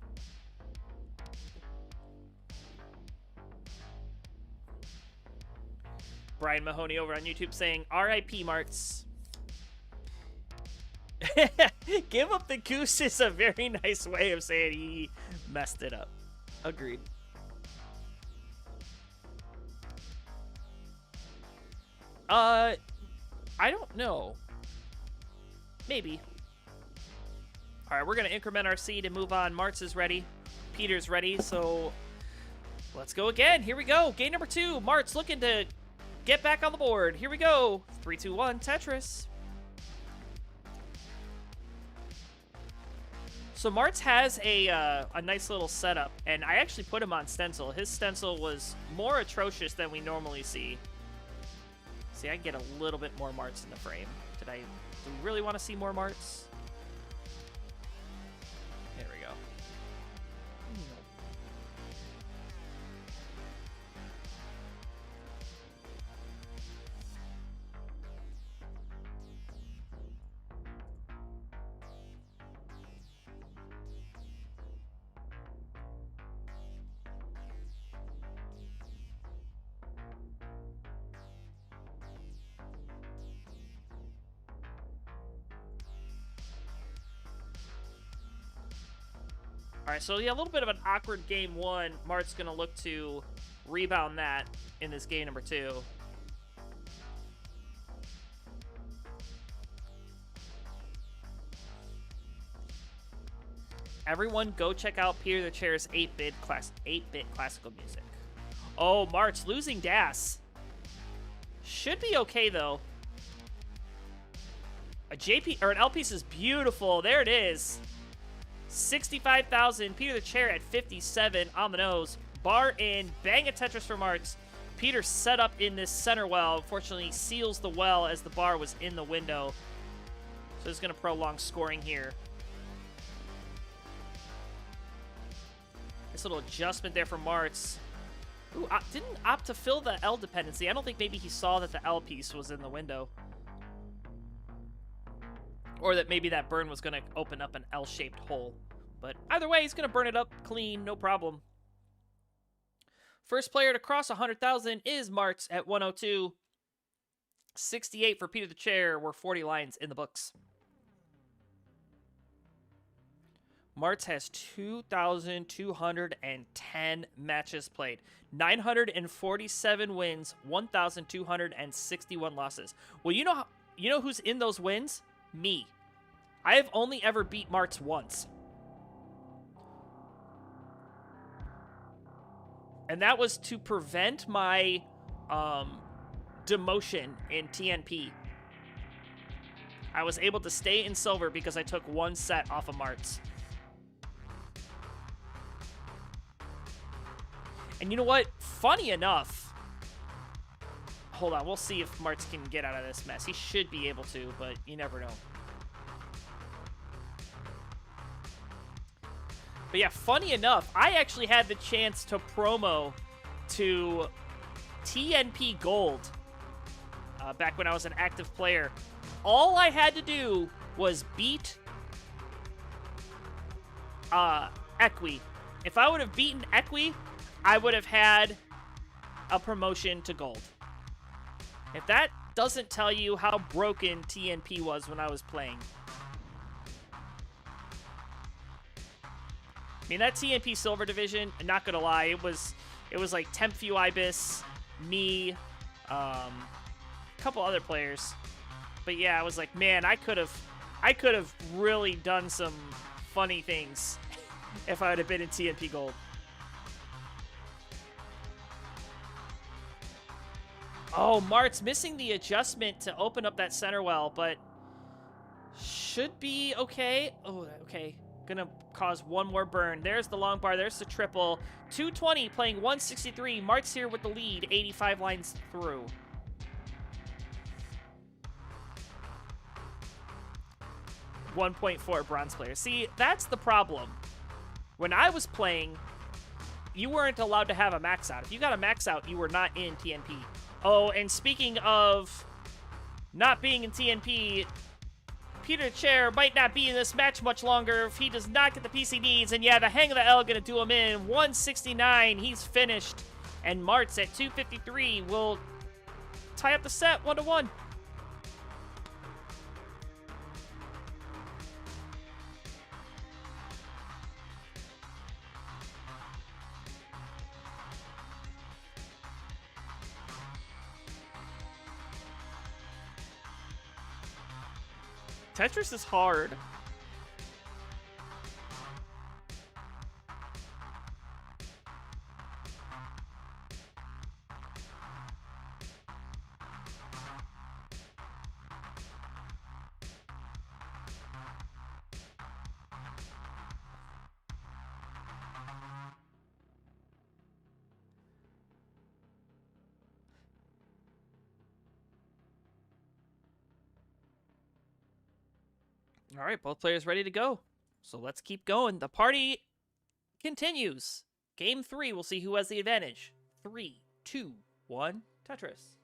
Brian Mahoney over on YouTube saying, R.I.P. Marts. Give up the goose is a very nice way of saying he messed it up. Agreed. I don't know. Maybe. All right, we're going to increment our seed and move on. Marts is ready. Peter's ready, so let's go again. Here we go. Game number 2. Marts looking to get back on the board. Here we go. 3, 2, 1, Tetris. So Marts has a nice little setup, and I actually put him on stencil. His stencil was more atrocious than we normally see. See, I get a little bit more Marts in the frame. Do we really want to see more Marts? There we go. All right, so yeah, a little bit of an awkward game 1. Mart's going to look to rebound that in this game number 2. Everyone go check out PetertheChair's 8-bit classical music. Oh, Mart's losing DAS. Should be okay, though. A JP, or an L piece is beautiful. There it is. 65,000. PetertheChair at 57 on the nose. Bar in. Bang a Tetris for Marts. Peter set up in this center well. Unfortunately, seals the well as the bar was in the window. So it's going to prolong scoring here. Nice little adjustment there from Marts. Ooh, didn't opt to fill the L dependency. I don't think maybe he saw that the L piece was in the window. Or that maybe that burn was going to open up an L-shaped hole. But either way, he's going to burn it up clean, no problem. First player to cross 100,000 is Marts at 102. 68 for PetertheChair. We're 40 lines in the books. Marts has 2,210 matches played. 947 wins, 1,261 losses. Well, you know who's in those wins? Me. I have only ever beat Marts once. And that was to prevent my demotion in TNP. I was able to stay in silver because I took one set off of Marts. And you know what? Funny enough... Hold on, we'll see if Marts can get out of this mess. He should be able to, but you never know. But yeah, funny enough, I actually had the chance to promo to TNP Gold back when I was an active player. All I had to do was beat Equi. If I would have beaten Equi, I would have had a promotion to Gold. If that doesn't tell you how broken TNP was when I was playing. I mean, that TNP Silver Division, not gonna lie, it was like Tempview Ibis, me, a couple other players. But yeah, I was like, man, I could have really done some funny things if I would have been in TNP Gold. Oh, Mart's missing the adjustment to open up that center well, but should be okay. Oh, okay. Gonna cause one more burn. There's the long bar. There's the triple. 220 playing 163. Mart's here with the lead. 85 lines through. .4 bronze player. See, that's the problem. When I was playing, you weren't allowed to have a max out. If you got a max out, you were not in TNP. Oh, and speaking of not being in TNP, PetertheChair might not be in this match much longer if he does not get the PCDs. And yeah, the hang of the L gonna do him in. 169, he's finished. And Marts at 253 will tie up the set 1-1. Tetris is hard. All right, both players ready to go. So let's keep going. The party continues. Game 3, we'll see who has the advantage. 3, 2, 1, Tetris.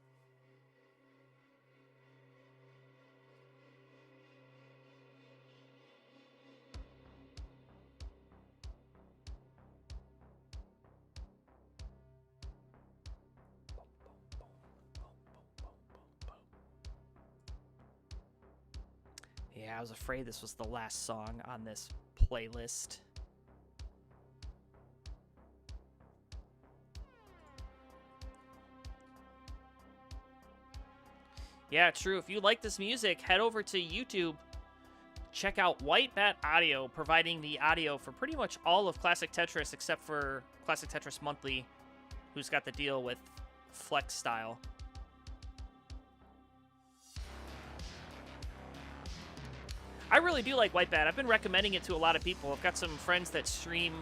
Yeah, I was afraid this was the last song on this playlist. Yeah, true. If you like this music, head over to YouTube. Check out White Bat Audio, providing the audio for pretty much all of Classic Tetris, except for Classic Tetris Monthly, who's got the deal with Flex Style. I really do like White Bat. I've been recommending it to a lot of people. I've got some friends that stream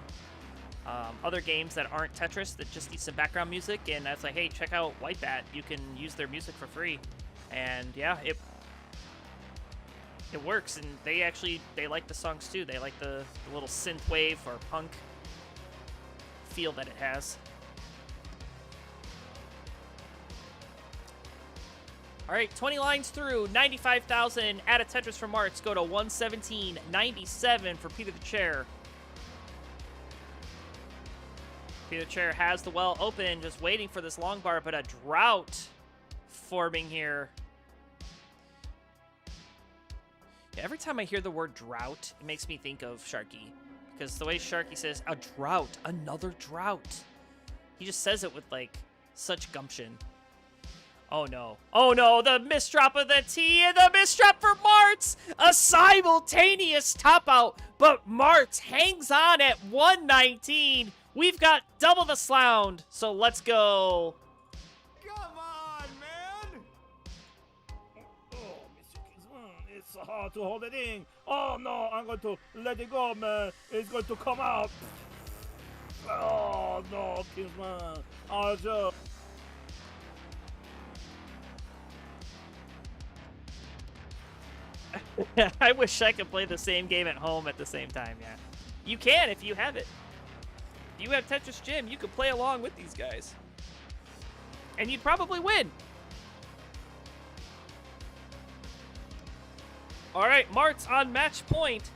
other games that aren't Tetris that just need some background music, and I was like, hey, check out White Bat. You can use their music for free, and yeah, it works, and they like the songs too. They like the little synth wave or punk feel that it has. All right, 20 lines through, 95,000 out of Tetris from Marts. Go to 117.97 for PetertheChair. PetertheChair has the well open, just waiting for this long bar, but a drought forming here. Yeah, every time I hear the word drought, it makes me think of Sharky. Because the way Sharky says, a drought, another drought. He just says it with, like, such gumption. Oh, no. Oh, no, the misdrop of the T and the misdrop for Marts! A simultaneous top out, but Marts hangs on at 119. We've got double the sound, so let's go. Come on, man! Oh, Mr. Kingsman, it's hard to hold it in. Oh, no, I'm going to let it go, man. It's going to come out. Oh, no, Kingsman. I'll just... I wish I could play the same game at home at the same time, yeah. You can if you have it. If you have Tetris Gym, you could play along with these guys. And you'd probably win. All right, Marts on match point.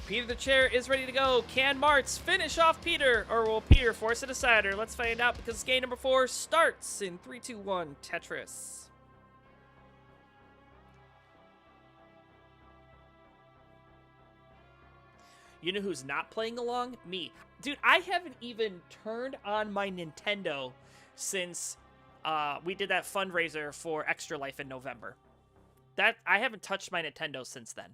PetertheChair is ready to go. Can Marts finish off Peter, or will Peter force a decider? Let's find out, because game number 4 starts in 3, 2, 1, Tetris. You know who's not playing along? Me. Dude, I haven't even turned on my Nintendo since we did that fundraiser for Extra Life in November. I haven't touched my Nintendo since then.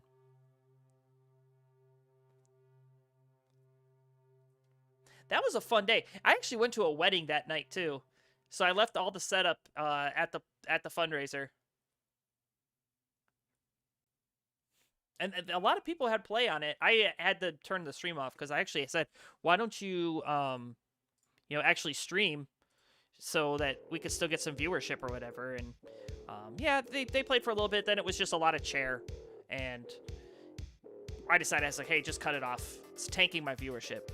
That was a fun day. I actually went to a wedding that night too, so I left all the setup at the fundraiser, and a lot of people had play on it. I had to turn the stream off because I actually said, "Why don't you, actually stream so that we could still get some viewership or whatever?" And yeah, they played for a little bit. Then it was just a lot of chair, and I decided, I was like, "Hey, just cut it off. It's tanking my viewership."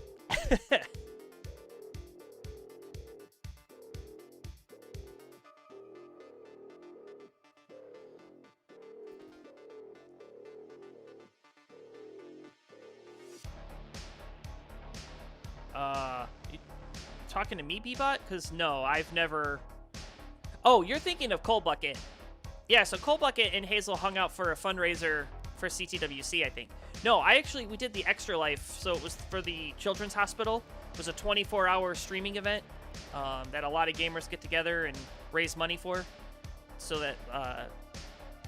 You talking to me, BBot? Because no, I've never... Oh, you're thinking of Cold Bucket. Yeah, so Cold Bucket and Hazel hung out for a fundraiser for CTWC, I think. No, we did the Extra Life, so it was for the Children's Hospital. It was a 24-hour streaming event that a lot of gamers get together and raise money for, so that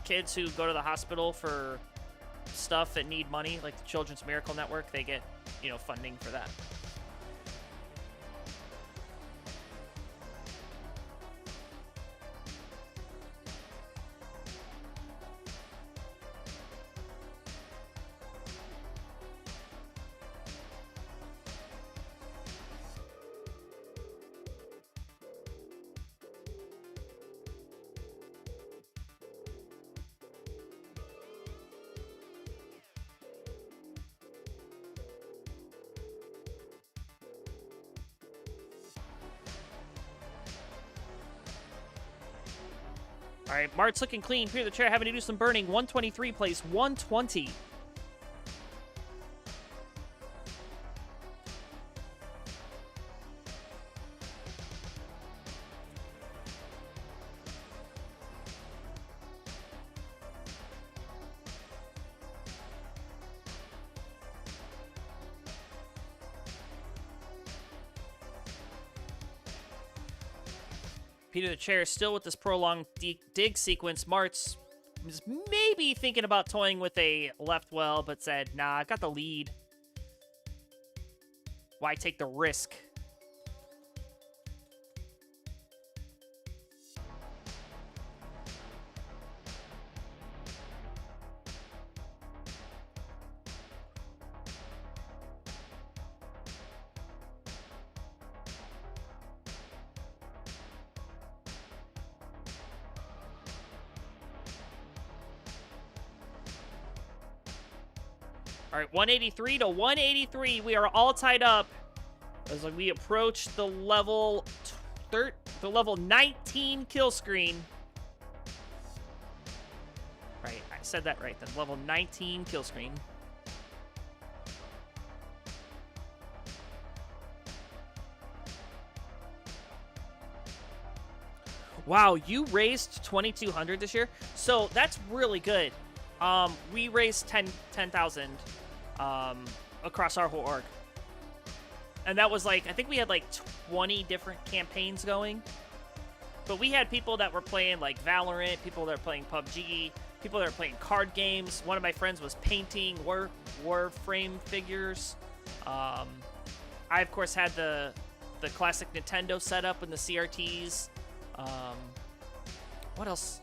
kids who go to the hospital for stuff that need money, like the Children's Miracle Network, they get, funding for that. All right, Mart's looking clean. PetertheChair having to do some burning. 123 plays 120. PetertheChair still with this prolonged dig sequence. Marts is maybe thinking about toying with a left well, but said, nah, I've got the lead. Why take the risk? All right, 183 to 183. We are all tied up as we approach the level 19 kill screen. Right, I said that right. The level 19 kill screen. Wow, you raised 2,200 this year, so that's really good. We raised 10,000 across our whole org, and that was like, I think we had like 20 different campaigns going. But we had people that were playing like Valorant, people that were playing PUBG, people that were playing card games. One of my friends was painting Warframe figures. I of course had the classic Nintendo setup and the CRTs. What else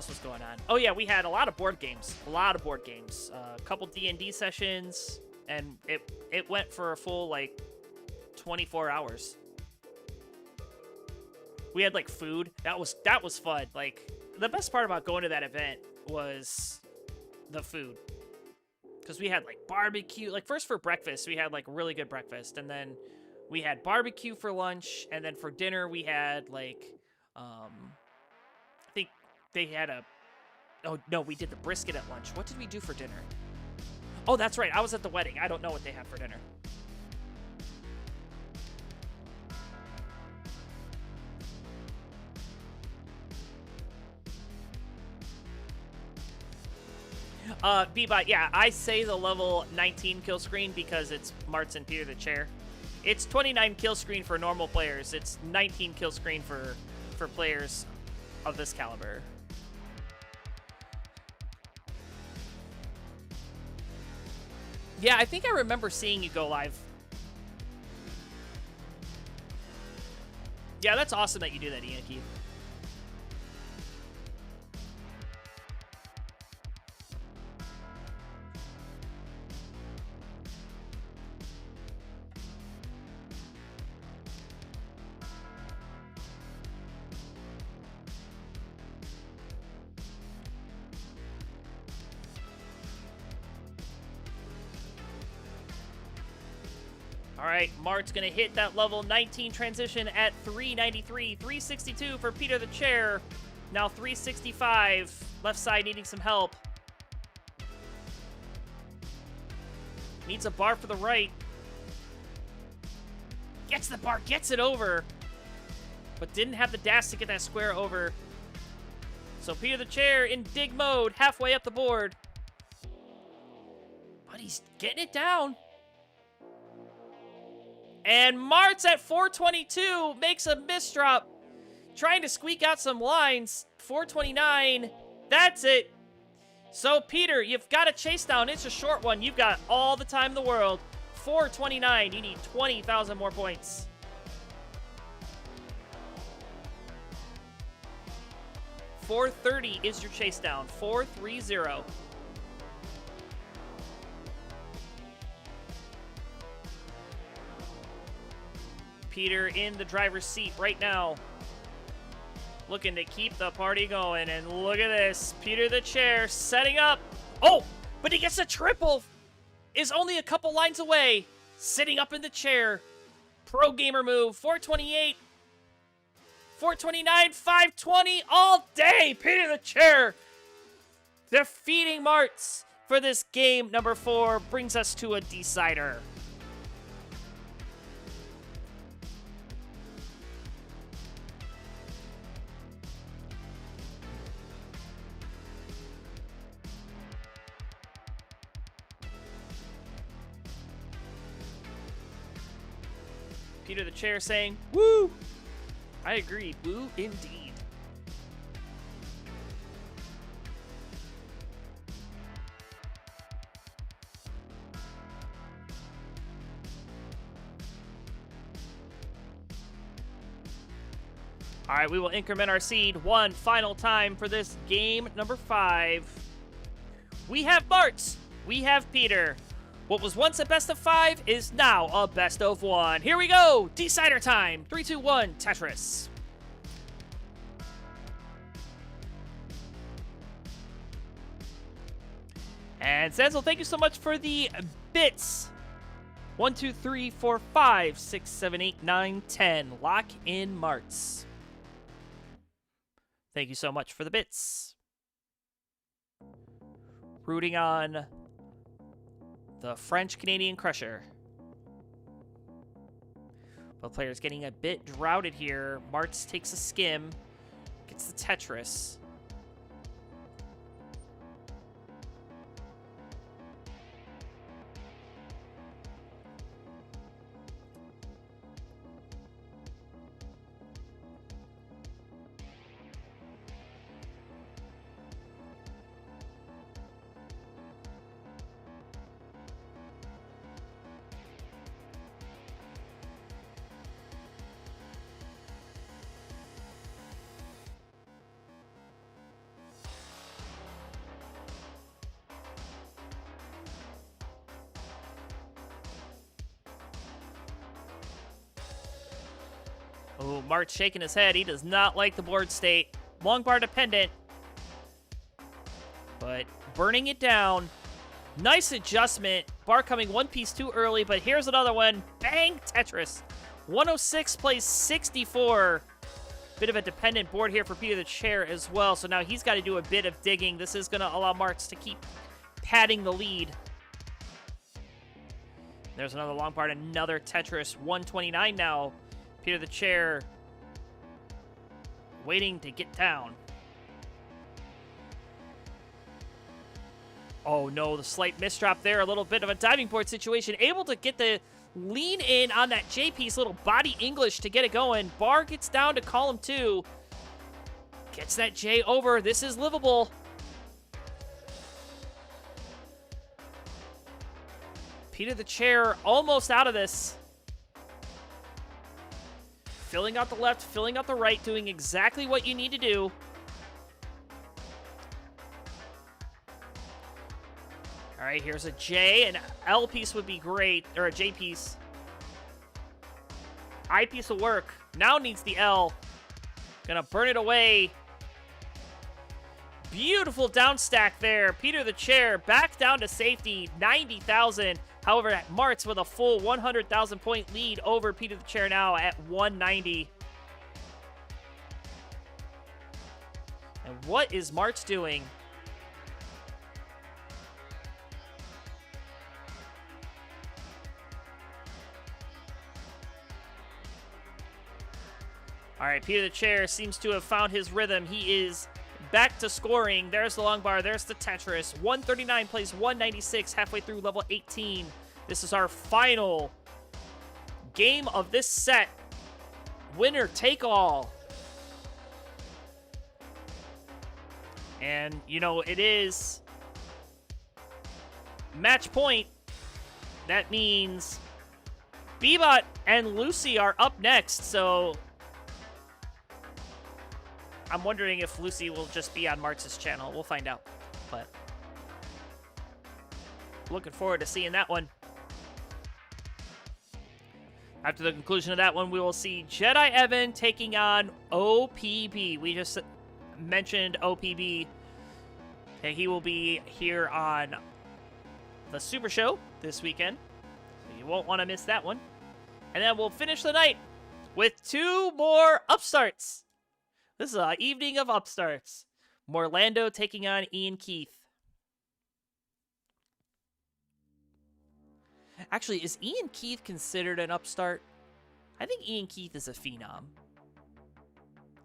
was going on? Oh yeah, we had a lot of board games. A couple D&D sessions, and it went for a full like 24 hours. We had like food. That was fun. Like, the best part about going to that event was the food. Because we had like barbecue. Like, first for breakfast, we had like really good breakfast, and then we had barbecue for lunch, and then for dinner we had like I think they had oh no, we did the brisket at lunch. What did we do for dinner? Oh, that's right, I was at the wedding. I don't know what they had for dinner. BBot, yeah, I say the level 19 kill screen because it's Marts and PetertheChair. It's 29 kill screen for normal players. It's 19 kill screen for players of this caliber. Yeah, I think I remember seeing you go live. Yeah, that's awesome that you do that, IanKeith. All right, Mart's going to hit that level 19 transition at 393. 362 for PetertheChair. Now 365. Left side needing some help. Needs a bar for the right. Gets the bar, gets it over. But didn't have the dash to get that square over. So PetertheChair in dig mode, halfway up the board. But he's getting it down. And Marts at 422 makes a misdrop. Trying to squeak out some lines. 429. That's it. So, Peter, you've got a chase down. It's a short one. You've got all the time in the world. 429. You need 20,000 more points. $430 is your chase down. 430. Peter in the driver's seat right now. Looking to keep the party going. And look at this. PetertheChair setting up. Oh, but he gets a triple. Is only a couple lines away. Sitting up in the chair. Pro gamer move. 428. 429. 520. All day. PetertheChair defeating Marts for this game number 4. Brings us to a decider. PetertheChair saying, woo! I agree, woo indeed. All right, we will increment our seed one final time for this game number 5. We have Marts. We have Peter. What was once a best of 5 is now a best of 1. Here we go. Decider time. 3, 2, 1. Tetris. And Zenzel, thank you so much for the bits. 1, 2, 3, 4, 5, 6, 7, 8, 9, 10. Lock in Marts. Thank you so much for the bits. Rooting on the French-Canadian Crusher. Both players getting a bit droughted here. Marts takes a skim. Gets the Tetris. Oh, Mart's shaking his head. He does not like the board state. Long bar dependent. But burning it down. Nice adjustment. Bar coming one piece too early, but here's another one. Bang, Tetris. 106 plays 64. Bit of a dependent board here for PetertheChair as well, so now he's got to do a bit of digging. This is going to allow Marts to keep padding the lead. There's another long part, another Tetris. 129 now. PetertheChair waiting to get down. Oh no, the slight misdrop there. A little bit of a diving board situation. Able to get the lean in on that J piece. Little body English to get it going. Bar gets down to column 2. Gets that J over. This is livable. PetertheChair almost out of this. Filling out the left, filling out the right, doing exactly what you need to do. All right, here's a J. An L piece would be great, or a J piece. I piece will work. Now needs the L. Gonna burn it away. Beautiful down stack there. PetertheChair back down to safety, 90,000. However, Marts with a full 100,000 point lead over PetertheChair now at 190. And what is Marts doing? All right, PetertheChair seems to have found his rhythm. He is back to scoring. There's the long bar. There's the Tetris. 139 plays 196 halfway through level 18. This is our final game of this set. Winner take all. And, you know, it is match point. That means BBot and Loucy are up next, so I'm wondering if Loucy will just be on Marts' channel. We'll find out. But looking forward to seeing that one. After the conclusion of that one, we will see JediEvan taking on OPB. We just mentioned OPB. And he will be here on the Super Show this weekend. So you won't want to miss that one. And then we'll finish the night with 2 more upstarts. This is an evening of upstarts. Morelando taking on IanKeith. Actually, is IanKeith considered an upstart? I think IanKeith is a phenom.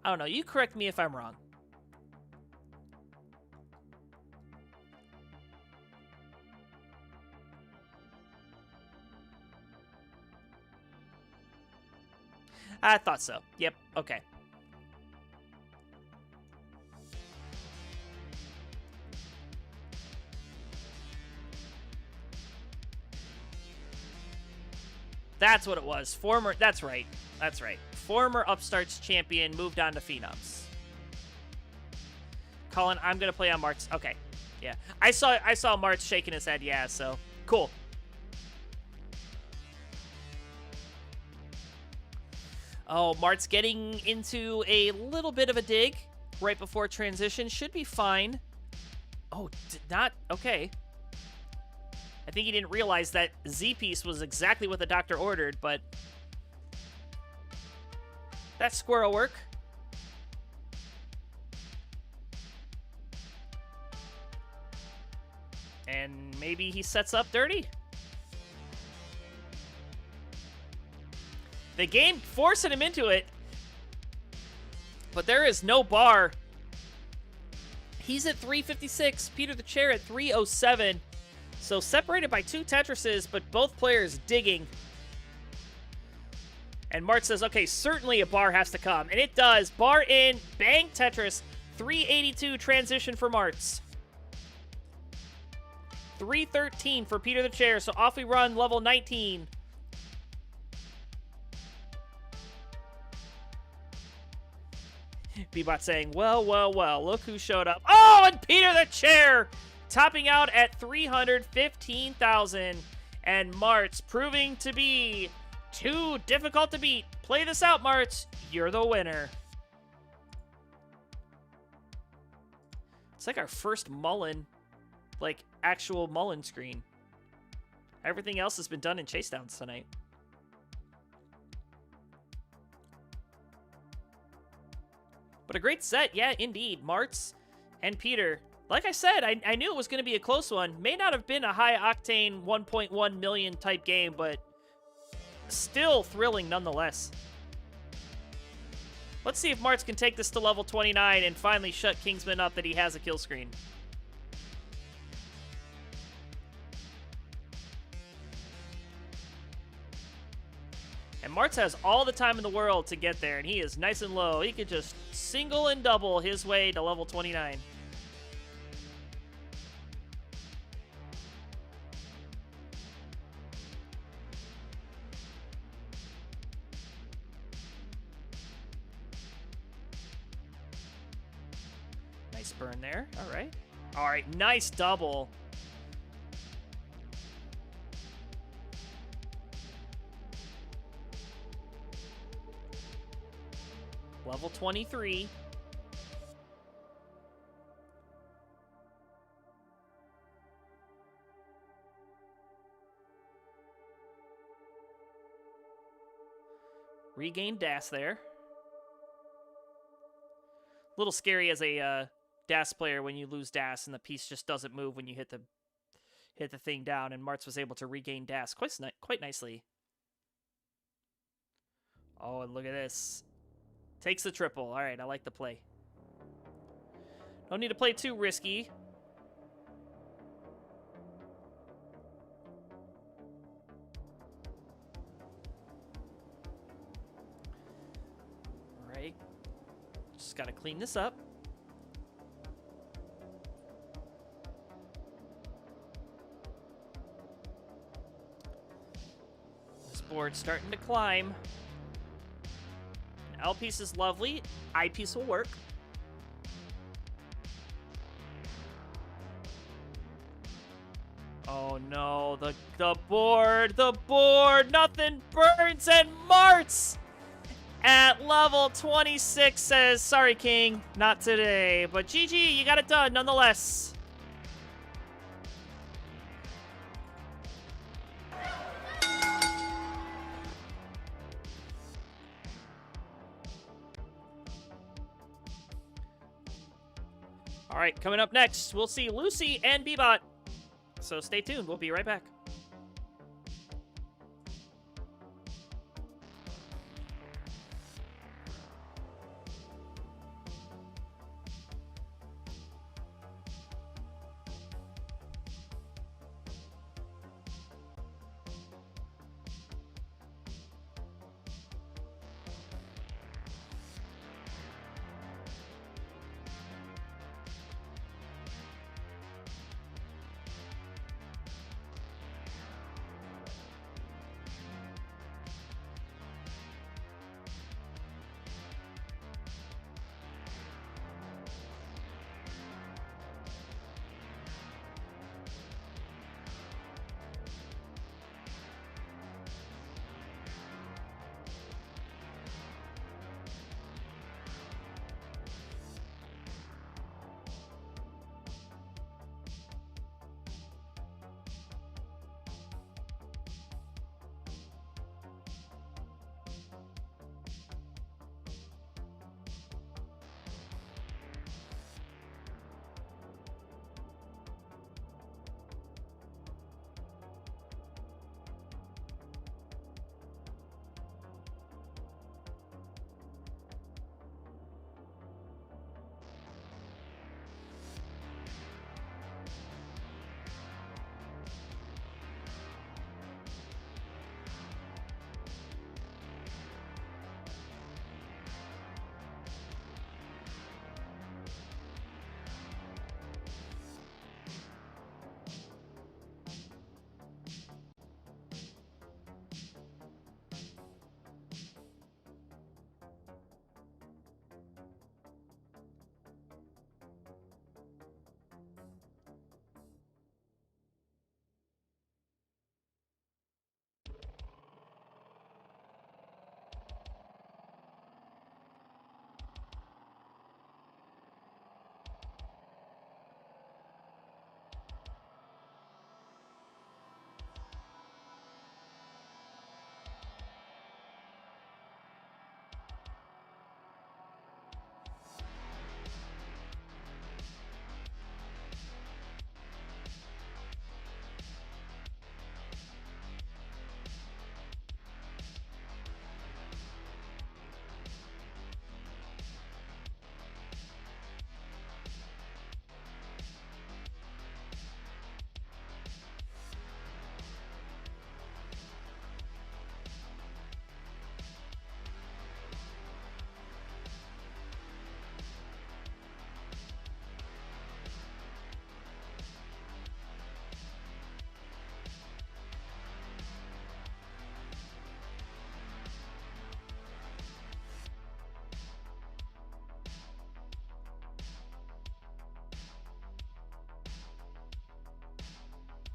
I don't know. You correct me if I'm wrong. I thought so. Yep. Okay. That's what it was. That's right. That's right. Former Upstarts champion moved on to Phenoms. Colin, I'm going to play on Marts. Okay. Yeah. I saw Marts shaking his head. Yeah, so cool. Oh, Marts getting into a little bit of a dig right before transition. Should be fine. Oh, did not. Okay. I think he didn't realize that Z-piece was exactly what the doctor ordered, but that's squirrel work. And maybe he sets up dirty. The game forcing him into it, but there is no bar. He's at 356, PetertheChair at 307. So separated by 2 Tetrises, but both players digging. And Mart says, okay, certainly a bar has to come. And it does. Bar in, bang Tetris, 382 transition for Marts. 313 for PetertheChair, so off we run, level 19. BBot saying, well, well, well, look who showed up. Oh, and PetertheChair topping out at 315,000. And Marts proving to be too difficult to beat. Play this out, Marts. You're the winner. It's like our first Mullen, like actual Mullen screen. Everything else has been done in chase downs tonight. But a great set, yeah, indeed. Marts and Peter. Like I said, I knew it was going to be a close one. May not have been a high-octane 1.1 million type game, but still thrilling nonetheless. Let's see if Marts can take this to level 29 and finally shut Kingsman up that he has a kill screen. And Marts has all the time in the world to get there, and he is nice and low. He could just single and double his way to level 29. Nice burn there. All right. All right, nice double. Level 23. Regain DAS there. A little scary as a DAS player when you lose DAS and the piece just doesn't move when you hit the thing down, and Marts was able to regain DAS quite nicely. Oh, and look at this. Takes the triple. All right, I like the play. Don't need to play too risky. All right. Just got to clean this up. This board's starting to climb. L piece is lovely. I piece will work. Oh no, the board, nothing burns, and Marts at level 26 says, sorry King, not today, but GG, you got it done nonetheless. All right, coming up next, we'll see Loucy and BBot. So stay tuned. We'll be right back.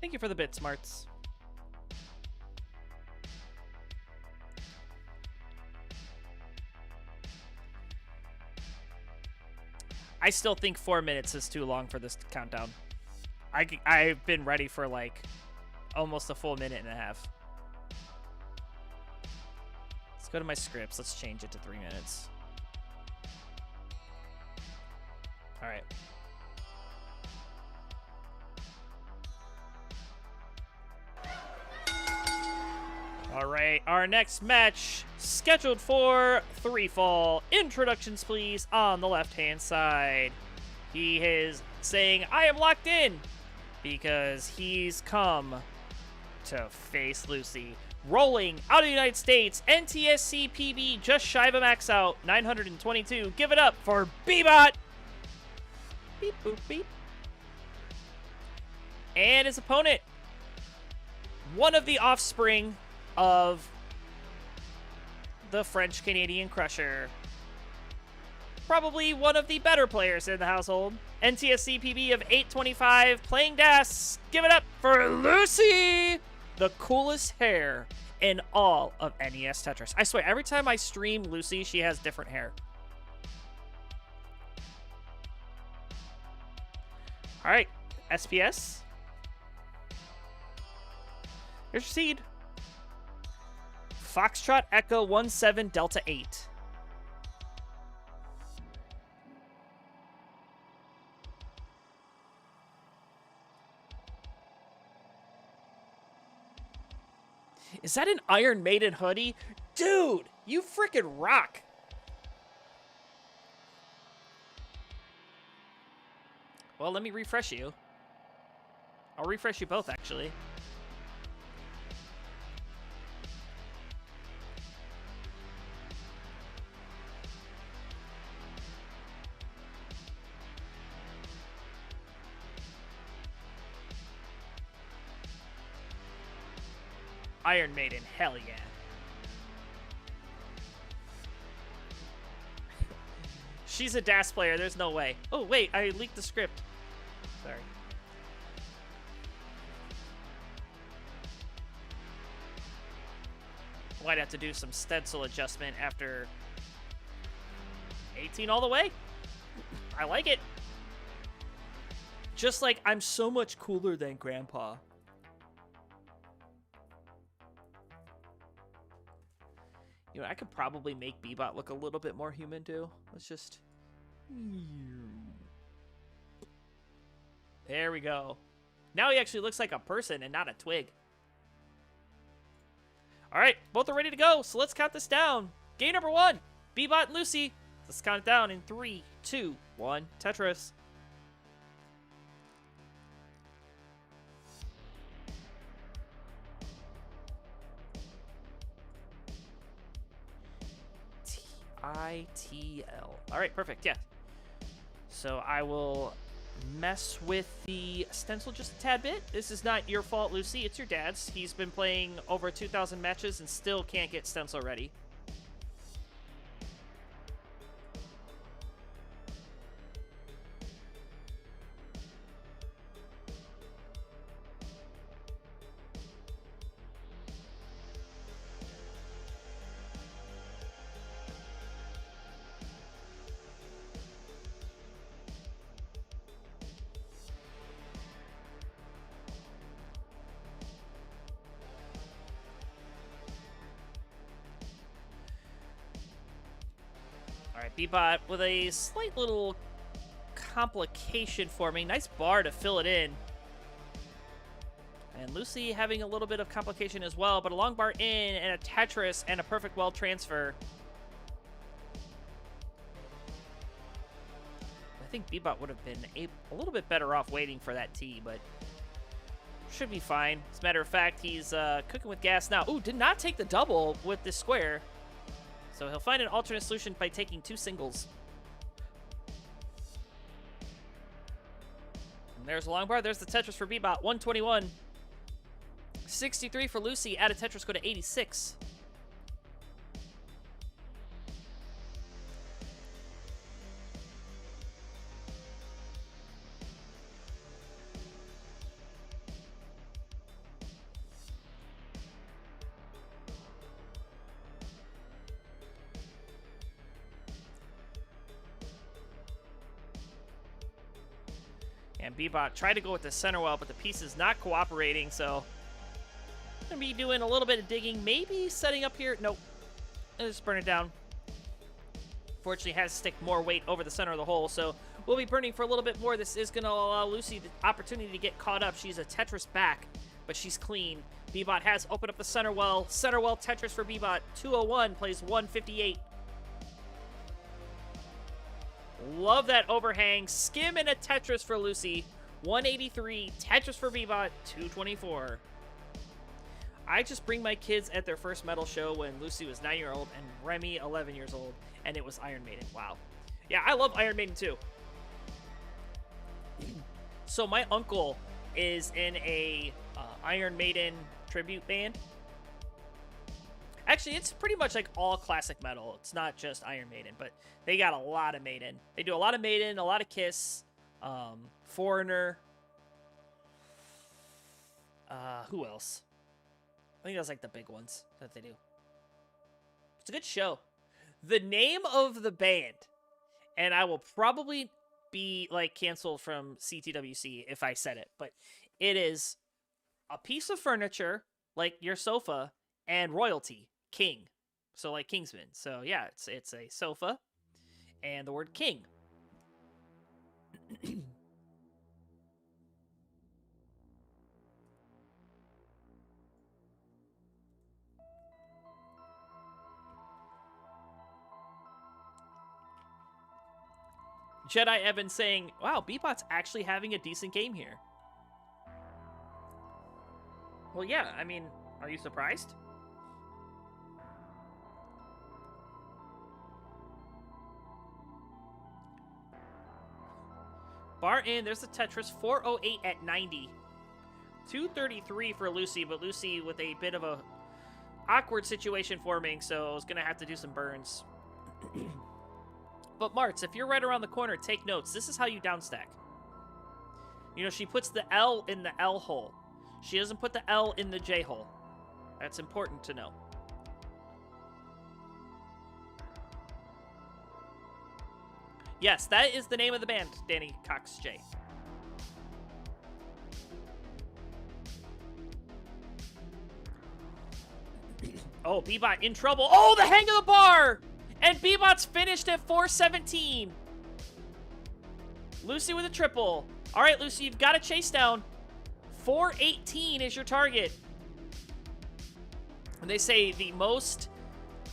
Thank you for the bits, Marts. I still think 4 minutes is too long for this countdown. I've been ready for like almost a full minute and a half. Let's go to my scripts. Let's change it to 3 minutes. All right. All right, our next match scheduled for 3 fall. Introductions, please, on the left-hand side. He is saying, I am locked in, because he's come to face Loucy. Rolling out of the United States, NTSC PB just shy of a max out, 922. Give it up for BBot. Beep, boop, beep. And his opponent, one of the offspring of the French-Canadian Crusher. Probably one of the better players in the household. NTSC PB of 825, playing DAS. Give it up for Loucy! The coolest hair in all of NES Tetris. I swear, every time I stream Loucy, she has different hair. All right, SPS. Here's your seed. Foxtrot Echo 17 Delta 8. Is that an Iron Maiden hoodie? Dude, you freaking rock. Well, let me refresh you. I'll refresh you both, actually. Iron Maiden, hell yeah. She's a DAS player, there's no way. Oh, wait, I leaked the script. Sorry. Might have to do some stencil adjustment after 18 all the way. I like it. Just like I'm so much cooler than Grandpa. You know, I could probably make BBot look a little bit more human, too. Let's just... There we go. Now he actually looks like a person and not a twig. All right, both are ready to go, so let's count this down. Game number 1, BBot and Loucy. Let's count it down in 3, 2, 1, Tetris. ITL. All right, perfect. Yeah. So I will mess with the stencil just a tad bit. This is not your fault, Loucy. It's your dad's. He's been playing over 2,000 matches and still can't get stencil ready. Alright, BBot with a slight little complication forming. Nice bar to fill it in. And Loucy having a little bit of complication as well, but a long bar in and a Tetris and a perfect well transfer. I think BBot would have been a little bit better off waiting for that T, but should be fine. As a matter of fact, he's cooking with gas now. Ooh, did not take the double with this square. So he'll find an alternate solution by taking 2 singles. And there's a long bar. There's the Tetris for BBot. 121. 63 for Loucy. Add a Tetris, go to 86. And BBot tried to go with the center well, but the piece is not cooperating, so gonna be doing a little bit of digging, maybe setting up here. Nope. Let's just burn it down. Fortunately, has to stick more weight over the center of the hole, so we'll be burning for a little bit more. This is gonna allow Loucy the opportunity to get caught up. She's a Tetris back, but she's clean. BBot has opened up the center well. Center well Tetris for BBot. 201 plays 158. Love that overhang. Skim and a Tetris for Loucy. 183. Tetris for BBot. 224. I just bring my kids at their first metal show when Loucy was 9-year-old and Remy 11 years old, and it was Iron Maiden. Wow. Yeah, I love Iron Maiden too. So my uncle is in a Iron Maiden tribute band. Actually, it's pretty much like all classic metal. It's not just Iron Maiden, but they got a lot of Maiden. They do a lot of Maiden, a lot of Kiss, Foreigner. Who else? I think that's like the big ones that they do. It's a good show. The name of the band, and I will probably be like canceled from CTWC if I said it, but it is a piece of furniture like your sofa and royalty. King. So like Kingsman. So yeah, it's a sofa and the word king. JediEvan saying, wow, BBot's actually having a decent game here. Well, yeah, I mean, are you surprised? Bar in, there's the Tetris, 408 at 90. 233 for Loucy, but Loucy with a bit of a awkward situation forming, so I was going to have to do some burns. But Marts, if you're right around the corner, take notes. This is how you downstack. You know, she puts the L in the L hole. She doesn't put the L in the J hole. That's important to know. Yes, that is the name of the band, Danny Cox J. Oh, BBot in trouble. Oh, the hang of the bar! And BBot's finished at 417. Loucy with a triple. All right, Loucy, you've got to chase down. 418 is your target. And they say the most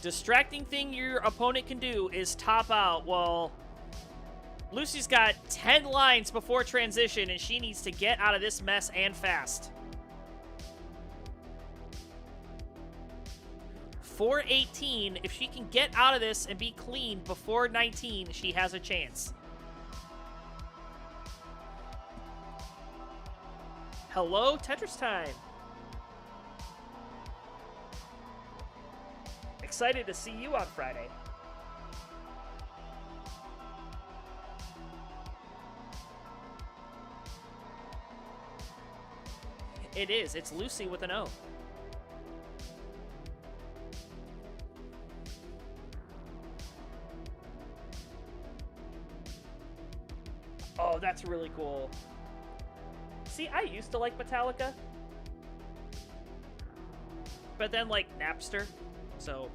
distracting thing your opponent can do is top out. Well, Lucy's got 10 lines before transition, and she needs to get out of this mess and fast. 418, if she can get out of this and be clean before 19, she has a chance. Hello, Tetris time. Excited to see you on Friday. It is. It's Loucy with an O. Oh, that's really cool. See, I used to like Metallica. But then, like, Napster. So,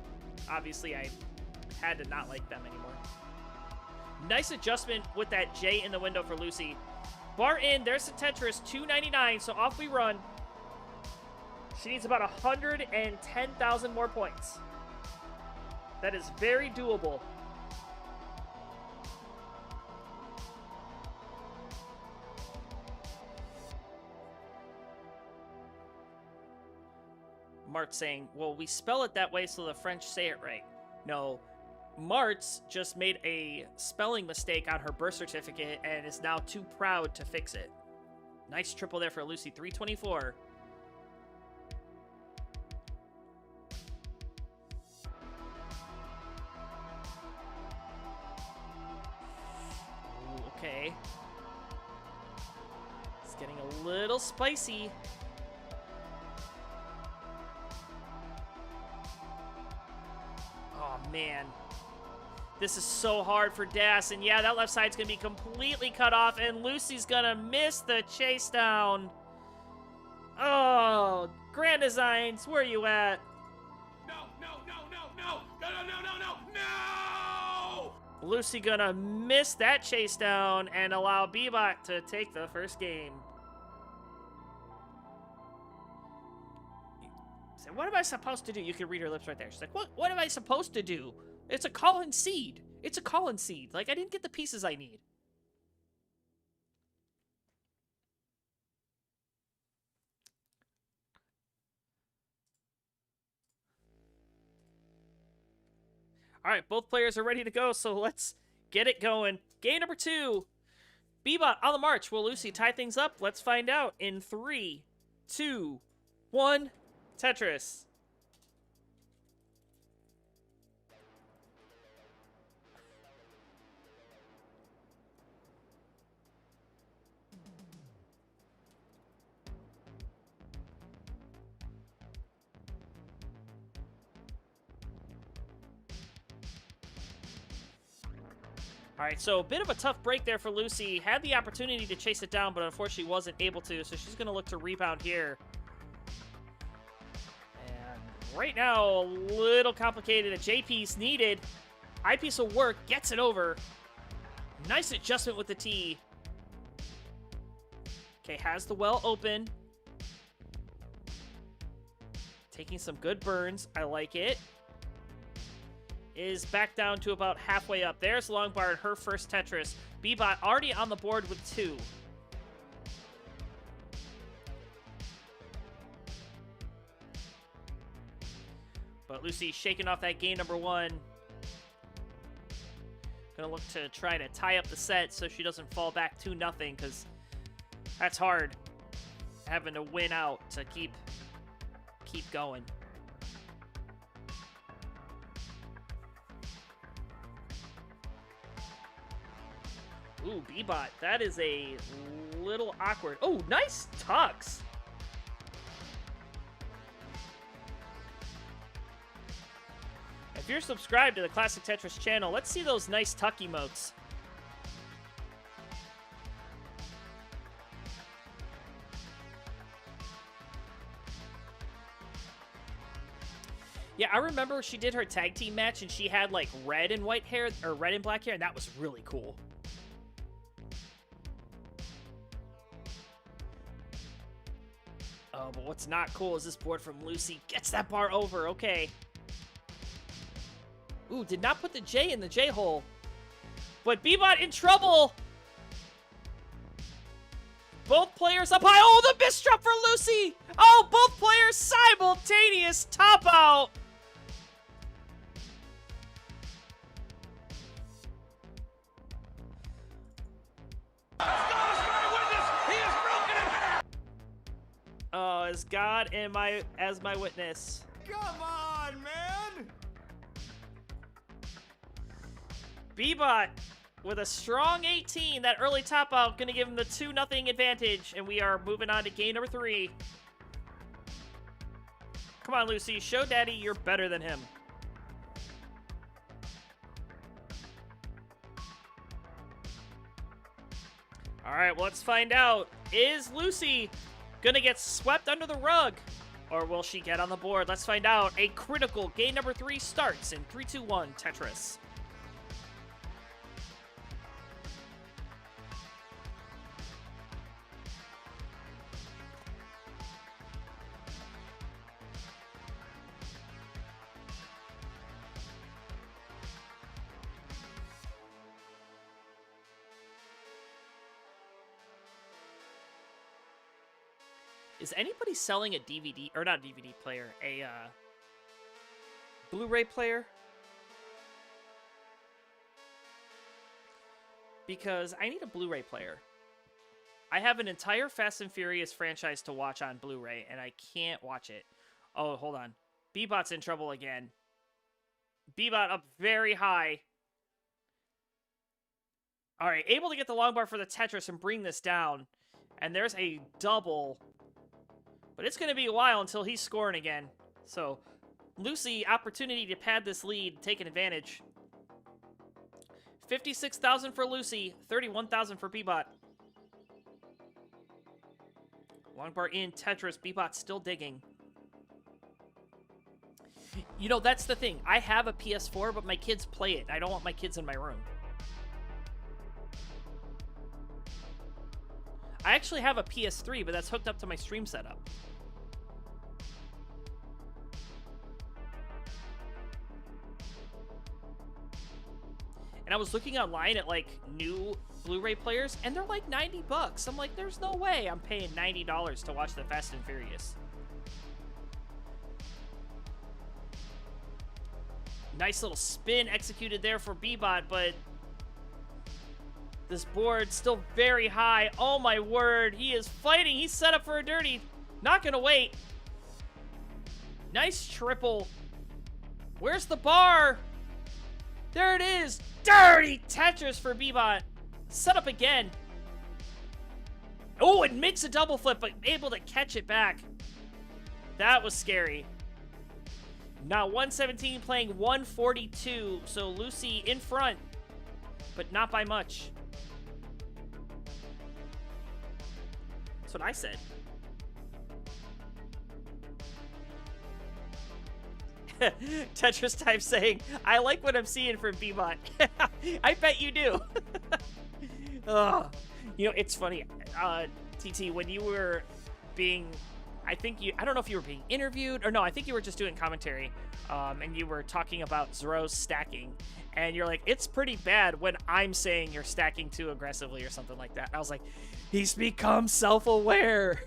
obviously, I had to not like them anymore. Nice adjustment with that J in the window for Loucy. Bar in, there's the Tetris, 299, so off we run. She needs about 110,000 more points. That is very doable. Marts saying, well, we spell it that way so the French say it right. No, Marts just made a spelling mistake on her birth certificate and is now too proud to fix it. Nice triple there for Loucy, 324. Ooh, okay. It's getting a little spicy. Oh, man. This is so hard for Das, and yeah, that left side's gonna be completely cut off, and Loucy's gonna miss the chase down. Oh, Grand Designs, where you at? No, no, no, no, no, no, no, no, no, no, no! Loucy gonna miss that chase down and allow BBot to take the first game. So what am I supposed to do? You can read her lips right there. She's like, what am I supposed to do? It's a Colin seed. It's a Colin seed. Like, I didn't get the pieces I need. All right, both players are ready to go, so let's get it going. Game number 2. BBot on the march. Will Loucy tie things up? Let's find out in 3, 2, 1. Tetris. All right, so a bit of a tough break there for Loucy. Had the opportunity to chase it down, but unfortunately wasn't able to, so she's going to look to rebound here. And right now, a little complicated. A J-piece needed. I-piece will work, gets it over. Nice adjustment with the T. Okay, has the well open. Taking some good burns. I like it. Is back down to about halfway up. There's Longbar in her first Tetris. BBot already on the board with 2. But Loucy shaking off that game number 1. Gonna look to try to tie up the set so she doesn't fall back 2-0, because that's hard. Having to win out to keep going. Ooh, BBot, that is a little awkward. Oh, nice tucks. If you're subscribed to the Classic Tetris channel, let's see those nice tuck emotes. Yeah, I remember she did her tag team match and she had like red and white hair, or red and black hair, and that was really cool. Oh, but what's not cool is this board from Loucy gets that bar over. Okay. Ooh, did not put the J in the J hole. But BBot in trouble. Both players up high. Oh, the miss drop for Loucy. Oh, both players simultaneous top out. Oh, as God and as my witness. Come on, man! BBot with a strong 18. That early top out gonna give him the 2-0 advantage, and we are moving on to game number 3. Come on, Loucy, show Daddy you're better than him. All right, well, let's find out. Is Loucy gonna get swept under the rug, or will she get on the board? Let's find out. A critical game number 3 starts in 3, 2, 1, Tetris. Is anybody selling a DVD, or not a DVD player, a Blu-ray player? Because I need a Blu-ray player. I have an entire Fast and Furious franchise to watch on Blu-ray, and I can't watch it. Oh, hold on. BBot's in trouble again. BBot up very high. All right, able to get the long bar for the Tetris and bring this down. And there's a double. But it's going to be a while until he's scoring again. So, Loucy, opportunity to pad this lead, taking advantage. 56,000 for Loucy, 31,000 for BBot. Long bar in Tetris, BBot still digging. You know, that's the thing. I have a PS4, but my kids play it. I don't want my kids in my room. I actually have a PS3, but that's hooked up to my stream setup. And I was looking online at, like, new Blu-ray players, and they're like $90. I'm like, there's no way I'm paying $90 to watch the Fast and Furious. Nice little spin executed there for BBot, but this board still very high. Oh my word, he is fighting. He's set up for a dirty. Not gonna wait. Nice triple. Where's the bar? There it is. Dirty Tetris for BBot. Set up again. Oh, it makes a double flip, but able to catch it back. That was scary. Now 117 playing 142, so Loucy in front, but not by much. That's what I said. Tetris type saying, I like what I'm seeing from BBot. I bet you do. Oh, you know, it's funny. TT, when you were being, I don't know if you were being interviewed or no, I think you were just doing commentary. And you were talking about Zero's stacking. And you're like, it's pretty bad when I'm saying you're stacking too aggressively or something like that. I was like, he's become self-aware.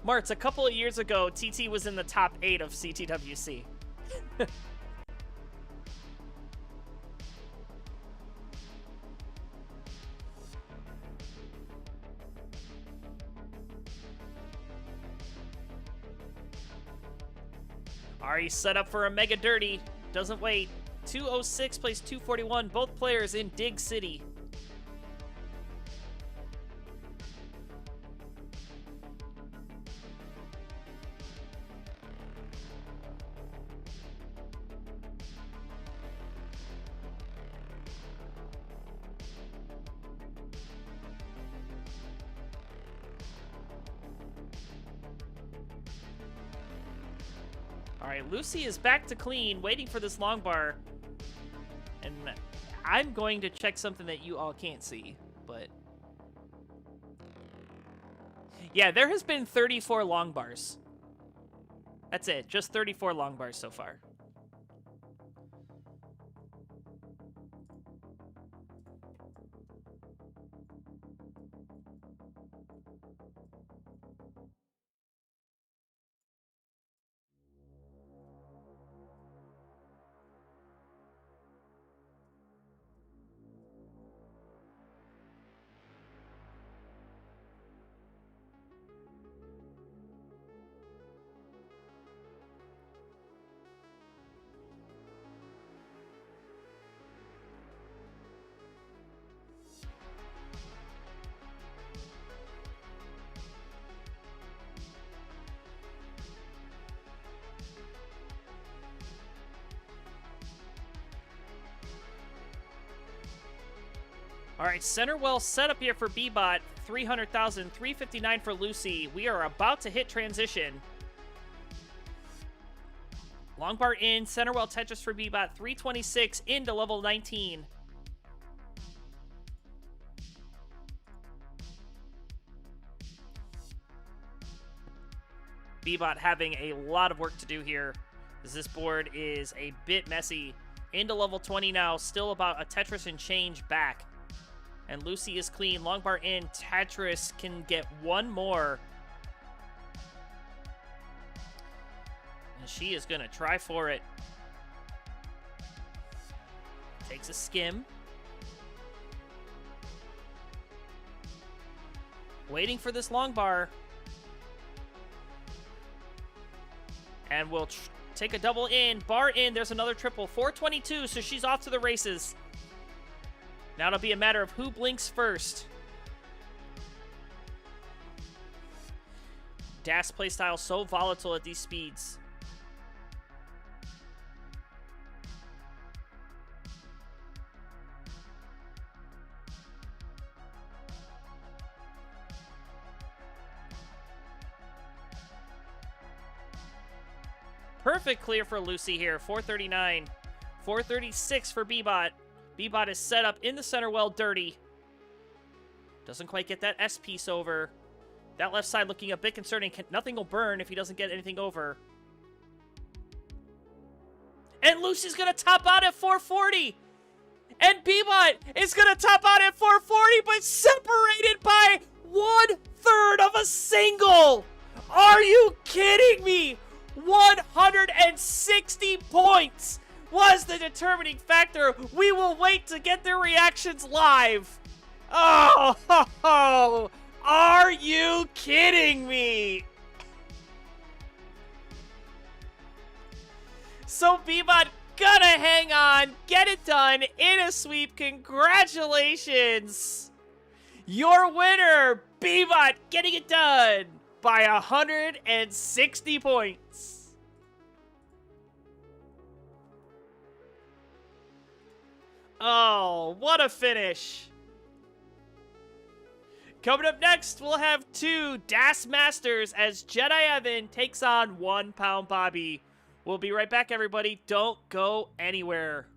Marts, a couple of years ago, TT was in the top 8 of CTWC. Ari set up for a mega dirty. Doesn't wait. 206 plays 241. Both players in Dig City. Alright, Loucy is back to clean, waiting for this long bar. And I'm going to check something that you all can't see, but... yeah, there has been 34 long bars. That's it, just 34 long bars so far. All right, center well set up here for BBot. 300,000, 359 for Loucy. We are about to hit transition. Long bar in, center well Tetris for BBot. 326 into level 19. BBot having a lot of work to do here, as this board is a bit messy. Into level 20 now, still about a Tetris and change back. And Loucy is clean. Long bar in. Tetris can get one more. And she is going to try for it. Takes a skim. Waiting for this long bar. And will take a double in. Bar in. There's another triple. 422, so she's off to the races. Now it'll be a matter of who blinks first. Das playstyle so volatile at these speeds. Perfect clear for Loucy here. 439. 436 for BBot. BBot is set up in the center well dirty. Doesn't quite get that S piece over. That left side looking a bit concerning. Nothing will burn if he doesn't get anything over. And Loucy's going to top out at 440. And BBot is going to top out at 440, but separated by 1/3 of a single. Are you kidding me? 160 points was the determining factor. We will wait to get their reactions live. Oh, ho, ho. Are you kidding me? So BBot gonna hang on, get it done in a sweep. Congratulations. Your winner, BBot, getting it done by 160 points. Oh, what a finish. Coming up next, we'll have 2 Das Masters as JediEvan takes on OnePoundBobby. We'll be right back, everybody. Don't go anywhere.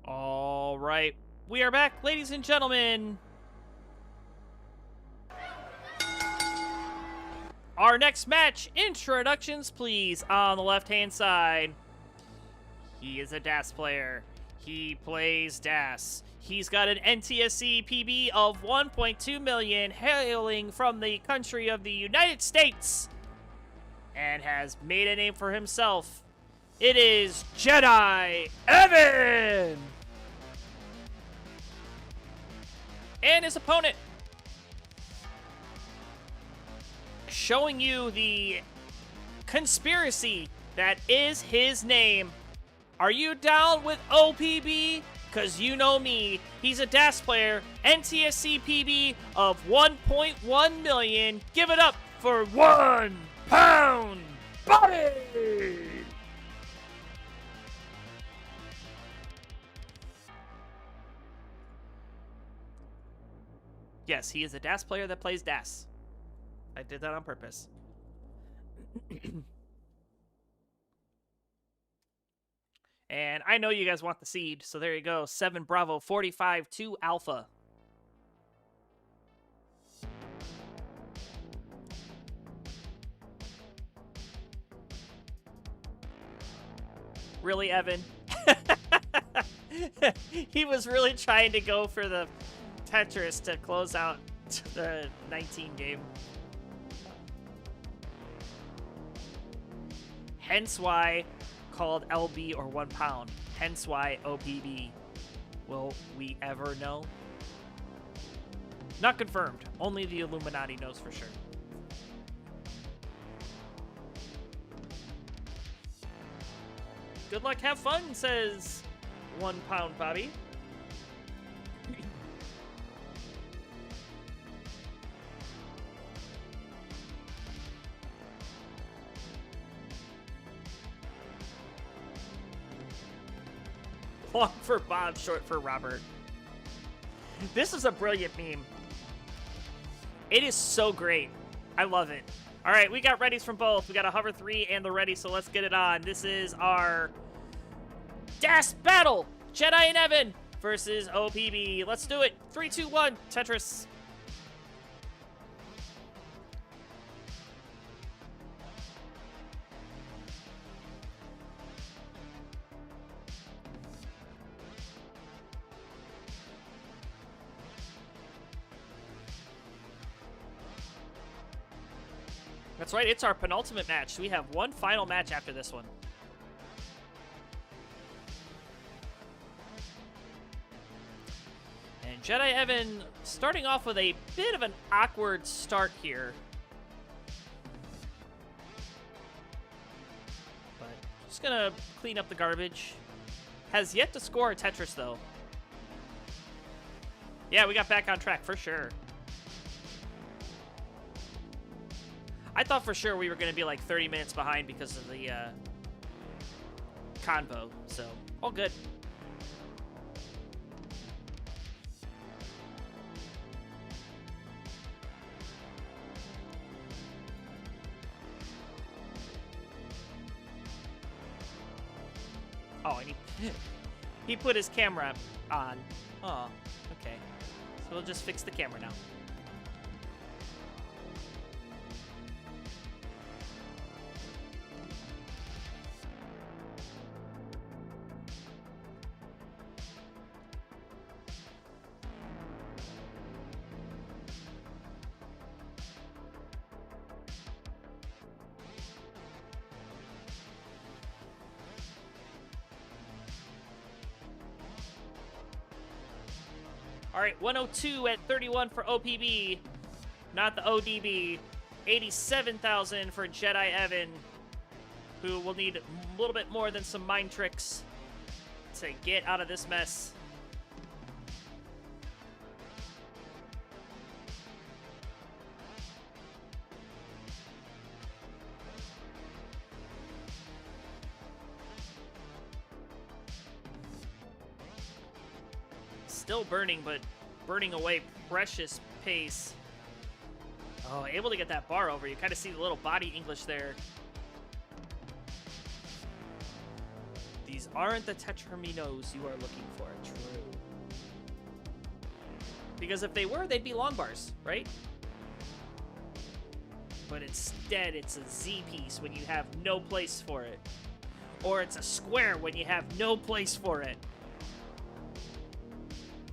All right, we are back, ladies and gentlemen. Our next match, introductions please. On the left-hand side, he is a DAS player. He plays DAS. He's got an NTSC PB of 1.2 million, hailing from the country of the United States, and has made a name for himself. It is JediEvan! And his opponent, showing you the conspiracy that is his name. Are you down with OPB? Because you know me. He's a DAS player, NTSC PB of 1.1 million. Give it up for OnePoundBobby! Yes, he is a DAS player that plays DAS. I did that on purpose. And I know you guys want the seed, so there you go. 7 Bravo, 45 2 Alpha. Really, Evan? He was really trying to go for the Tetris to close out the 19 game. Hence why called LB or 1 pound. Hence why OPB. Will we ever know? Not confirmed. Only the Illuminati knows for sure. Good luck, have fun, says OnePoundBobby. Long for Bob, short for Robert. This is a brilliant meme. It is so great. I love it. All right, we got readies from both. We got a Hover 3 and the ready, so let's get it on. This is our DAS battle. JediEvan versus OPB. Let's do it. 3, 2, 1. Tetris. That's right, it's our penultimate match. We have one final match after this one. And JediEvan starting off with a bit of an awkward start here. But just gonna clean up the garbage. Has yet to score a Tetris though. Yeah, we got back on track for sure. I thought for sure we were going to be like 30 minutes behind because of the convo, so all good. Oh, and he put his camera on. Oh, okay. So we'll just fix the camera now. All right, 102 at 31 for OPB, not the ODB. 87,000 for JediEvan, who will need a little bit more than some mind tricks to get out of this mess. Still burning, but burning away precious pace. Oh, able to get that bar over. You kind of see the little body English there. These aren't the tetraminos you are looking for. True. Because if they were, they'd be long bars, right? but instead it's a Z piece when you have no place for it. Or it's a square when you have no place for it.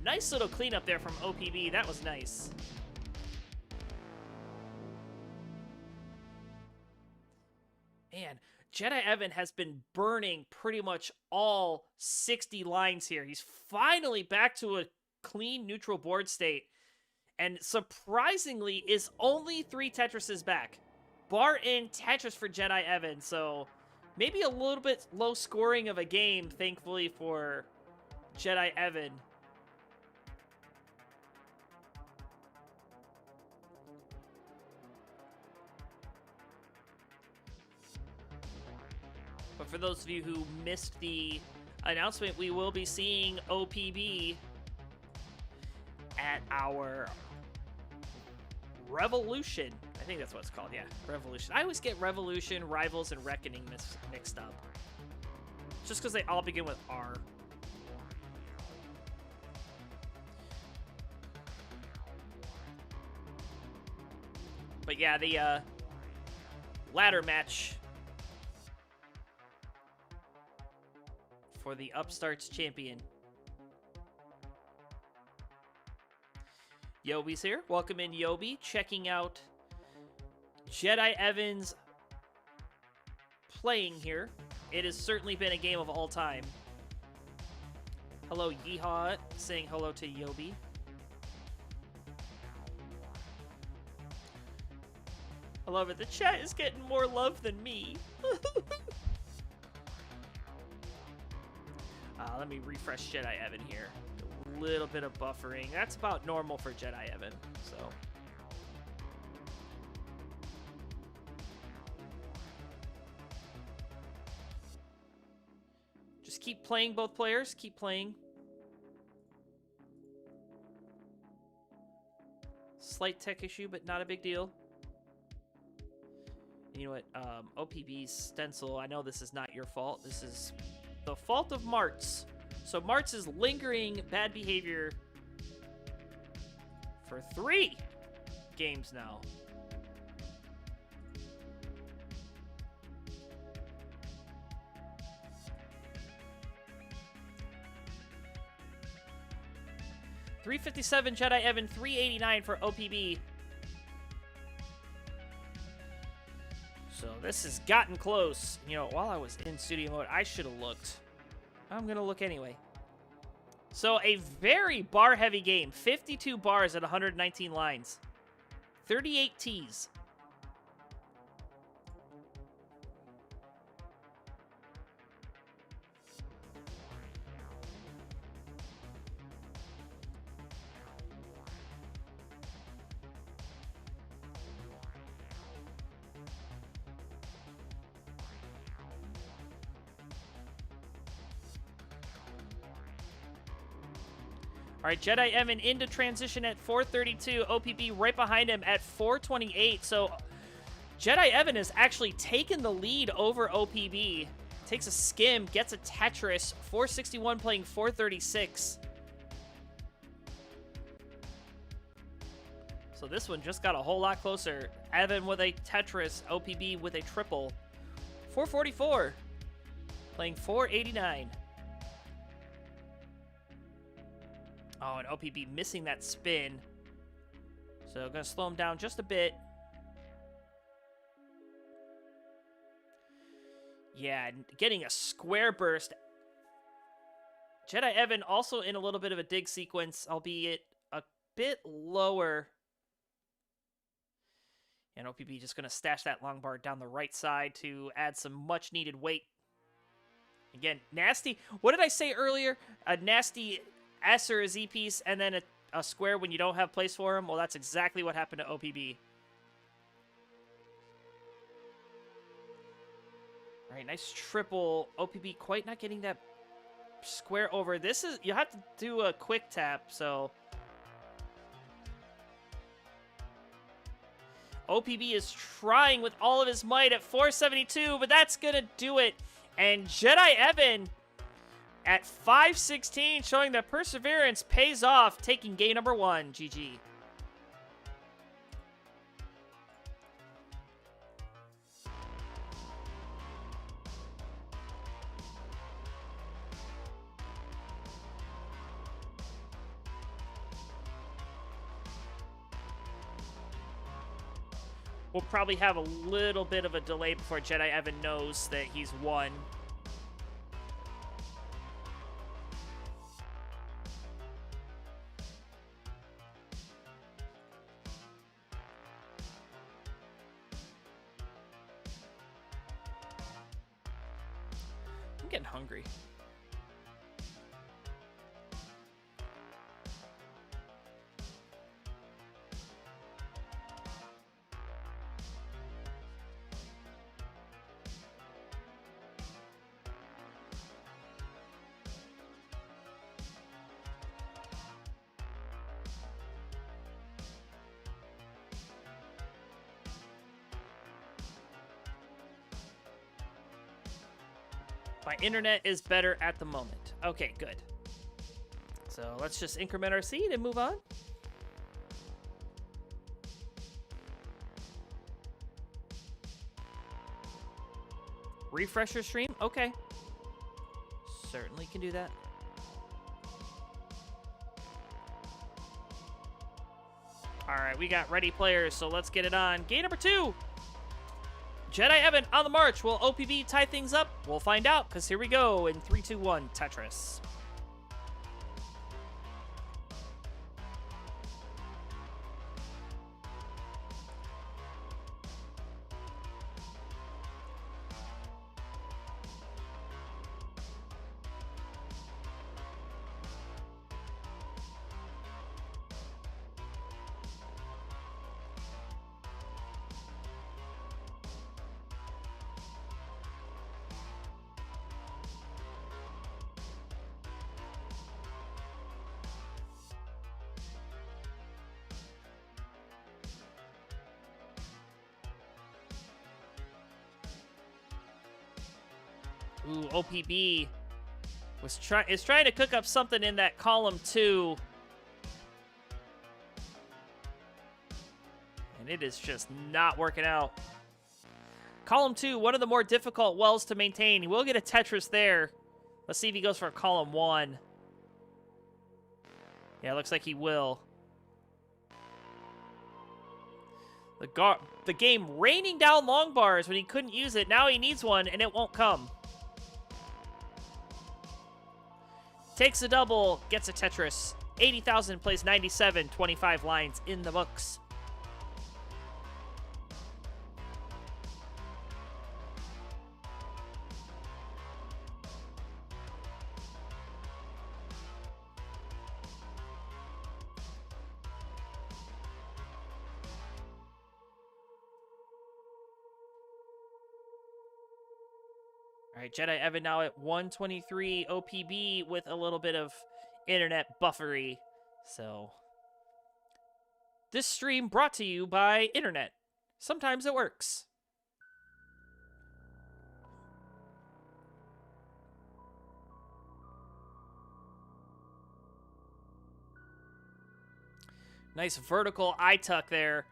Nice little cleanup there from OPB. That was nice. Man, JediEvan has been burning pretty much all 60 lines here. He's finally back to a clean neutral board state. And surprisingly, is only 3 Tetrises back. Bar in Tetris for JediEvan, so maybe a little bit low scoring of a game, thankfully, for JediEvan. But for those of you who missed the announcement, we will be seeing OPB at our Revolution. I think that's what it's called, yeah. Revolution. I always get Revolution, Rivals, and Reckoning mixed up. Just because they all begin with R. But yeah, the ladder match for the Upstarts champion. Yobi's here. Welcome in, Yobi. Checking out JediEvan's playing here. It has certainly been a game of all time. Hello, Yeehaw, saying hello to Yobi. I love it. The chat is getting more love than me. Let me refresh JediEvan here. A little bit of buffering. That's about normal for JediEvan, so. Just keep playing, both players. Keep playing. Slight tech issue, but not a big deal. And you know what? OPB's stencil, I know this is not your fault. This is the fault of Marts. So Marts is lingering bad behavior for 3 games now. $357 JediEvan, $389 for OPB. So this has gotten close. You know, while I was in studio mode, I should have looked. I'm going to look anyway. So a very bar-heavy game. 52 bars at 119 lines. 38 Ts. All right, JediEvan into transition at 432. OPB right behind him at 428. So JediEvan has actually taken the lead over OPB. Takes a skim, gets a Tetris. 461 playing 436. So this one just got a whole lot closer. Evan with a Tetris, OPB with a triple. 444 playing 489. Oh, and OPB missing that spin. So going to slow him down just a bit. Yeah, getting a square burst. JediEvan also in a little bit of a dig sequence, albeit a bit lower. And OPB just going to stash that long bar down the right side to add some much needed weight. Again, nasty. What did I say earlier? A nasty S or a Z piece, and then a square when you don't have place for him. Well, that's exactly what happened to OPB. All right, nice triple. OPB quite not getting that square over. This is, you have to do a quick tap, so. OPB is trying with all of his might at 472, but that's going to do it. And JediEvan at 516, showing that perseverance pays off, taking game number 1. GG. We'll probably have a little bit of a delay before JediEvan knows that he's won. I'm getting hungry. My internet is better at the moment. Okay, good. So let's just increment our seed and move on. Refresh your stream? Okay. Certainly can do that. Alright, we got ready players, so let's get it on. Game number 2! JediEvan on the march. Will OPB tie things up? We'll find out, because here we go in 3, 2, 1, Tetris. Ooh, OPB is trying to cook up something in that column 2. And it is just not working out. Column 2, one of the more difficult wells to maintain. He will get a Tetris there. Let's see if he goes for column 1. Yeah, it looks like he will. The game raining down long bars when he couldn't use it. Now he needs one, and it won't come. Takes a double, gets a Tetris. 80,000 plays 97, 25 lines in the books. All right, JediEvan now at 123 OPB with a little bit of internet buffery. So, this stream brought to you by internet. Sometimes it works. Nice vertical eye tuck there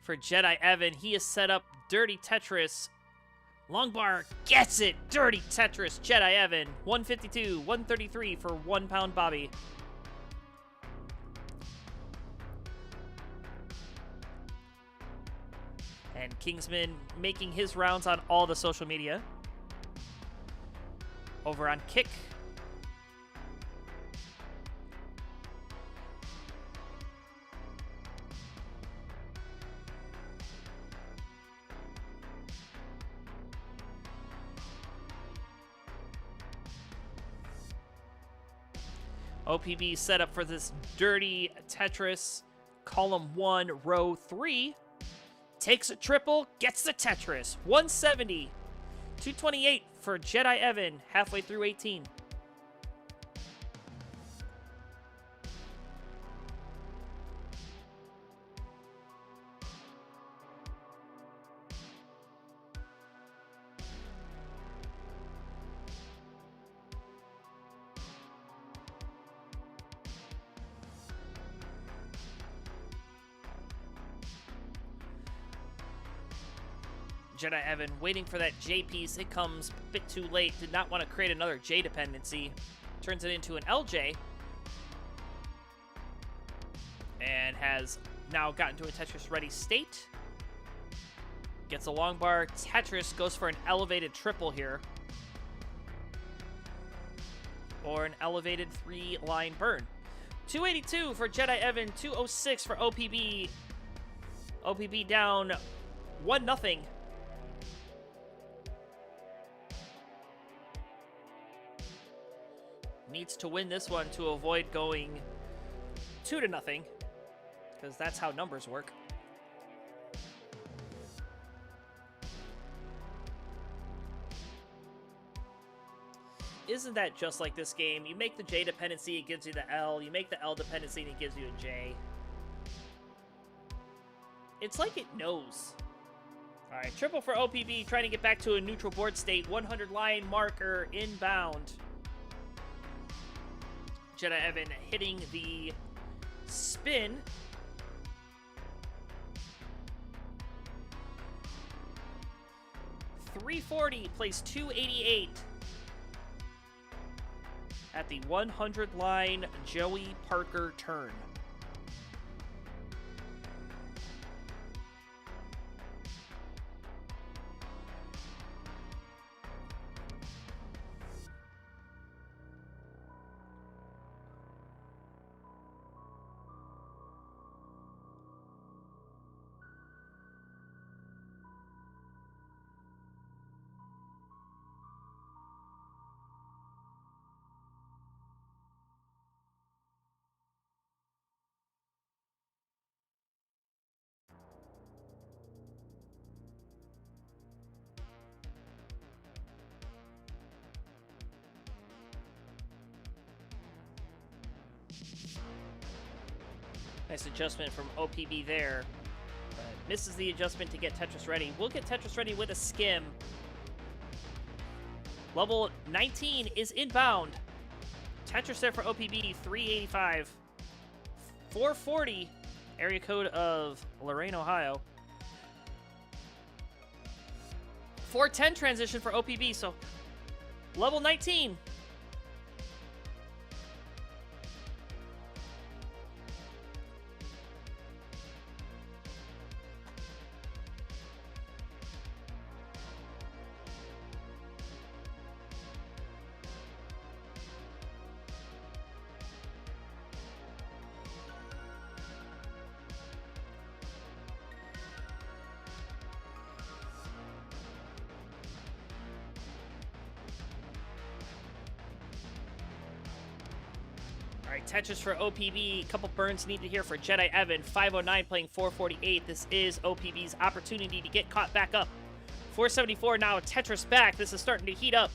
for JediEvan. He has set up Dirty Tetris. Longbar gets it! Dirty Tetris, JediEvan. 152, 133 for OnePoundBobby. And Kingsman making his rounds on all the social media. Over on Kick. OPB set up for this Dirty Tetris. Column 1, row 3. Takes a triple, gets the Tetris. 170. 228 for JediEvan, halfway through 18. JediEvan waiting for that J piece. It comes a bit too late. Did not want to create another J dependency. Turns it into an LJ. And has now gotten to a Tetris ready state. Gets a long bar. Tetris goes for an elevated triple here. Or an elevated 3-line burn. 282 for JediEvan, 206 for OPB. OPB down 1-0. Needs to win this one to avoid going 2-0, because that's how numbers work. Isn't that just like this game? You make the J dependency, it gives you the L. You make the L dependency, and it gives you a J. It's like it knows. Alright, triple for OPB, trying to get back to a neutral board state. 100 line marker inbound. JediEvan hitting the spin. .340 plays 288 at the 100 line Joey Parker turn. Nice adjustment from OPB there. But misses the adjustment to get Tetris ready. We'll get Tetris ready with a skim. Level 19 is inbound. Tetris there for OPB, 385. 440, area code of Lorain, Ohio. 410 transition for OPB, so level 19. Tetris for OPB. Couple burns needed here for JediEvan. 509 playing 448. This is OPB's opportunity to get caught back up. 474 now. Tetris back. This is starting to heat up.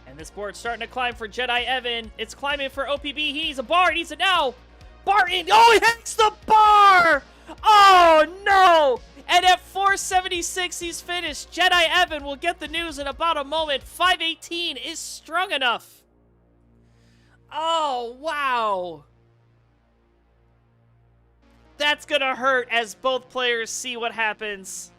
And this board's starting to climb for JediEvan. It's climbing for OPB. He needs a bar. He needs it now. Bar in. Oh, he hits the bar! Oh, no! And at 476, he's finished. JediEvan will get the news in about a moment. 518 is strong enough. Oh, wow. That's gonna hurt as both players see what happens.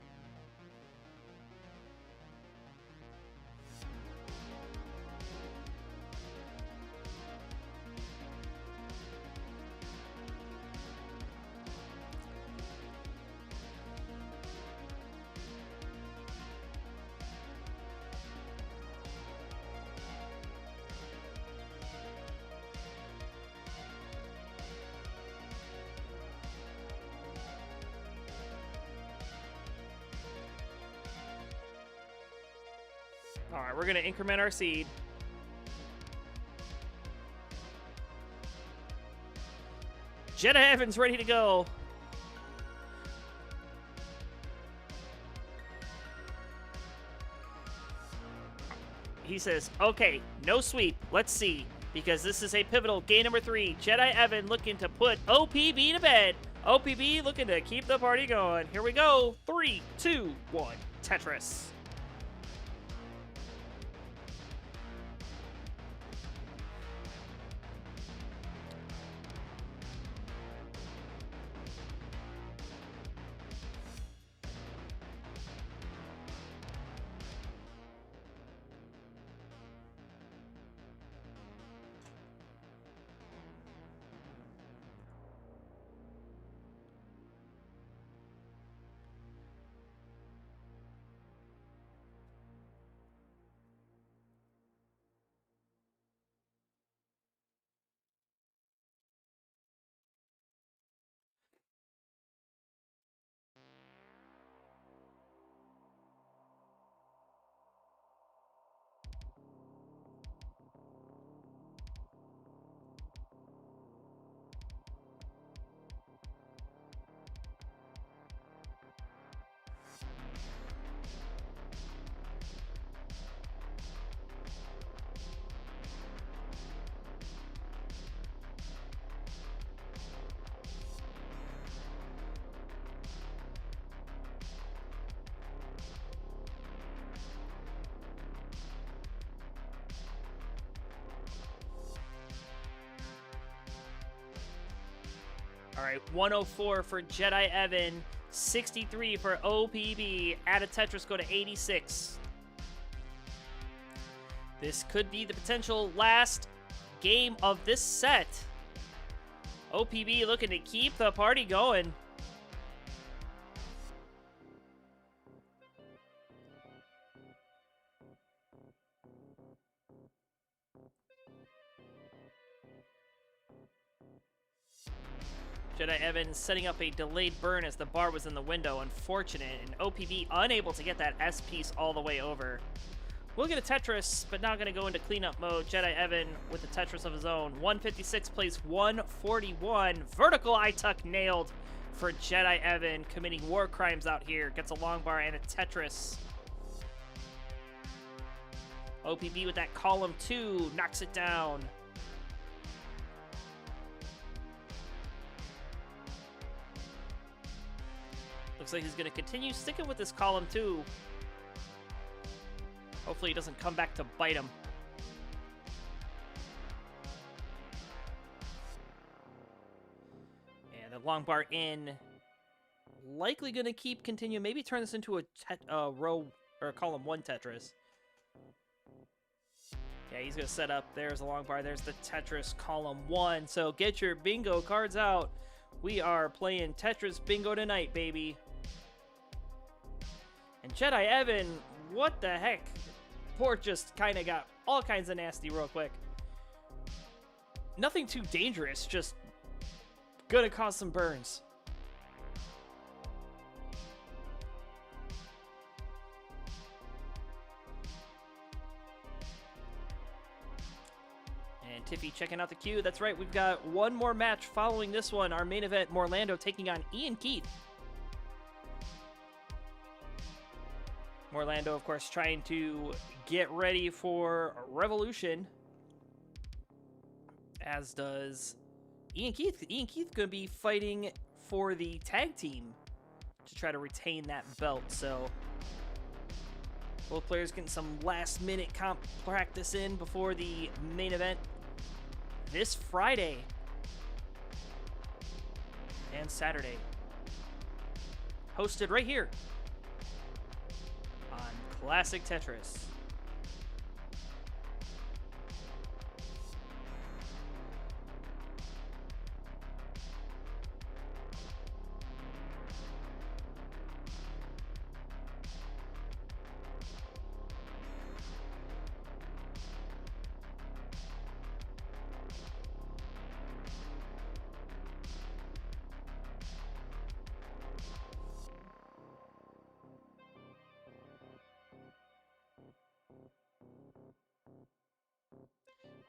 Alright, we're going to increment our seed. JediEvan's ready to go. He says, okay, no sweep. Let's see. Because this is a pivotal game number 3. JediEvan looking to put OPB to bed. OPB looking to keep the party going. Here we go. 3, 2, 1. Tetris. right, 104 for JediEvan, 63 for OPB. Add a Tetris, go to 86. This could be the potential last game of this set. OPB looking to keep the party going. JediEvan setting up a delayed burn as the bar was in the window. Unfortunate, and OPB unable to get that S piece all the way over. We'll get a Tetris, but not going to go into cleanup mode. JediEvan with a Tetris of his own. 156 plays 141. Vertical eye tuck nailed for JediEvan, committing war crimes out here. Gets a long bar and a Tetris. OPB with that column 2, knocks it down. Looks like he's going to continue sticking with this column 2. Hopefully he doesn't come back to bite him. And the long bar in. Likely going to continue. Maybe turn this into a row or a column 1 Tetris. Yeah, he's going to set up. There's the long bar. There's the Tetris column 1. So get your bingo cards out. We are playing Tetris bingo tonight, baby. And JediEvan, what the heck? Port just kind of got all kinds of nasty real quick. Nothing too dangerous, just gonna cause some burns. And Tiffy checking out the queue. That's right, we've got one more match following this one. Our main event, Morelando taking on IanKeith. Morelando, of course, trying to get ready for Revolution, as does IanKeith. IanKeith going to be fighting for the tag team to try to retain that belt. So both players getting some last-minute comp practice in before the main event this Friday and Saturday. Hosted right here on Classic Tetris.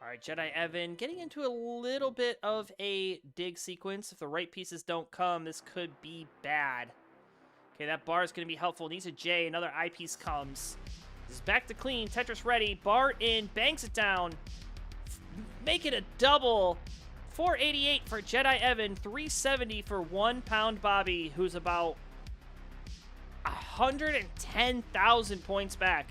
All right, JediEvan getting into a little bit of a dig sequence. If the right pieces don't come, this could be bad. Okay, that bar is going to be helpful. Needs a J. Another I piece comes. This is back to clean. Tetris ready. Bar in. Bangs it down. Make it a double. 488 for JediEvan. 370 for OnePoundBobby, who's about 110,000 points back.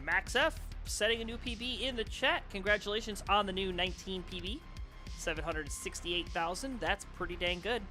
Max F setting a new PB in the chat. Congratulations on the new 19 PB. 768,000. That's pretty dang good.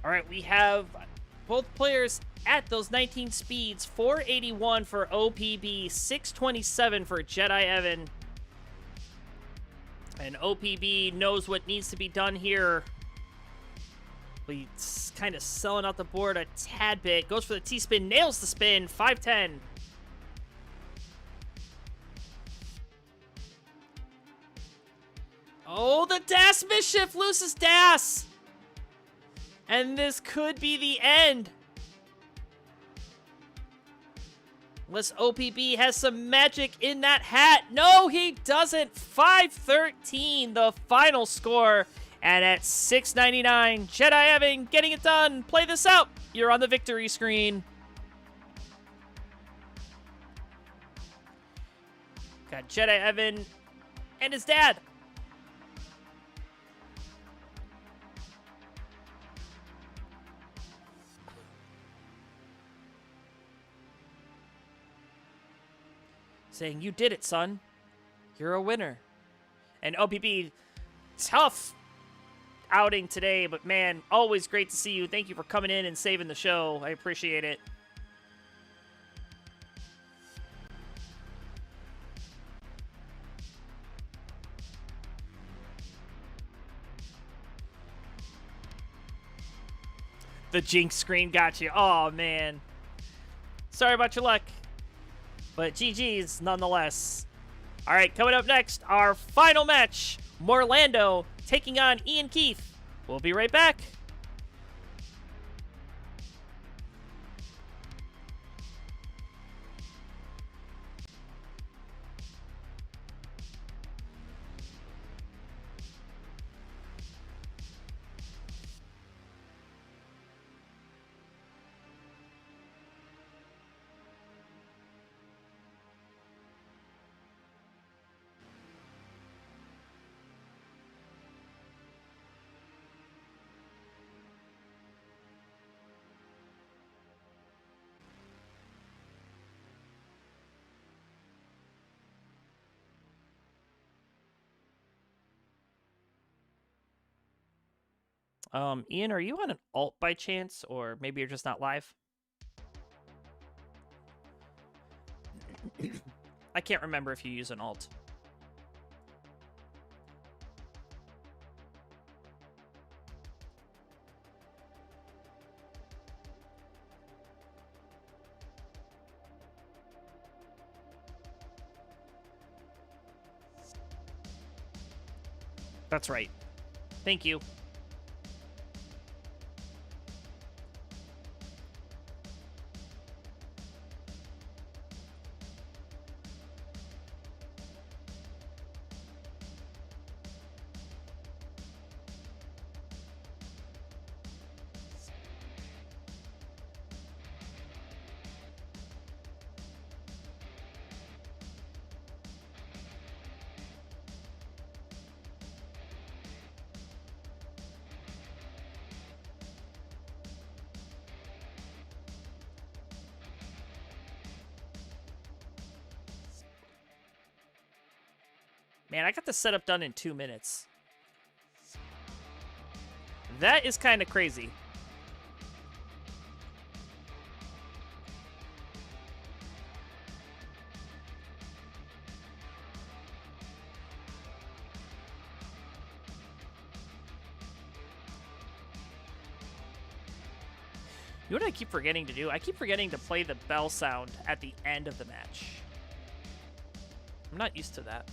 All right, we have both players at those 19 speeds. 481 for OPB, 627 for JediEvan. And OPB knows what needs to be done here. He's kind of selling out the board a tad bit. Goes for the T-spin, nails the spin, 510. Oh, the DAS mischief loses DAS. And this could be the end. Unless OPB has some magic in that hat. No, he doesn't. 513, the final score. And at 699, JediEvan getting it done. Play this out. You're on the victory screen. Got JediEvan and his dad. Saying, you did it, son. You're a winner. And OPB, tough outing today, but man, always great to see you. Thank you for coming in and saving the show. I appreciate it. The Jinx screen got you. Oh, man. Sorry about your luck. But GG's nonetheless. All right, coming up next, our final match. Morelando taking on IanKeith. We'll be right back. Ian, are you on an alt by chance? Or maybe you're just not live? I can't remember if you use an alt. That's right. Thank you. Man, I got the setup done in 2 minutes. That is kind of crazy. You know what I keep forgetting to do? I keep forgetting to play the bell sound at the end of the match. I'm not used to that.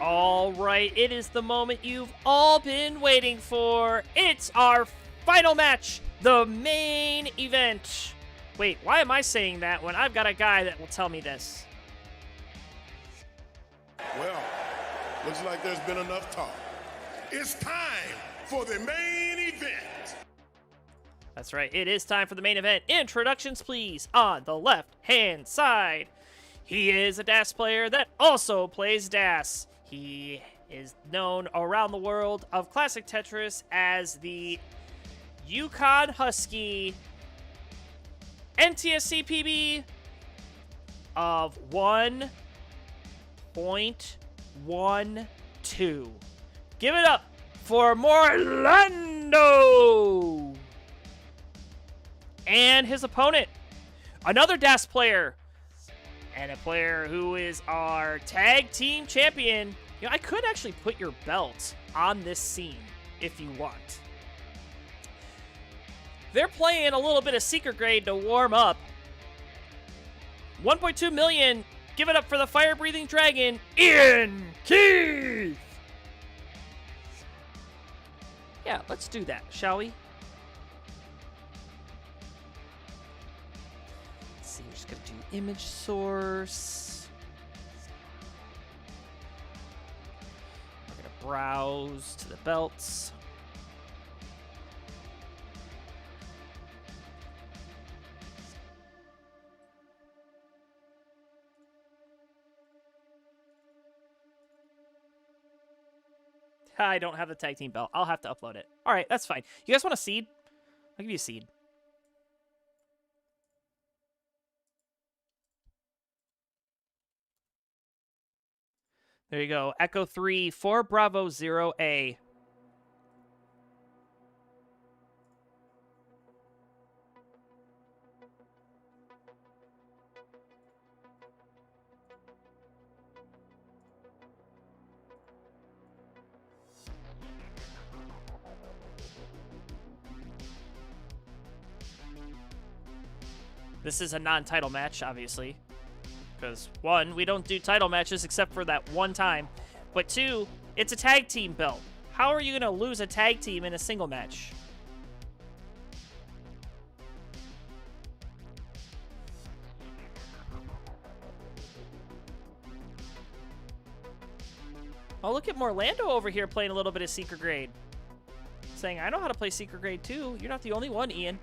All right, it is the moment you've all been waiting for. It's our final match, the main event. Wait, why am I saying that when I've got a guy that will tell me this? Well, looks like there's been enough talk. It's time for the main event. That's right, it is time for the main event. Introductions, please, on the left-hand side. He is a DAS player that also plays DAS. He is known around the world of Classic Tetris as the Yukon Husky, NTSC PB of 1.12. Give it up for Morelando! And his opponent, another DAS player, and a player who is our tag team champion. You know, I could actually put your belt on this scene if you want. They're playing a little bit of Secret Grade to warm up. 1.2 million. Give it up for the fire-breathing dragon, IanKeith. Yeah, let's do that, shall we? Let's see, we're just gonna do image source. We're gonna browse to the belts. I don't have the tag team belt. I'll have to upload it. All right, that's fine. You guys want a seed? I'll give you a seed. There you go. Echo 3 for Bravo 0A. This is a non-title match, obviously. Because, one, we don't do title matches except for that one time. But two, it's a tag team belt. How are you going to lose a tag team in a single match? Oh, look at Morelando over here playing a little bit of Secret Grade. Saying, I know how to play Secret Grade too. You're not the only one, Ian.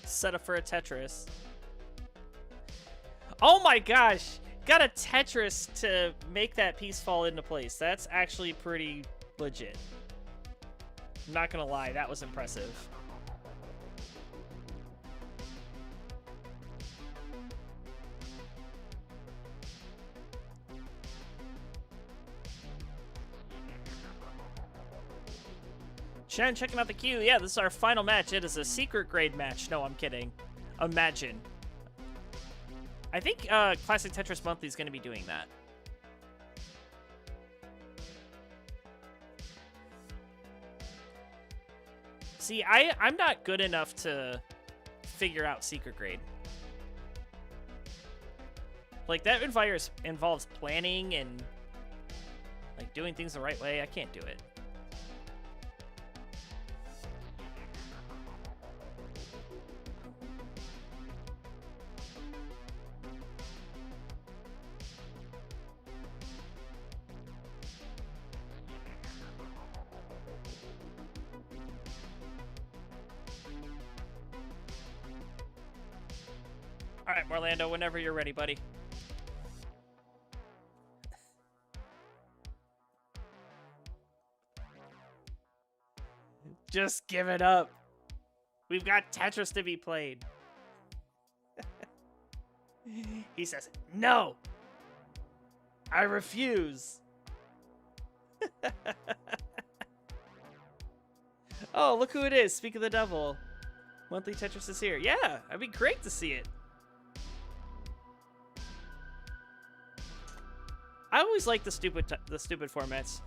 Set up for a Tetris. Oh my gosh! Got a Tetris to make that piece fall into place. That's actually pretty legit. I'm not gonna lie, that was impressive. Shannon checking out the queue. Yeah, this is our final match. It is a Secret Grade match. No, I'm kidding. Imagine. I think Classic Tetris Monthly is going to be doing that. See, I'm not good enough to figure out Secret Grade. Like, that involves planning and, like, doing things the right way. I can't do it. All right, Morelando, whenever you're ready, buddy. Just give it up. We've got Tetris to be played. He says, no. I refuse. Oh, look who it is. Speak of the devil. Monthly Tetris is here. Yeah, it'd be great to see it. I always like the stupid formats.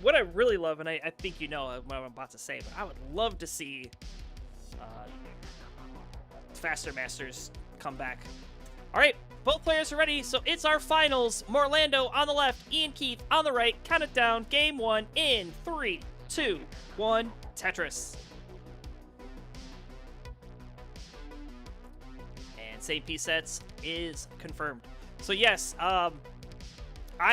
What I really love, and I think you know what I'm about to say, but I would love to see Faster Masters come back. All right, both players are ready, so it's our finals. Morelando on the left, IanKeith on the right. Count it down. Game 1 in 3, 2, 1. Tetris. And same piece sets is confirmed. So yes, I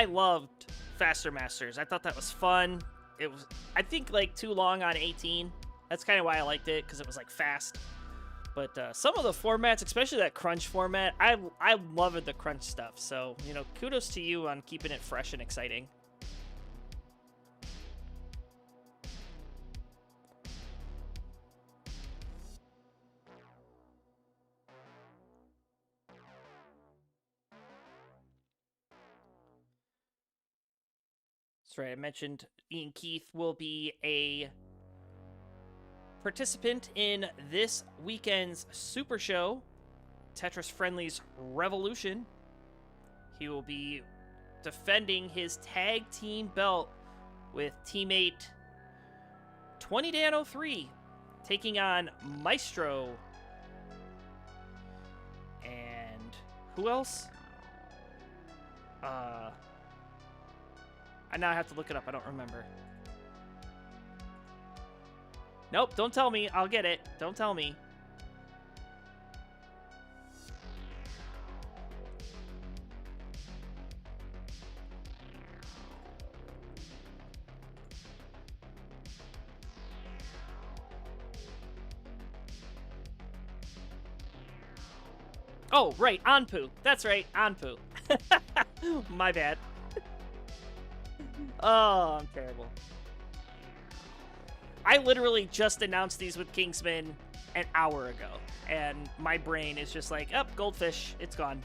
loved Faster Masters. I thought that was fun. It was, I think, like too long on 18. That's kind of why I liked it, because it was like fast. But some of the formats, especially that crunch format, I loved the crunch stuff. So, you know, kudos to you on keeping it fresh and exciting. That's right, I mentioned IanKeith will be a participant in this weekend's Super Show, Tetris Friendly's Revolution. He will be defending his tag team belt with teammate 20Dan03, taking on Maestro. And who else? I now have to look it up. I don't remember. Nope, don't tell me. I'll get it. Don't tell me. Oh, right, Anpu. That's right, Anpu. My bad. Oh, I'm terrible. I literally just announced these with Kingsman an hour ago, and my brain is just like, oh, goldfish, it's gone.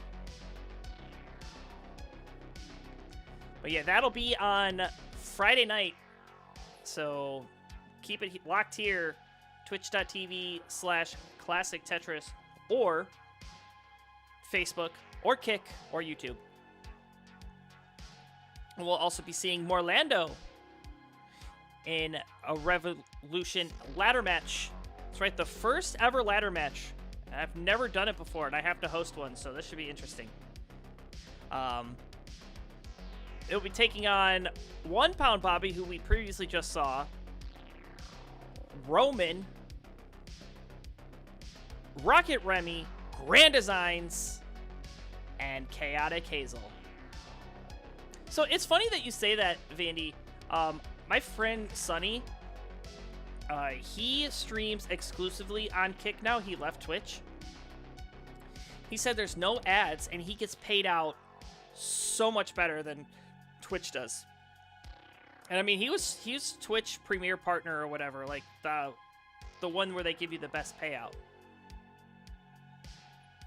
But yeah, that'll be on Friday night, so keep it locked here, twitch.tv/Classic Tetris, or Facebook, or Kick, or YouTube. And we'll also be seeing Morelando in a Revolution ladder match. That's right, the first ever ladder match. I've never done it before, and I have to host one, so this should be interesting. It'll be taking on OnePoundBobby, who we previously just saw, Roman, Rocket Remy, Grand Designs, and Chaotic Hazel. So it's funny that you say that, Vandy. My friend Sonny, he streams exclusively on Kick now. He left Twitch. He said there's no ads, and he gets paid out so much better than Twitch does. And I mean, he was Twitch Premier Partner or whatever, like the one where they give you the best payout.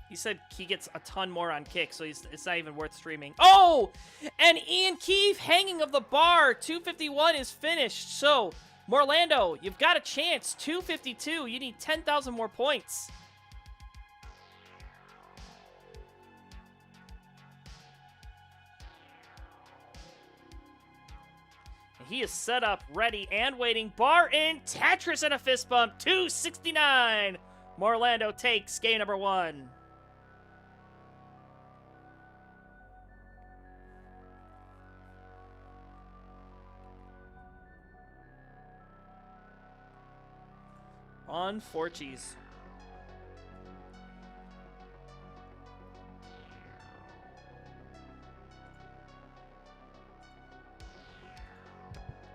He said he gets a ton more on Kick, so it's not even worth streaming. Oh! And IanKeith hanging of the bar. 251 is finished. So, Morelando, you've got a chance. 252. You need 10,000 more points. And he is set up, ready, and waiting. Bar in. Tetris and a fist bump. 269. Morelando takes game number 1. On 4 cheese.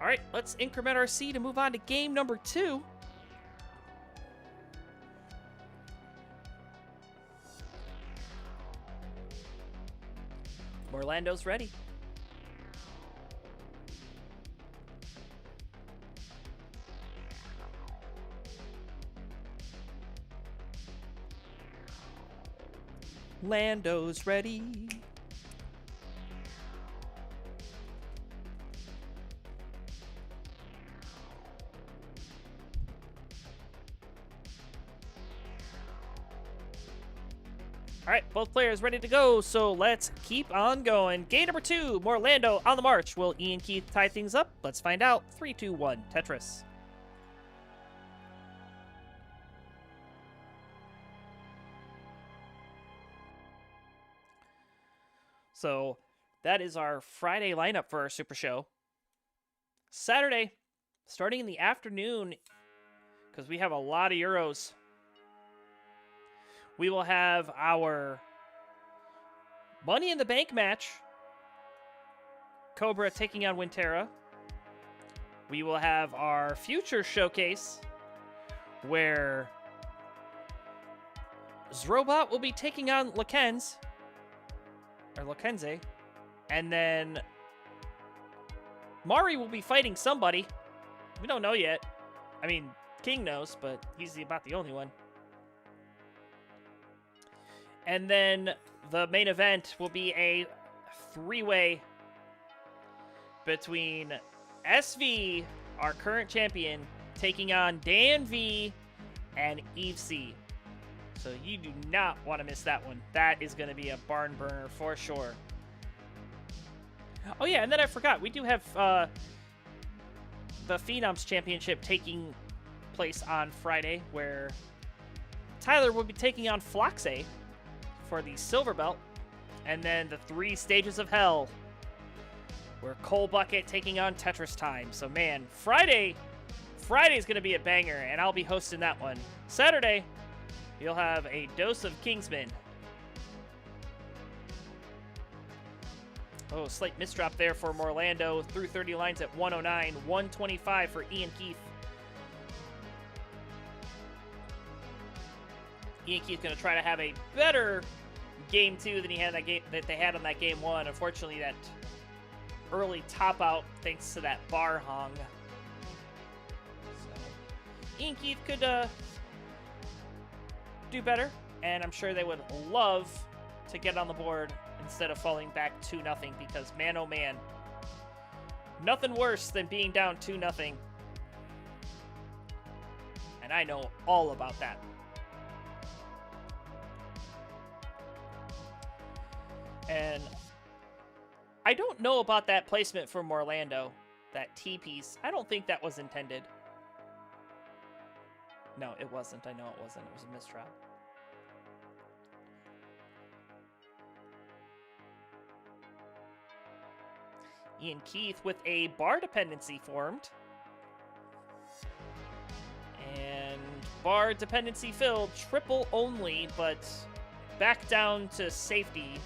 All right, let's increment our seed and move on to game number 2. Morelando's ready. Lando's ready. All right, both players ready to go, so let's keep on going. Game number 2, Morelando on the march. Will IanKeith tie things up? Let's find out. 3, 2, 1, Tetris. So that is our Friday lineup for our Super Show. Saturday, starting in the afternoon, because we have a lot of Euros, we will have our Money in the Bank match. Cobra taking on Winterra. We will have our Future Showcase, where Zrobot will be taking on Lakenz. Or Lakenze. And then Mari will be fighting somebody. We don't know yet. I mean, King knows, but he's about the only one. And then the main event will be a 3-way between SV, our current champion, taking on Dan V and Eve C. So you do not want to miss that one. That is going to be a barn burner for sure. Oh yeah, and then I forgot. We do have the Phenoms Championship taking place on Friday, where Tyler will be taking on Floxe for the silver belt. And then the 3 stages of hell, where Cole Bucket taking on Tetris Time. So man, Friday's going to be a banger, and I'll be hosting that one. Saturday, you'll have a dose of Kingsman. Oh, slight misdrop there for Morelando. Through 30 lines at 109. 125 for IanKeith. IanKeith going to try to have a better game 2 than he had that they had on that game 1. Unfortunately, that early top out thanks to that bar hung. So IanKeith could do better, and I'm sure they would love to get on the board instead of falling back 2-0, because man oh man, nothing worse than being down 2-0, and I know all about that. And I don't know about that placement from Morelando, that T piece. I don't think that was intended. No, it wasn't. I know it wasn't. It was a mistrial. IanKeith with a bar dependency formed. And bar dependency filled. Triple only, but back down to safety.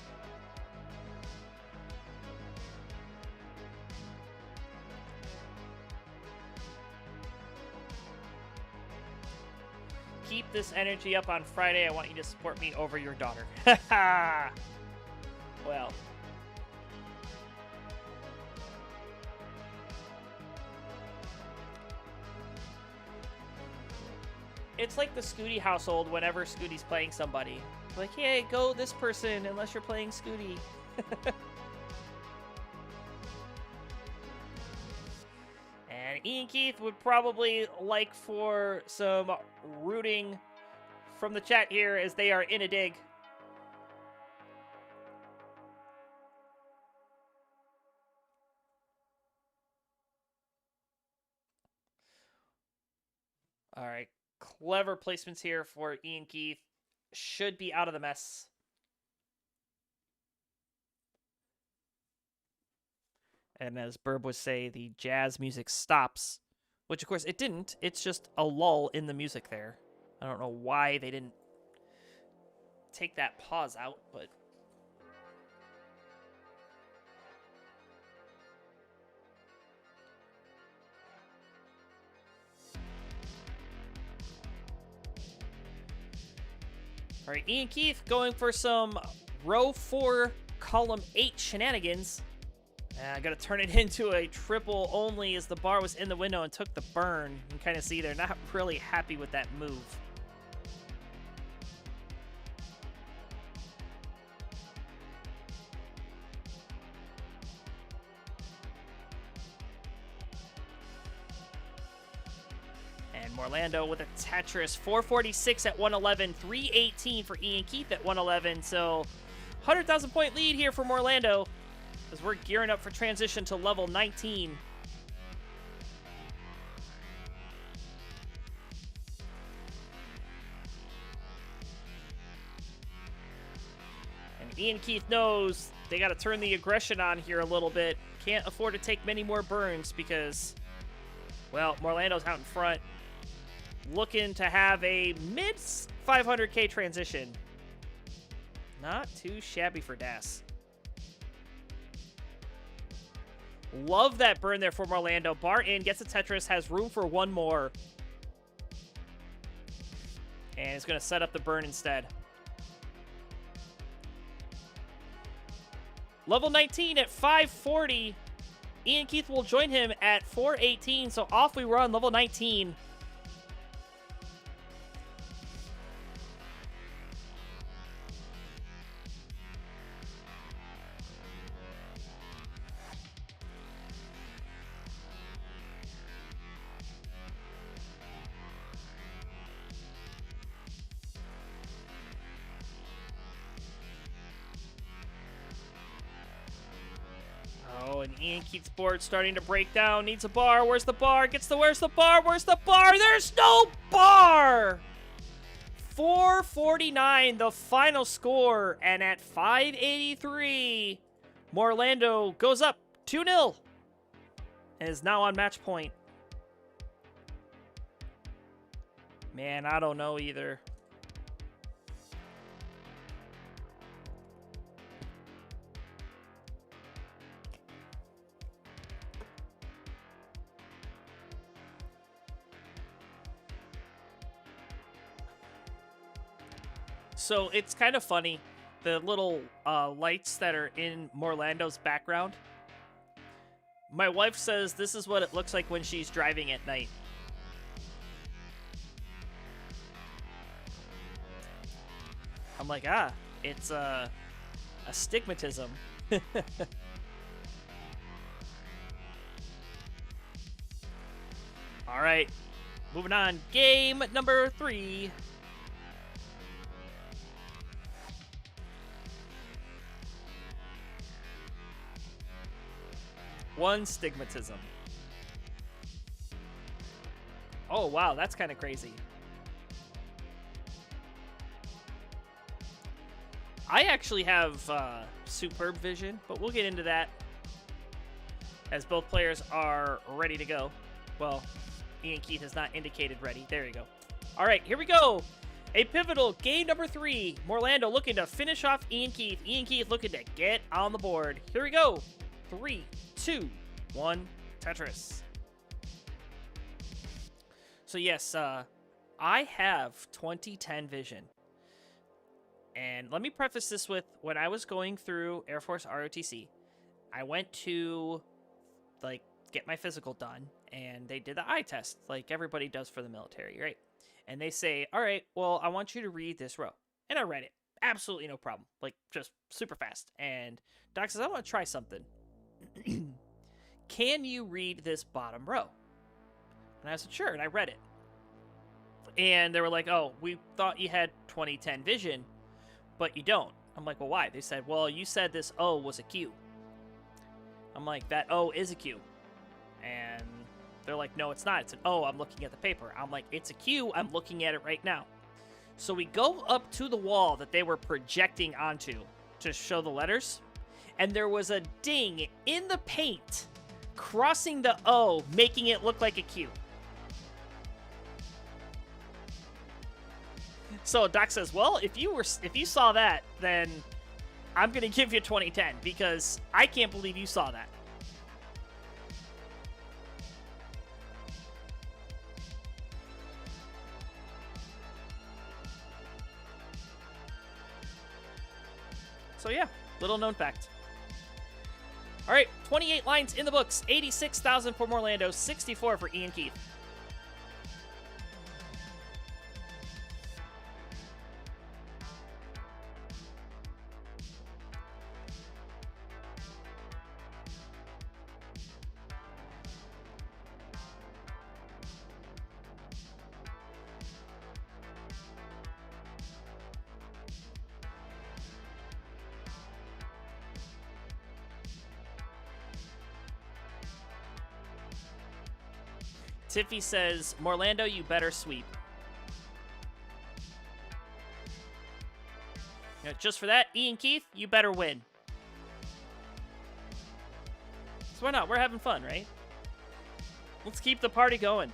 Keep this energy up on Friday. I want you to support me over your daughter. Well. It's like the Scooty household whenever Scooty's playing somebody. Like, hey, go this person unless you're playing Scooty. And IanKeith would probably like for some rooting from the chat here as they are in a dig. All right. Clever placements here for IanKeith. Should be out of the mess. And as Burb would say, the jazz music stops. Which, of course, it didn't. It's just a lull in the music there. I don't know why they didn't take that pause out, but... All right, IanKeith going for some row 4, column 8 shenanigans. I got to turn it into a triple only as the bar was in the window and took the burn. You can kind of see they're not really happy with that move. And Morelando with a Tetris, 446 at 111, 318 for IanKeith at 111. So 100,000 point lead here for Morelando as we're gearing up for transition to level 19. And IanKeith knows they got to turn the aggression on here a little bit. Can't afford to take many more burns because, well, Morelando's out in front, looking to have a mid 500k transition. Not too shabby for Das. Love that burn there for Morelando. Bar in, gets a Tetris, has room for one more. And is going to set up the burn instead. Level 19 at 540. IanKeith will join him at 418, so off we run, level 19. Oh, and IanKeith's board starting to break down. Needs a bar. Where's the bar? Where's the bar? Where's the bar? There's no bar! 449, the final score. And at 583, Morelando goes up 2-0 and is now on match point. Man, I don't know either. So it's kind of funny, the little lights that are in Morelando's background. My wife says this is what it looks like when she's driving at night. I'm like, it's astigmatism. All right, moving on. Game number 3. One stigmatism. Oh, wow, that's kind of crazy. I actually have superb vision, but we'll get into that as both players are ready to go. Well, IanKeith has not indicated ready. There you go. All right, here we go. A pivotal game number 3. Morelando looking to finish off IanKeith. IanKeith looking to get on the board. Here we go. 3, 2, 1, Tetris. So yes, I have 2010 vision. And let me preface this with, when I was going through Air Force ROTC, I went to, like, get my physical done, and they did the eye test, like everybody does for the military, right? And they say, all right, well, I want you to read this row. And I read it. Absolutely no problem. Like, just super fast. And Doc says, I want to try something. Can you read this bottom row? And I said, sure, and I read it. And they were like, oh, we thought you had 2010 vision, but you don't. I'm like, well, why? They said, well, you said this O was a Q. I'm like, that O is a Q. And they're like, no, it's not. It's an O. I'm looking at the paper. I'm like, it's a Q. I'm looking at it right now. So we go up to the wall that they were projecting onto to show the letters. And there was a ding in the paint crossing the O, making it look like a Q. So Doc says, well, if you saw that, then I'm going to give you 2010 because I can't believe you saw that. So yeah, little known fact. All right, 28 lines in the books, 86,000 for Morelando, 64 for IanKeith. Tiffy says, Morelando, you better sweep. You know, just for that, IanKeith, you better win. So why not? We're having fun, right? Let's keep the party going.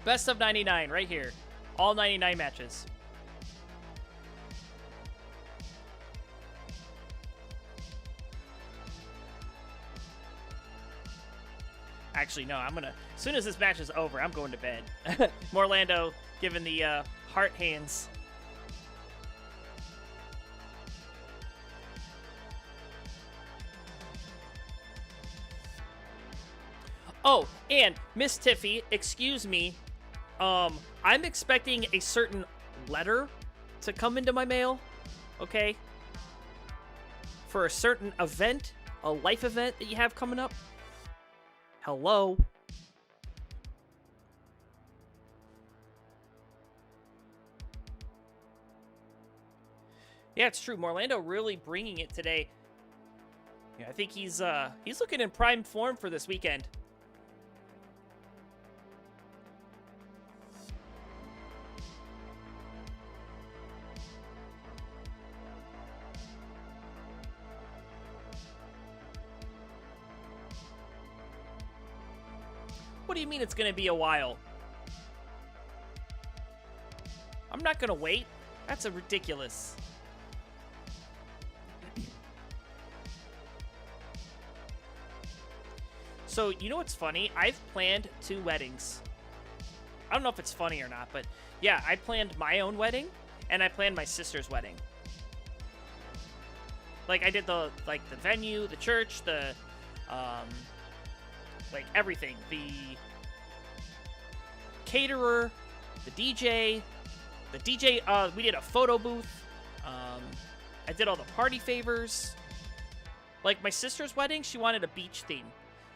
Best of 99 right here. All 99 matches. Actually, no, I'm gonna... As soon as this match is over, I'm going to bed. Morelando giving the heart hands. Oh, and Miss Tiffy, excuse me. I'm expecting a certain letter to come into my mail, okay? For a certain event, a life event that you have coming up. Hello? Yeah, it's true. Morelando really bringing it today. Yeah, I think he's looking in prime form for this weekend. What do you mean it's going to be a while? I'm not going to wait. That's a ridiculous. So, you know what's funny? I've planned 2 weddings. I don't know if it's funny or not, but yeah, I planned my own wedding and I planned my sister's wedding. Like, I did the venue, the church, the like everything. The caterer, the DJ, we did a photo booth. I did all the party favors. Like my sister's wedding, she wanted a beach theme.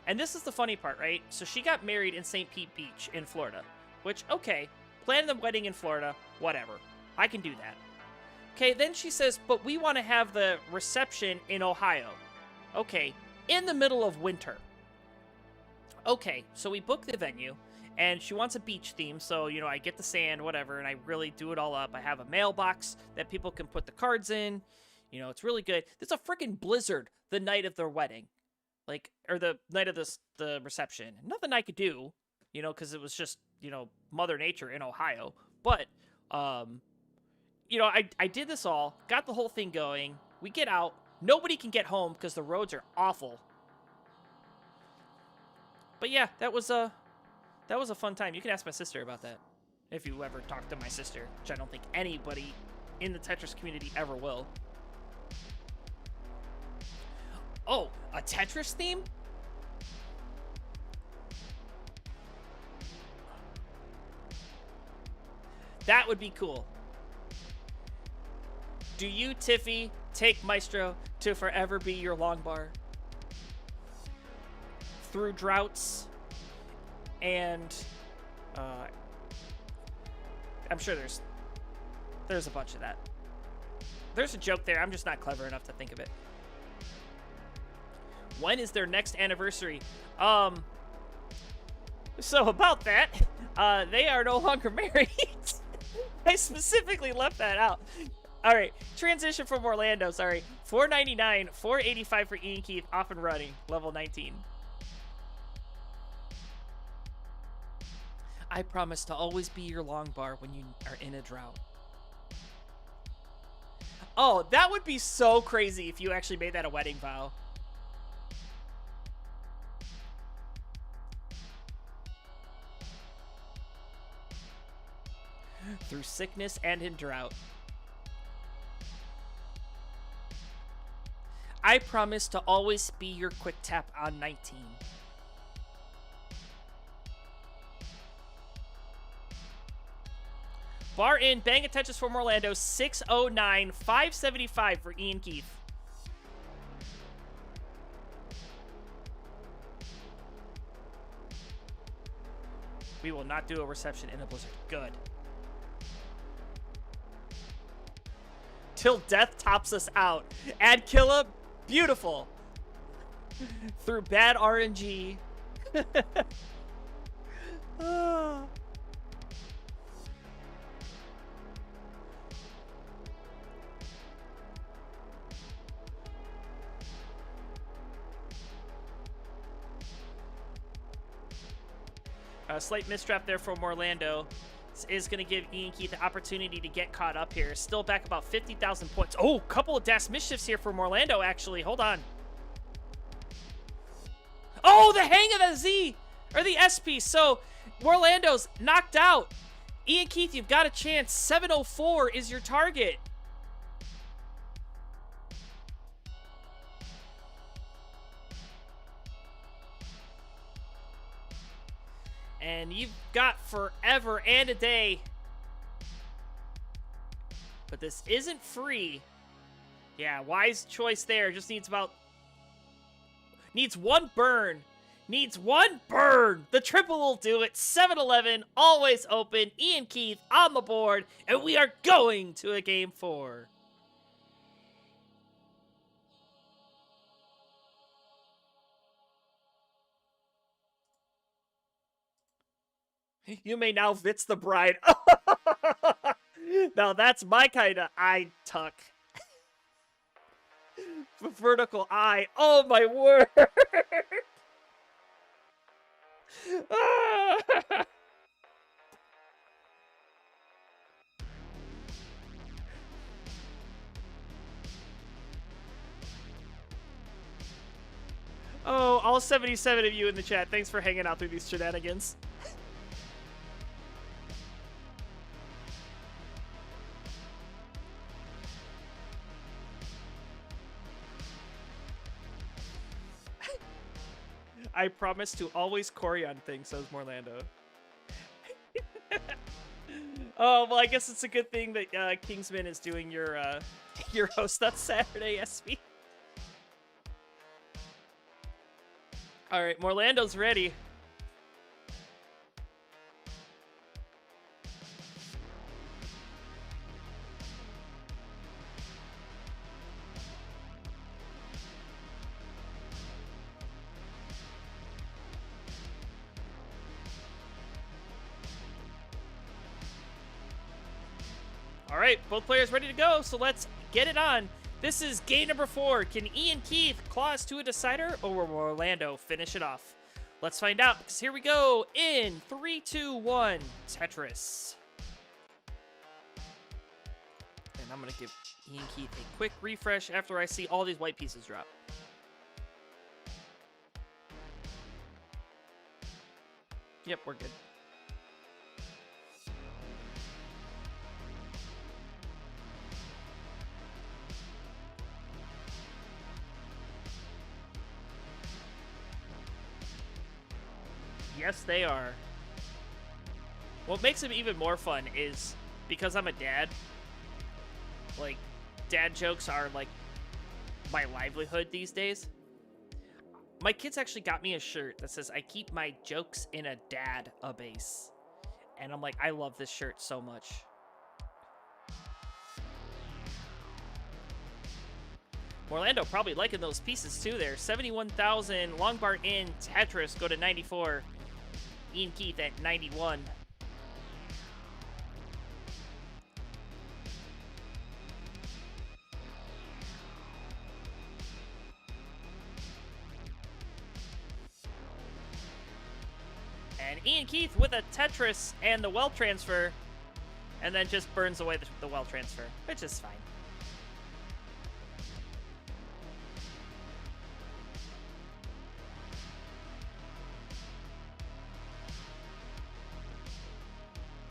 And this is the funny part, right? So she got married in St. Pete Beach in Florida, which, okay, plan the wedding in Florida, whatever. I can do that. Okay, then she says, but we want to have the reception in Ohio. Okay, in the middle of winter. Okay, so we book the venue, and she wants a beach theme, so, you know, I get the sand, whatever, and I really do it all up. I have a mailbox that people can put the cards in. You know, it's really good. There's a freaking blizzard the night of their wedding. Like, or the night of the reception. Nothing I could do, you know, because it was just, you know, Mother Nature in Ohio. But, you know, I did this all, got the whole thing going. We get out. Nobody can get home because the roads are awful. But yeah, that was a fun time. You can ask my sister about that if you ever talk to my sister, which I don't think anybody in the Tetris community ever will. Oh, a Tetris theme? That would be cool. Do you, Tiffy, take Maestro to forever be your long bar? Through droughts and I'm sure there's a bunch of that. There's a joke there. I'm just not clever enough to think of it. When is their next anniversary? So about that, they are no longer married. I specifically left that out. All right, transition from Morelando, sorry. 499, 485 for IanKeith, off and running, level 19. I promise to always be your long bar when you are in a drought. Oh, that would be so crazy if you actually made that a wedding vow. Through sickness and in drought. I promise to always be your quick tap on 19. Bar in, bang attentions for Morelando, 609, 575 for IanKeith. We will not do a reception in the blizzard. Good. Till death tops us out. Add Killa, beautiful. Through bad RNG. Ah. A slight mistrap there from Morelando. This is going to give IanKeith the opportunity to get caught up here. Still back about 50,000 points. Oh, couple of dash mischiefs here for Morelando, actually. Hold on. Oh, the hang of the Z, or the SP. So, Morelando's knocked out. IanKeith, you've got a chance. 704 is your target. And you've got forever and a day. But this isn't free. Yeah, wise choice there. Just needs one burn. Needs one burn. The triple will do it. 7-11, always open. IanKeith on the board. And we are going to a game 4. You may now Vitz the bride. Now that's my kind of eye tuck. Vertical eye. Oh my word. Oh, all 77 of you in the chat. Thanks for hanging out through these shenanigans. I promise to always Corey on things, says Morelando. Oh, well, I guess it's a good thing that Kingsman is doing your host on Saturday, SV. All right, Morelando's ready. All right, both players ready to go, so let's get it on. This is game number 4. Can IanKeith claws to a decider, or will Morelando finish it off? Let's find out, because here we go in 3, 2, 1, Tetris. And I'm going to give IanKeith a quick refresh after I see all these white pieces drop. Yep, we're good. Yes, they are. What makes them even more fun is because I'm a dad. Like, dad jokes are like my livelihood these days. My kids actually got me a shirt that says, I keep my jokes in a dad-a-base. And I'm like, I love this shirt so much. Morelando probably liking those pieces too there. 71,000, long bar in, Tetris go to 94. IanKeith at 91. And IanKeith with a Tetris and the well transfer, and then just burns away the well transfer, which is fine.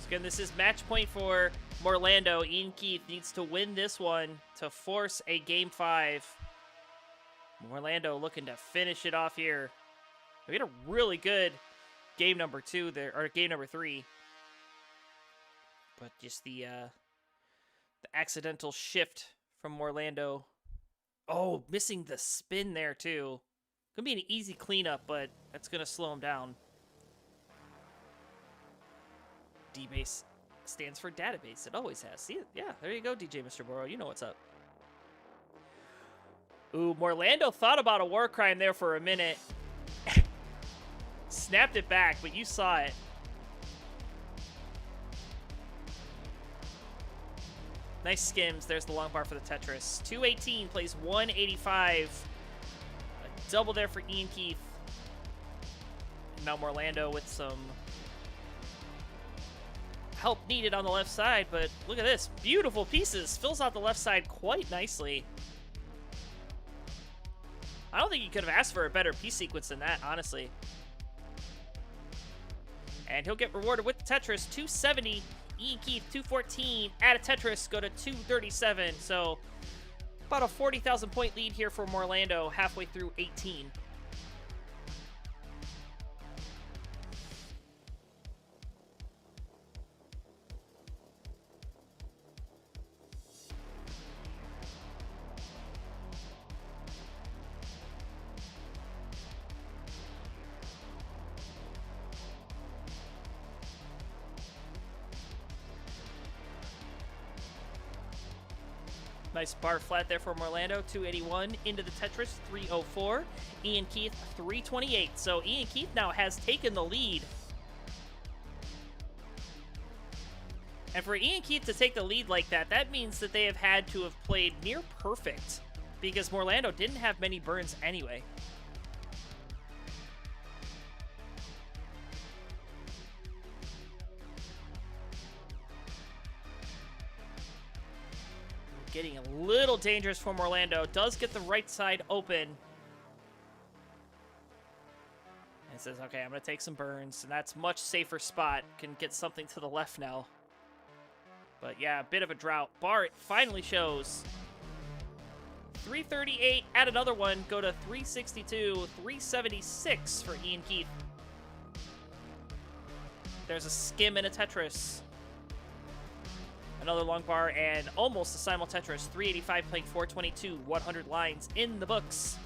Again, this is match point for Morelando. IanKeith needs to win this one to force a game 5. Morelando looking to finish it off here. We had a really good game number 2 there, or game number 3. But just the accidental shift from Morelando. Oh, missing the spin there too. Gonna be an easy cleanup, but that's gonna slow him down. D-base stands for database. It always has. See it? Yeah, there you go, DJ Mr. Burrow. You know what's up. Ooh, Morelando thought about a war crime there for a minute. Snapped it back, but you saw it. Nice skims. There's the long bar for the Tetris. 218 plays 185. A double there for IanKeith. Now Morelando with some help needed on the left side, but look at this. Beautiful pieces. Fills out the left side quite nicely. I don't think you could have asked for a better piece sequence than that, honestly. And he'll get rewarded with the Tetris. 270. IanKeith, 214. Add a Tetris, go to 237. So about a 40,000 point lead here for Morelando halfway through 18. Nice bar flat there for Morelando. 281 into the Tetris, 304. IanKeith, 328. So IanKeith now has taken the lead. And for IanKeith to take the lead like that, that means that they have had to have played near perfect, because Morelando didn't have many burns anyway. Getting a little dangerous for Morelando. Does get the right side open. And says, okay, I'm going to take some burns. And that's much safer spot. Can get something to the left now. But yeah, a bit of a drought. Bart finally shows. 338. Add another one. Go to 362. 376 for IanKeith. There's a skim and a Tetris. Another long bar and almost a simul Tetris. 385 playing 422. 100 lines in the books.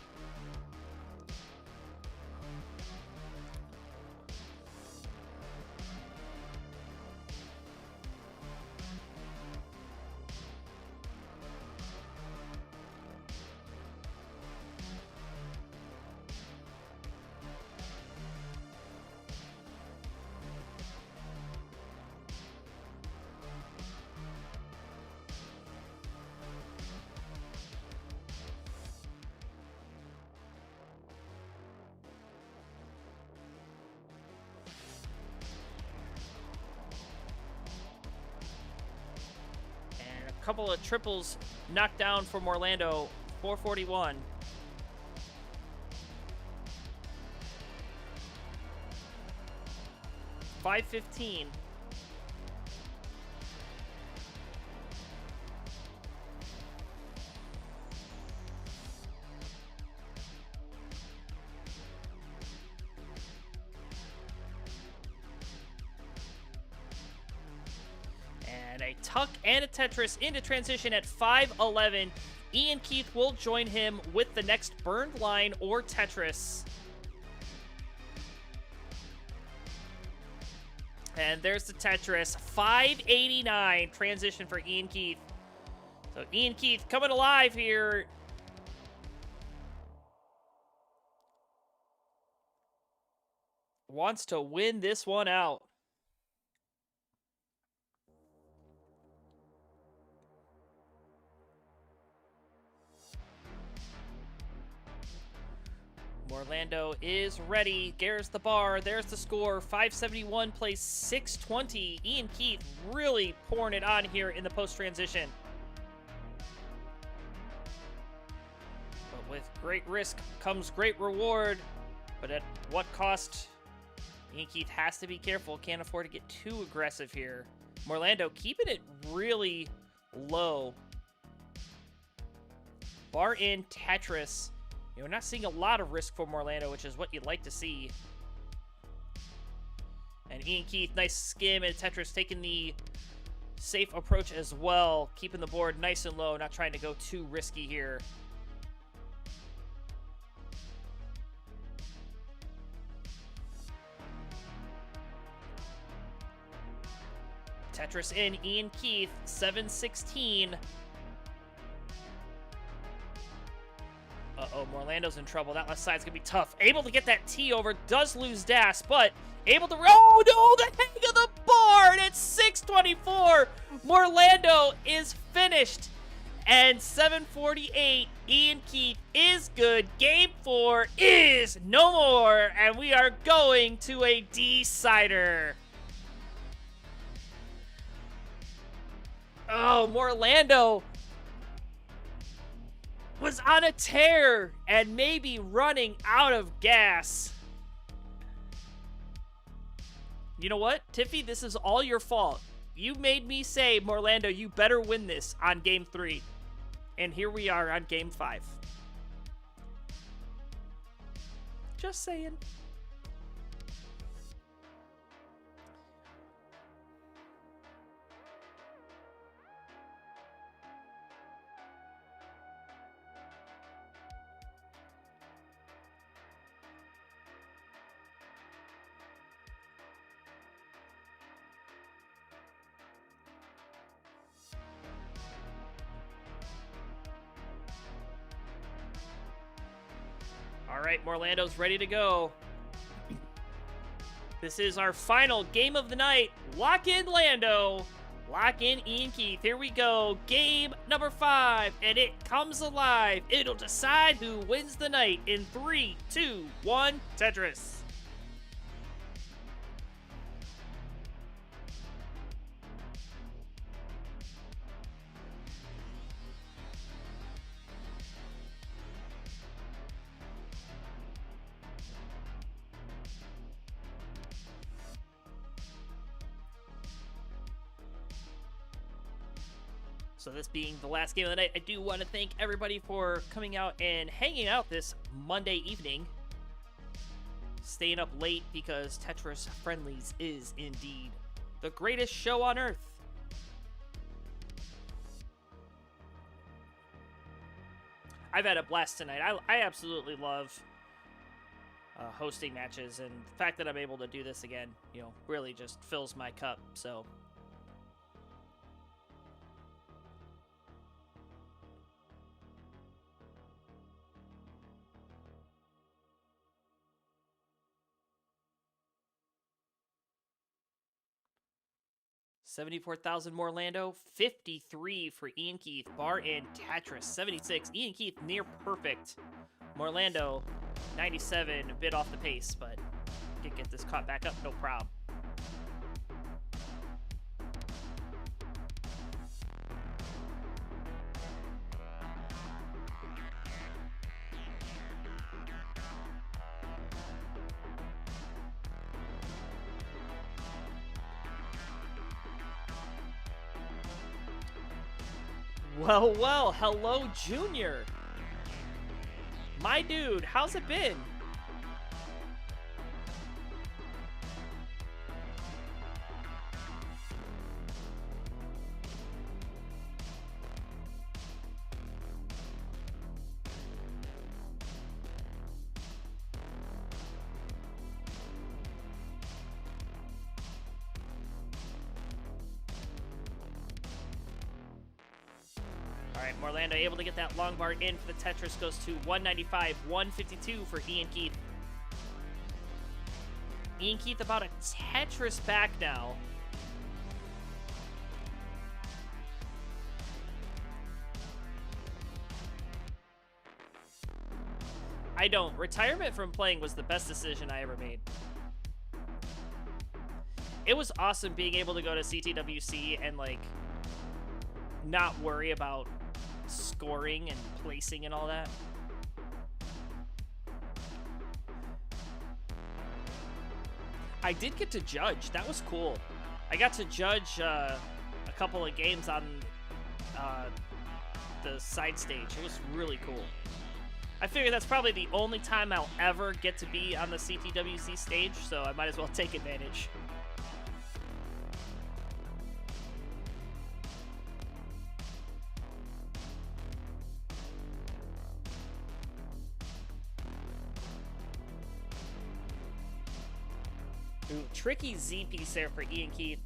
Couple of triples knocked down for Morelando. 441. $515. A tuck and a Tetris into transition at 511. IanKeith will join him with the next burned line or Tetris. And there's the Tetris. 589 transition for IanKeith. So IanKeith coming alive here. Wants to win this one out. Morelando is ready. There's the bar. There's the score. 571 plays 620. IanKeith really pouring it on here in the post-transition. But with great risk comes great reward. But at what cost? IanKeith has to be careful. Can't afford to get too aggressive here. Morelando keeping it really low. Bar in Tetris. You know, we're not seeing a lot of risk for Morelando, which is what you'd like to see. And IanKeith, nice skim, and Tetris taking the safe approach as well. Keeping the board nice and low, not trying to go too risky here. Tetris in, IanKeith, 716. Uh-oh, Morelando's in trouble. That left side's going to be tough. Able to get that T over. Does lose Das, but able to... Oh, no! The hang of the board! It's 6:24. Morelando is finished. And 7:48, IanKeith is good. Game 4 is no more. And we are going to a decider. Oh, Morelando was on a tear and maybe running out of gas. You know what, Tiffy? This is all your fault. You made me say, Morelando, you better win this on Game 3. And here we are on Game 5. Just saying. All right, Morelando's ready to go. This is our final game of the night. Lock in Lando. Lock in IanKeith. Here we go. Game number 5, and it comes alive. It'll decide who wins the night in 3, 2, 1, Tetris. So this being the last game of the night, I do want to thank everybody for coming out and hanging out this Monday evening. Staying up late because Tetris Friendlies is indeed the greatest show on earth. I've had a blast tonight. I absolutely love hosting matches, and the fact that I'm able to do this again, you know, really just fills my cup. So... $74,000 Morelando, 53 for IanKeith, bar and Tetris, 76. IanKeith near perfect. Morelando, 97, a bit off the pace, but can get this caught back up, no problem. Well, hello, Junior. My dude, how's it been? Alright, Morelando able to get that long bar in for the Tetris, goes to 195, 152 for IanKeith. IanKeith about a Tetris back now. I don't. Retirement from playing was the best decision I ever made. It was awesome being able to go to CTWC and, like, not worry about scoring and placing and all that. I did get to judge. That was cool. I got to judge a couple of games on the side stage. It was really cool. I figure that's probably the only time I'll ever get to be on the CTWC stage, so I might as well take advantage. Ooh, tricky Z piece there for IanKeith.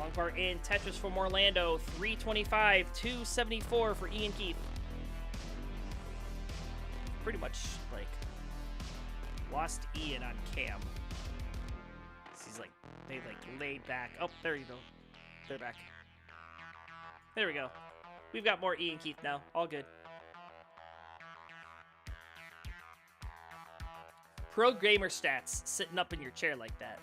Long part in Tetris for Morelando, 325, 274 for IanKeith. Pretty much, like, lost Ian on cam. He's like, they like laid back. Oh, there you go. They're back. There we go. We've got more IanKeith now. All good. Pro gamer stats sitting up in your chair like that.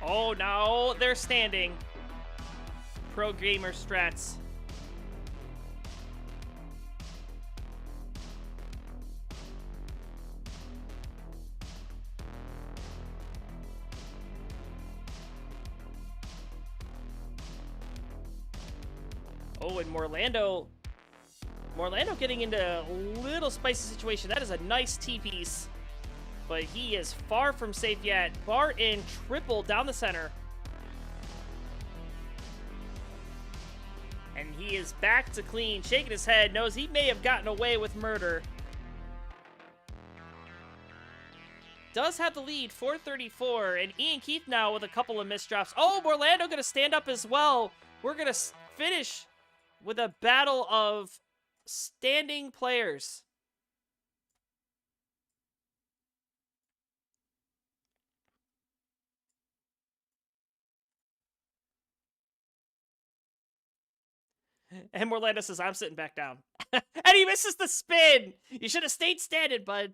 Oh, now they're standing. Pro gamer strats. Oh, and Morelando getting into a little spicy situation. That is a nice T-piece. But he is far from safe yet. Bar in triple down the center. And he is back to clean, shaking his head, knows he may have gotten away with murder. Does have the lead, 434, and IanKeith now with a couple of misdrops. Oh, Morelando gonna stand up as well. We're gonna finish with a battle of standing players. And Morelando says, I'm sitting back down. And he misses the spin. You should have stayed standing, bud.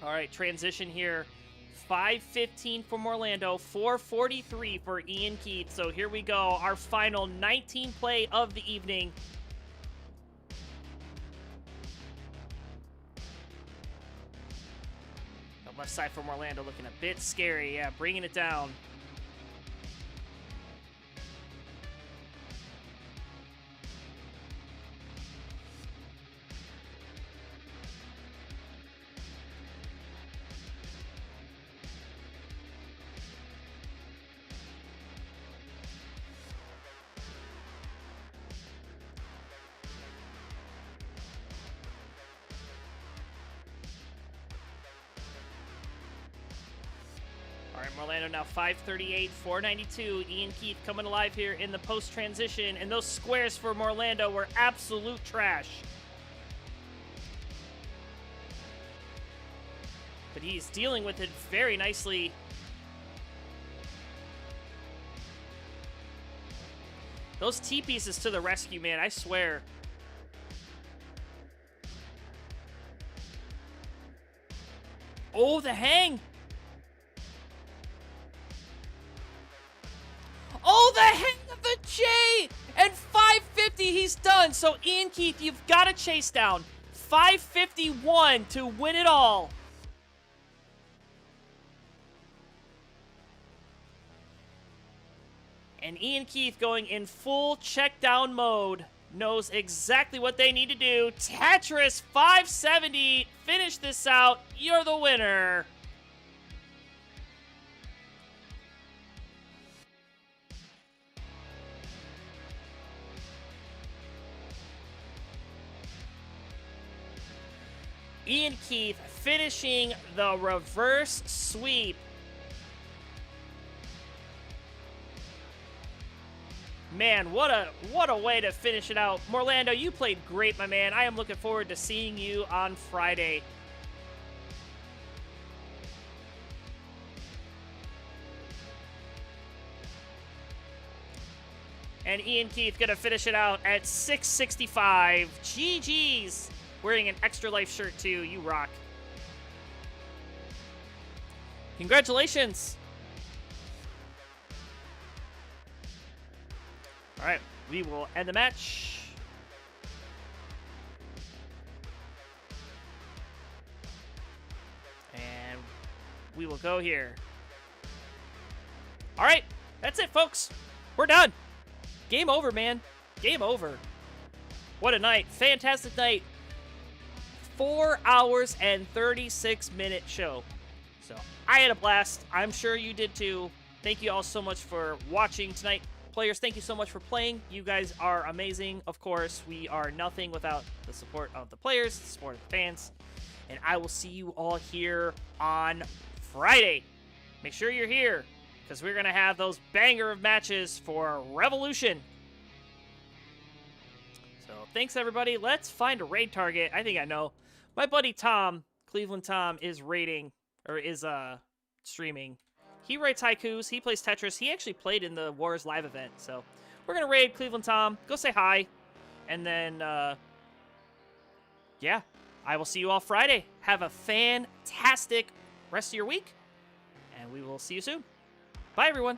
All right, transition here. 5:15 for Morelando, 4:43 for IanKeith. So here we go, our final 19 play of the evening. The left side for Morelando looking a bit scary. Yeah, bringing it down. Morelando now 538, 492. IanKeith coming alive here in the post-transition, and those squares for Morelando were absolute trash. But he's dealing with it very nicely. Those T-pieces to the rescue, man, I swear. Oh, the hang! Oh, the hang of the J! And 550, he's done. So, IanKeith, you've got to chase down. 551 to win it all. And IanKeith going in full check down mode. Knows exactly what they need to do. Tetris 570. Finish this out. You're the winner. IanKeith finishing the reverse sweep. Man, what a way to finish it out. Morelando, you played great, my man. I am looking forward to seeing you on Friday. And IanKeith gonna finish it out at 665. GG's. Wearing an Extra Life shirt too. You rock. Congratulations. All right, we will end the match. And we will go here. All right, that's it, folks. We're done. Game over, man. Game over. What a night. Fantastic night. 4 hours and 36-minute show. So I had a blast. I'm sure you did too. Thank you all so much for watching tonight. Players, thank you so much for playing. You guys are amazing. Of course, we are nothing without the support of the players, the support of the fans. And I will see you all here on Friday. Make sure you're here, because we're going to have those banger of matches for Revolution. So thanks, everybody. Let's find a raid target. I think I know. My buddy Tom, Cleveland Tom, is raiding, or is streaming. He writes haikus. He plays Tetris. He actually played in the Wars live event. So we're going to raid Cleveland Tom. Go say hi. And then, yeah, I will see you all Friday. Have a fantastic rest of your week. And we will see you soon. Bye, everyone.